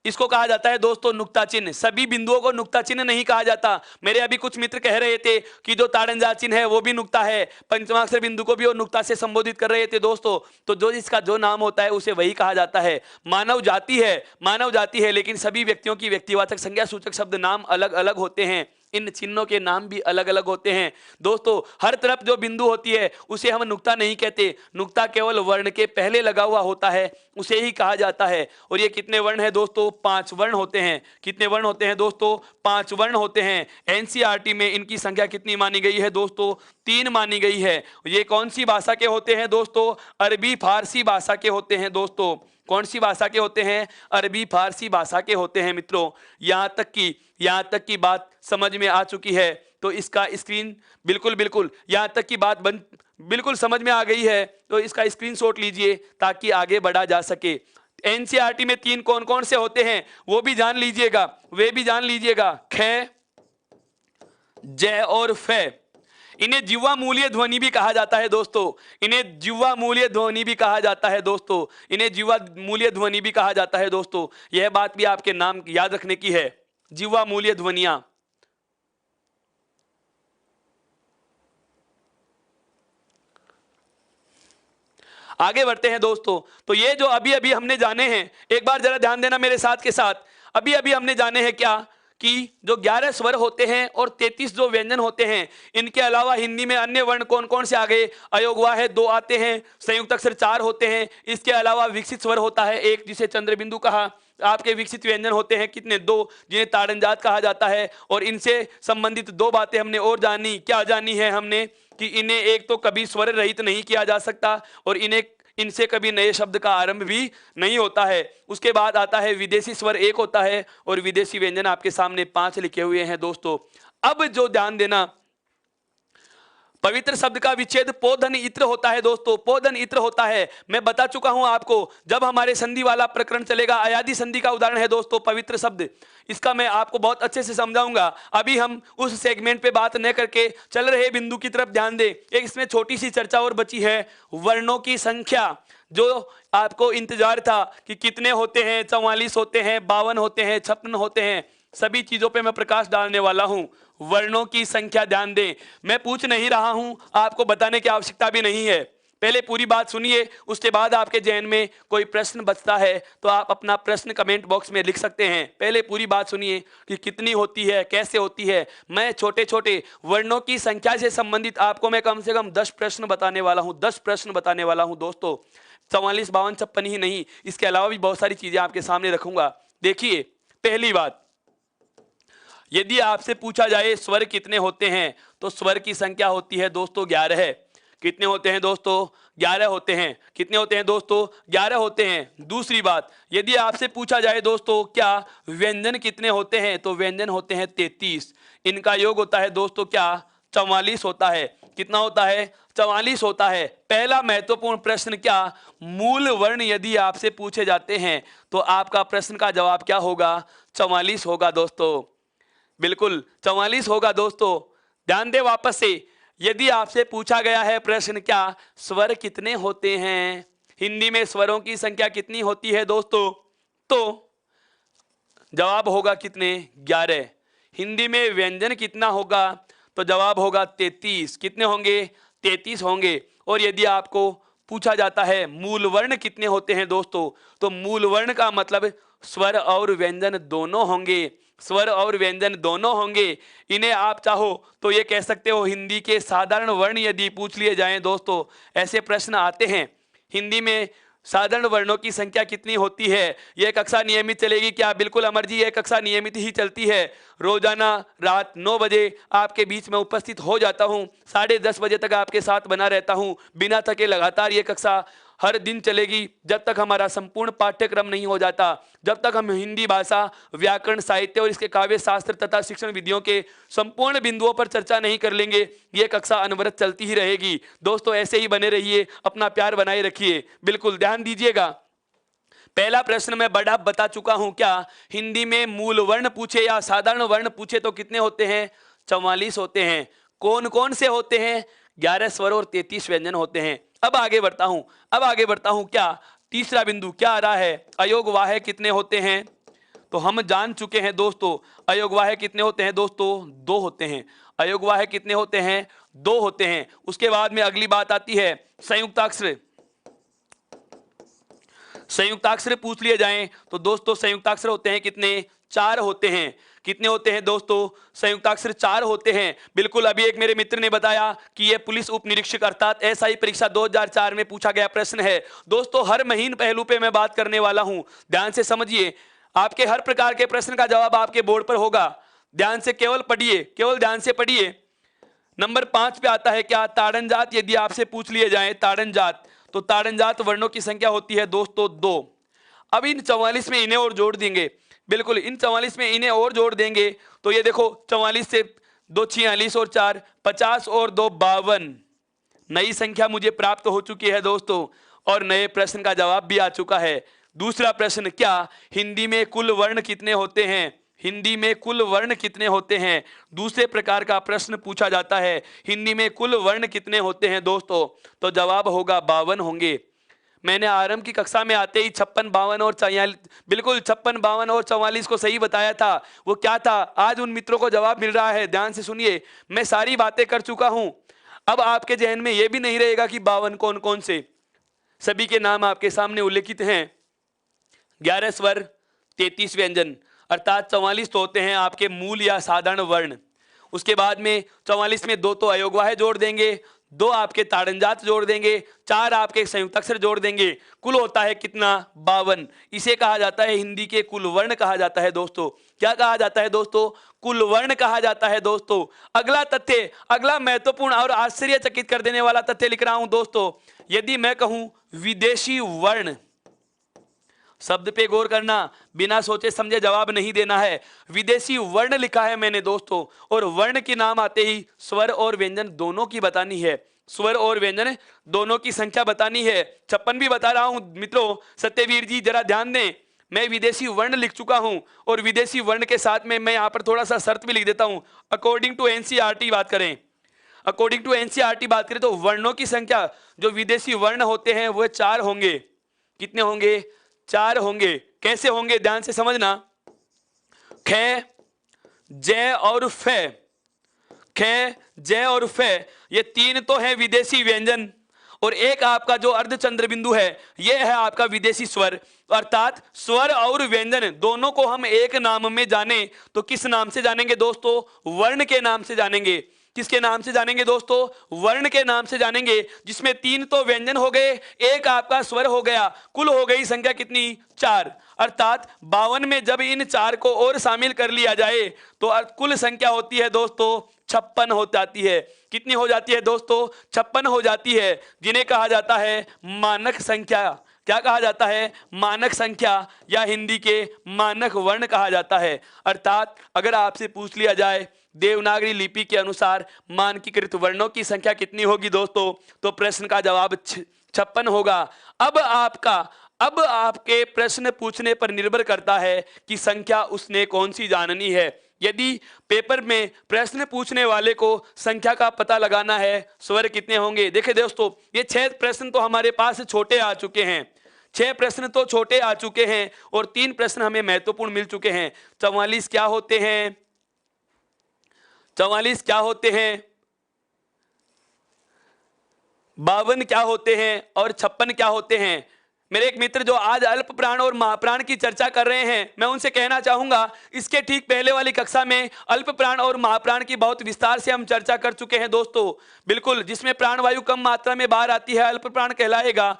इसको कहा जाता है दोस्तों नुक्ता चिन्ह। सभी बिंदुओं को नुक्ता चिन्ह नहीं कहा जाता। मेरे अभी कुछ मित्र कह रहे थे कि जो ताड़नजात चिन्ह है वो भी नुक्ता है, पंचमाक्षर बिंदु को भी वो नुक्ता से संबोधित कर रहे थे दोस्तों। तो जो इसका जो नाम होता है उसे वही कहा जाता है। मानव जाति है, मानव जाति है, लेकिन सभी व्यक्तियों की व्यक्तिवाचक संज्ञा सूचक शब्द नाम अलग अलग होते हैं। इन चिन्हों के नाम भी अलग अलग होते हैं दोस्तों। हर तरफ जो बिंदु होती है उसे हम नुक्ता नहीं कहते। नुक्ता केवल वर्ण के पहले लगा हुआ होता है, उसे ही कहा जाता है। और ये कितने वर्ण है दोस्तों? 5 वर्ण होते हैं। कितने वर्ण होते हैं दोस्तों? 5 वर्ण होते हैं। एनसीईआरटी में इनकी संख्या कितनी मानी गई है दोस्तों? 3 मानी गई है। ये कौन सी भाषा के होते हैं दोस्तों? अरबी फारसी भाषा के होते हैं दोस्तों। कौन सी भाषा के होते हैं? अरबी फारसी भाषा के होते हैं मित्रों। यहां तक की बात समझ में आ चुकी है तो इसका स्क्रीन बिल्कुल यहां तक की बात बिल्कुल समझ में आ गई है तो इसका स्क्रीनशॉट लीजिए ताकि आगे बढ़ा जा सके। एनसीईआरटी में 3 कौन कौन से होते हैं वो भी जान लीजिएगा, वे भी जान लीजिएगा। ख, ज और फे। इन्हें जिह्वा मूल्य ध्वनि भी कहा जाता है दोस्तों। इन्हें जिह्वा मूल्य ध्वनि भी कहा जाता है दोस्तों। इन्हें जिह्वा मूल्य ध्वनि भी कहा जाता है दोस्तों। यह बात भी आपके नाम याद रखने की है, जिह्वा मूल्य ध्वनियां। आगे बढ़ते हैं दोस्तों। तो ये जो अभी अभी हमने जाने हैं, एक बार जरा ध्यान देना मेरे साथ के साथ। अभी अभी हमने जाने हैं क्या कि जो 11 स्वर होते हैं और 33 जो व्यंजन होते हैं, इनके अलावा हिंदी में अन्य वर्ण कौन कौन से आ गए? अयोगवा है, 2 आते हैं। संयुक्त अक्षर 4 होते हैं। इसके अलावा विकसित स्वर होता है 1, जिसे चंद्रबिंदु कहा। आपके विकसित व्यंजन होते हैं कितने? 2, जिन्हें ताड़नजात कहा जाता है। और इनसे संबंधित 2 बातें हमने और जानी। क्या जानी है हमने? कि इन्हें एक तो कभी स्वर रहित नहीं किया जा सकता और इनसे कभी नए शब्द का आरंभ भी नहीं होता है। उसके बाद आता है विदेशी स्वर 1 होता है और विदेशी व्यंजन आपके सामने 5 लिखे हुए हैं दोस्तों। अब जो ध्यान देना, पवित्र शब्द का विच्छेद पोधन इत्र होता है दोस्तों। पोधन इत्र होता है, मैं बता चुका हूं आपको जब हमारे संधि वाला प्रकरण चलेगा। अयादि संधि का उदाहरण है दोस्तों पवित्र शब्द। इसका मैं आपको बहुत अच्छे से समझाऊंगा। अभी हम उस सेगमेंट पे बात न करके चल रहे बिंदु की तरफ ध्यान दें। एक इसमें छोटी सी चर्चा और बची है, वर्णों की संख्या। जो आपको इंतजार था कि कितने होते हैं, 44 होते हैं, 52 होते हैं, 56 होते हैं, सभी चीजों पे मैं प्रकाश डालने वाला हूं। वर्णों की संख्या ध्यान दें, मैं पूछ नहीं रहा हूं, आपको बताने की आवश्यकता भी नहीं है। पहले पूरी बात सुनिए, उसके बाद आपके जहन में कोई प्रश्न बचता है तो आप अपना प्रश्न कमेंट बॉक्स में लिख सकते हैं। पहले पूरी बात सुनिए कि कितनी होती है, कैसे होती है। मैं छोटे छोटे वर्णों की संख्या से संबंधित आपको मैं कम से कम 10 प्रश्न बताने वाला हूं। 10 प्रश्न बताने वाला हूं दोस्तों। 44, 52, 56 ही नहीं, इसके अलावा भी बहुत सारी चीजें आपके सामने रखूंगा। देखिए, पहली बात, यदि आपसे पूछा जाए स्वर कितने होते हैं तो स्वर की संख्या होती है दोस्तों 11 है। कितने होते हैं दोस्तों? 11 होते हैं। कितने होते हैं दोस्तों? 11 होते हैं। दूसरी बात, यदि आपसे पूछा जाए दोस्तों क्या व्यंजन कितने होते हैं तो व्यंजन होते हैं 33। इनका योग होता है दोस्तों क्या? 44 होता है। कितना होता है? 44 होता है। पहला महत्वपूर्ण प्रश्न क्या? मूल वर्ण यदि आपसे पूछे जाते हैं तो आपका प्रश्न का जवाब क्या होगा? 44 होगा दोस्तों, बिल्कुल 44 होगा दोस्तों। ध्यान दें वापस से, यदि आपसे पूछा गया है प्रश्न क्या, स्वर कितने होते हैं, हिंदी में स्वरों की संख्या कितनी होती है दोस्तों, तो जवाब होगा कितने? 11। हिंदी में व्यंजन कितना होगा, तो जवाब होगा 33। कितने होंगे? 33 होंगे। और यदि आपको पूछा जाता है मूल वर्ण कितने होते हैं दोस्तों, तो मूल वर्ण का मतलब स्वर और व्यंजन दोनों होंगे, स्वर और व्यंजन दोनों होंगे। इन्हें आप चाहो तो ये कह सकते हो हिंदी के साधारण वर्ण यदि पूछ लिए जाएं दोस्तों, ऐसे प्रश्न आते हैं। हिंदी में साधारण वर्णों की संख्या कितनी होती है? यह कक्षा नियमित चलेगी क्या? बिल्कुल अमर जी, यह कक्षा नियमित ही चलती है। रोजाना रात 9 बजे आपके बीच में उपस्थित हो जाता हूं, 10:30 बजे तक आपके साथ बना रहता हूं बिना थके। लगातार ये कक्षा हर दिन चलेगी जब तक हमारा संपूर्ण पाठ्यक्रम नहीं हो जाता, जब तक हम हिंदी भाषा, व्याकरण, साहित्य और इसके काव्य शास्त्र तथा शिक्षण विधियों के संपूर्ण बिंदुओं पर चर्चा नहीं कर लेंगे। ये कक्षा अनवरत चलती ही रहेगी दोस्तों। ऐसे ही बने रहिए, अपना प्यार बनाए रखिए, बिल्कुल ध्यान दीजिएगा। पहला प्रश्न मैं बड़ा बता चुका हूं क्या, हिंदी में मूल वर्ण पूछे या साधारण वर्ण पूछे तो कितने होते हैं? 44 होते हैं। कौन कौन से होते हैं? 11 स्वर और 33 व्यंजन होते हैं। अब आगे बढ़ता हूं क्या, तीसरा बिंदु क्या आ रहा है? अयोगवाह्य कितने होते हैं? तो हम जान चुके हैं दोस्तों, अयोगवाह्य कितने होते हैं दोस्तों? 2 होते हैं। अयोगवाह्य कितने होते हैं? 2 होते हैं। उसके बाद में अगली बात आती है संयुक्ताक्षर। संयुक्ताक्षर पूछ लिए जाएं तो दोस्तों संयुक्ताक्षर होते हैं कितने? 4 होते हैं। कितने होते हैं दोस्तों? संयुक्ताक्षर 4 होते हैं। बिल्कुल, अभी एक मेरे मित्र ने बताया कि यह पुलिस उप निरीक्षक अर्थात एसआई परीक्षा 2004 में पूछा गया प्रश्न है दोस्तों। हर महीन पहलू पे मैं बात करने वाला हूं, ध्यान से समझिए। आपके हर प्रकार के प्रश्न का जवाब आपके बोर्ड पर होगा। ध्यान से केवल पढ़िए, केवल ध्यान से पढ़िए। नंबर 5 पे आता है क्या? ताड़न जात यदि आपसे पूछ लिए जाए ताड़न जात, तो ताड़न जात वर्णों की संख्या होती है दोस्तों 2। अब इन 44 में इन्हें और जोड़ देंगे, बिल्कुल इन 44 में इन्हें और जोड़ देंगे तो ये देखो 44 से 2 46 और 4 50 और 2 52 नई संख्या मुझे प्राप्त हो चुकी है दोस्तों, और नए प्रश्न का जवाब भी आ चुका है। दूसरा प्रश्न क्या, हिंदी में कुल वर्ण कितने होते हैं? हिंदी में कुल वर्ण कितने होते हैं? दूसरे प्रकार का प्रश्न पूछा जाता है, हिंदी में कुल वर्ण कितने होते हैं दोस्तों? तो जवाब होगा 52 होंगे। मैंने आरंभ की कक्षा में आते ही 56, 52 और 44, बिल्कुल 56, 52 और 44 को सही बताया था। वो क्या था? आज उन मित्रों को जवाब मिल रहा है। ध्यान से सुनिए, मैं सारी बातें कर चुका हूं। अब आपके जहन में यह भी नहीं रहेगा कि 52 कौन कौन से, सभी के नाम आपके सामने उल्लेखित हैं। 11 स्वर, 33 व्यंजन, अर्थात 44 तो होते हैं आपके मूल या साधारण वर्ण। उसके बाद में 44 में 2 तो अयोगवाह्य जोड़ देंगे, 2 आपके ताड़नजात जोड़ देंगे, 4 आपके संयुक्ताक्षर जोड़ देंगे, कुल होता है कितना? 52। इसे कहा जाता है हिंदी के कुल वर्ण कहा जाता है दोस्तों। क्या कहा जाता है दोस्तों? कुल वर्ण कहा जाता है दोस्तों। अगला तथ्य, अगला महत्वपूर्ण और आश्चर्यचकित कर देने वाला तथ्य लिख रहा हूं दोस्तों। यदि मैं कहूं विदेशी वर्ण, शब्द पे गौर करना, बिना सोचे समझे जवाब नहीं देना है। विदेशी वर्ण लिखा है मैंने दोस्तों, और वर्ण के नाम आते ही स्वर और व्यंजन दोनों की बतानी है। स्वर और व्यंजन दोनों की संख्या बतानी है। 56 भी बता रहा हूं मित्रों। सत्यवीर जी जरा ध्यान दें, मैं विदेशी वर्ण लिख चुका हूं, और विदेशी वर्ण के साथ में मैं यहां पर थोड़ा सा शर्त भी लिख देता हूं। अकॉर्डिंग टू एनसीईआरटी बात करें, अकॉर्डिंग टू एनसीईआरटी बात करें तो वर्णों की संख्या जो विदेशी वर्ण होते हैं वह 4 होंगे। कितने होंगे? 4 होंगे। कैसे होंगे? ध्यान से समझना। ख, जय और फे, ख, जय और फे, ये 3 तो है विदेशी व्यंजन, और एक आपका जो अर्धचंद्र बिंदु है यह है आपका विदेशी स्वर। अर्थात स्वर और व्यंजन दोनों को हम एक नाम में जाने तो किस नाम से जानेंगे दोस्तों? वर्ण के नाम से जानेंगे। किसके नाम से जानेंगे दोस्तों? वर्ण के नाम से जानेंगे, जिसमें 3 तो व्यंजन हो गए, एक आपका स्वर हो गया। कुल हो गई संख्या कितनी? 4। अर्थात 52 में जब इन 4 को और शामिल कर लिया जाए तो कुल संख्या होती है दोस्तों 56 हो जाती है। कितनी हो जाती है दोस्तों? 56 हो जाती है, जिन्हें कहा जाता है मानक संख्या। क्या कहा जाता है? मानक संख्या, या हिंदी के मानक वर्ण कहा जाता है। अर्थात अगर आपसे पूछ लिया जाए देवनागरी लिपि के अनुसार मानकीकृत वर्णों की संख्या कितनी होगी दोस्तों? तो प्रश्न का जवाब 56 होगा। अब आपके प्रश्न पूछने पर निर्भर करता है कि संख्या उसने कौन सी जाननी है। यदि पेपर में प्रश्न पूछने वाले को संख्या का पता लगाना है, स्वर कितने होंगे? देखिए दोस्तों, ये 6 प्रश्न तो हमारे पास छोटे आ चुके हैं, 6 प्रश्न तो छोटे आ चुके हैं और 3 प्रश्न हमें महत्वपूर्ण मिल चुके हैं। 44 क्या होते हैं, 44 क्या होते हैं, 52 क्या होते हैं और 56 क्या होते हैं। मेरे एक मित्र जो आज अल्प प्राण और महाप्राण की चर्चा कर रहे हैं, मैं उनसे कहना चाहूंगा इसके ठीक पहले वाली कक्षा में अल्प प्राण और महाप्राण की बहुत विस्तार से हम चर्चा कर चुके हैं दोस्तों। बिल्कुल, जिसमें प्राणवायु कम मात्रा में बाहर आती है अल्प प्राण कहलाएगा।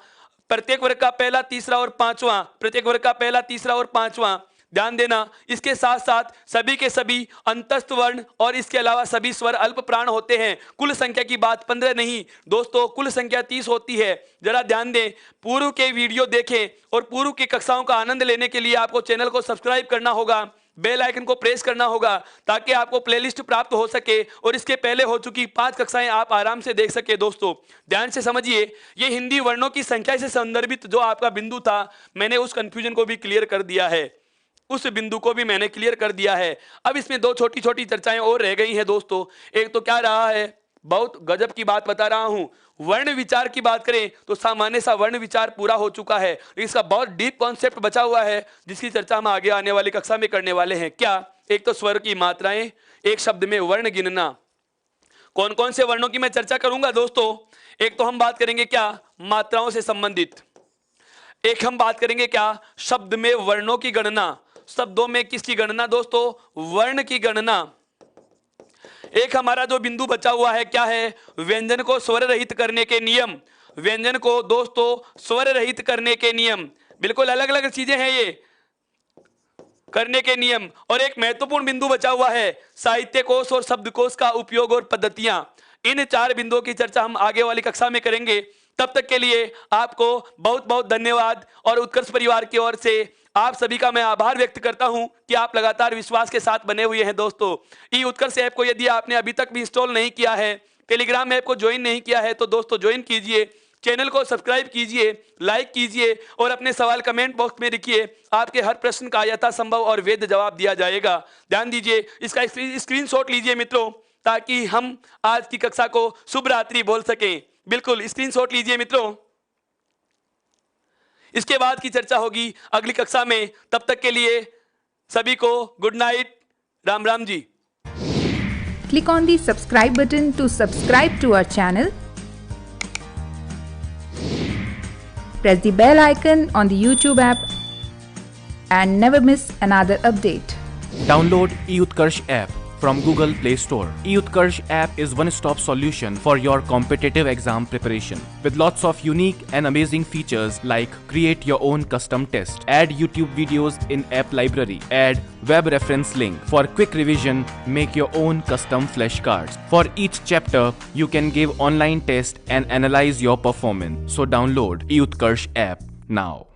प्रत्येक वर्ग का पहला, तीसरा और पांचवा, प्रत्येक वर्ग का पहला, तीसरा और पांचवा, ध्यान देना। इसके साथ साथ सभी के सभी अंतस्थ वर्ण और इसके अलावा सभी स्वर अल्प प्राण होते हैं। कुल संख्या की बात 15 नहीं दोस्तों, कुल संख्या 30 होती है। जरा ध्यान दें, पूर्व के वीडियो देखें और पूर्व की कक्षाओं का आनंद लेने के लिए आपको चैनल को सब्सक्राइब करना होगा, बेल आइकन को प्रेस करना होगा ताकि आपको प्लेलिस्ट प्राप्त हो सके और इसके पहले हो चुकी 5 कक्षाएं आप आराम से देख सके। दोस्तों ध्यान से समझिए, ये हिंदी वर्णों की संख्या से संदर्भित जो आपका बिंदु था, मैंने उस कंफ्यूजन को भी क्लियर कर दिया है, उस बिंदु को भी मैंने क्लियर कर दिया है। अब इसमें 2 छोटी छोटी चर्चाएं और रह गई हैं दोस्तों। एक तो क्या रहा है, बहुत गजब की बात बता रहा हूं, वर्ण विचार की बात करें तो सामान्य सा वर्ण विचार पूरा हो चुका है। इसका बहुत डीप कॉन्सेप्ट बचा हुआ है जिसकी चर्चा हम आगे आने वाली कक्षा में करने वाले हैं। क्या? एक तो स्वर की मात्राएं, एक शब्द में वर्ण गिनना। कौन कौन से वर्णों की मैं चर्चा करूंगा दोस्तों? एक तो हम बात करेंगे क्या, मात्राओं से संबंधित। एक हम बात करेंगे क्या, शब्द में वर्णों की गणना। शब्दों में किसकी गणना दोस्तों? वर्ण की गणना। एक हमारा जो बिंदु बचा हुआ है क्या है, व्यंजन को स्वर रहित करने के नियम। व्यंजन को दोस्तों स्वर रहित करने के नियम, बिल्कुल अलग अलग चीजें हैं ये, करने के नियम। और एक महत्वपूर्ण बिंदु बचा हुआ है, साहित्य कोश और शब्दकोश का उपयोग और पद्धतियां। इन 4 बिंदुओं की चर्चा हम आगे वाली कक्षा में करेंगे। तब तक के लिए आपको बहुत बहुत धन्यवाद और उत्कर्ष परिवार की ओर से आप सभी का मैं आभार व्यक्त करता हूं कि आप लगातार विश्वास के साथ बने हुए हैं। दोस्तों ई उत्कर्ष ऐप को यदि आपने अभी तक भी इंस्टॉल नहीं किया है, टेलीग्राम ऐप को ज्वाइन नहीं किया है, तो दोस्तों ज्वाइन कीजिए, चैनल को सब्सक्राइब कीजिए, लाइक कीजिए और अपने सवाल कमेंट बॉक्स में लिखिए। आपके हर प्रश्न का यथासंभव और वैध जवाब दिया जाएगा। ध्यान दीजिए, इसका स्क्रीनशॉट लीजिए मित्रों, ताकि हम आज की कक्षा को शुभ रात्रि बोल सकें। बिल्कुल स्क्रीनशॉट लीजिए मित्रों। इसके बाद की चर्चा होगी अगली कक्षा में। तब तक के लिए सभी को good night, Ram Ram ji. Click on the subscribe button to subscribe to our channel. Press the bell icon on the YouTube app and never miss another update. Download eUtkarsh app from Google Play Store. eUtkarsh app is one-stop solution for your competitive exam preparation with lots of unique and amazing features like create your own custom test, add YouTube videos in app library, add web reference link for quick revision, make your own custom flashcards. For each chapter, you can give online test and analyze your performance. So download eUtkarsh app now.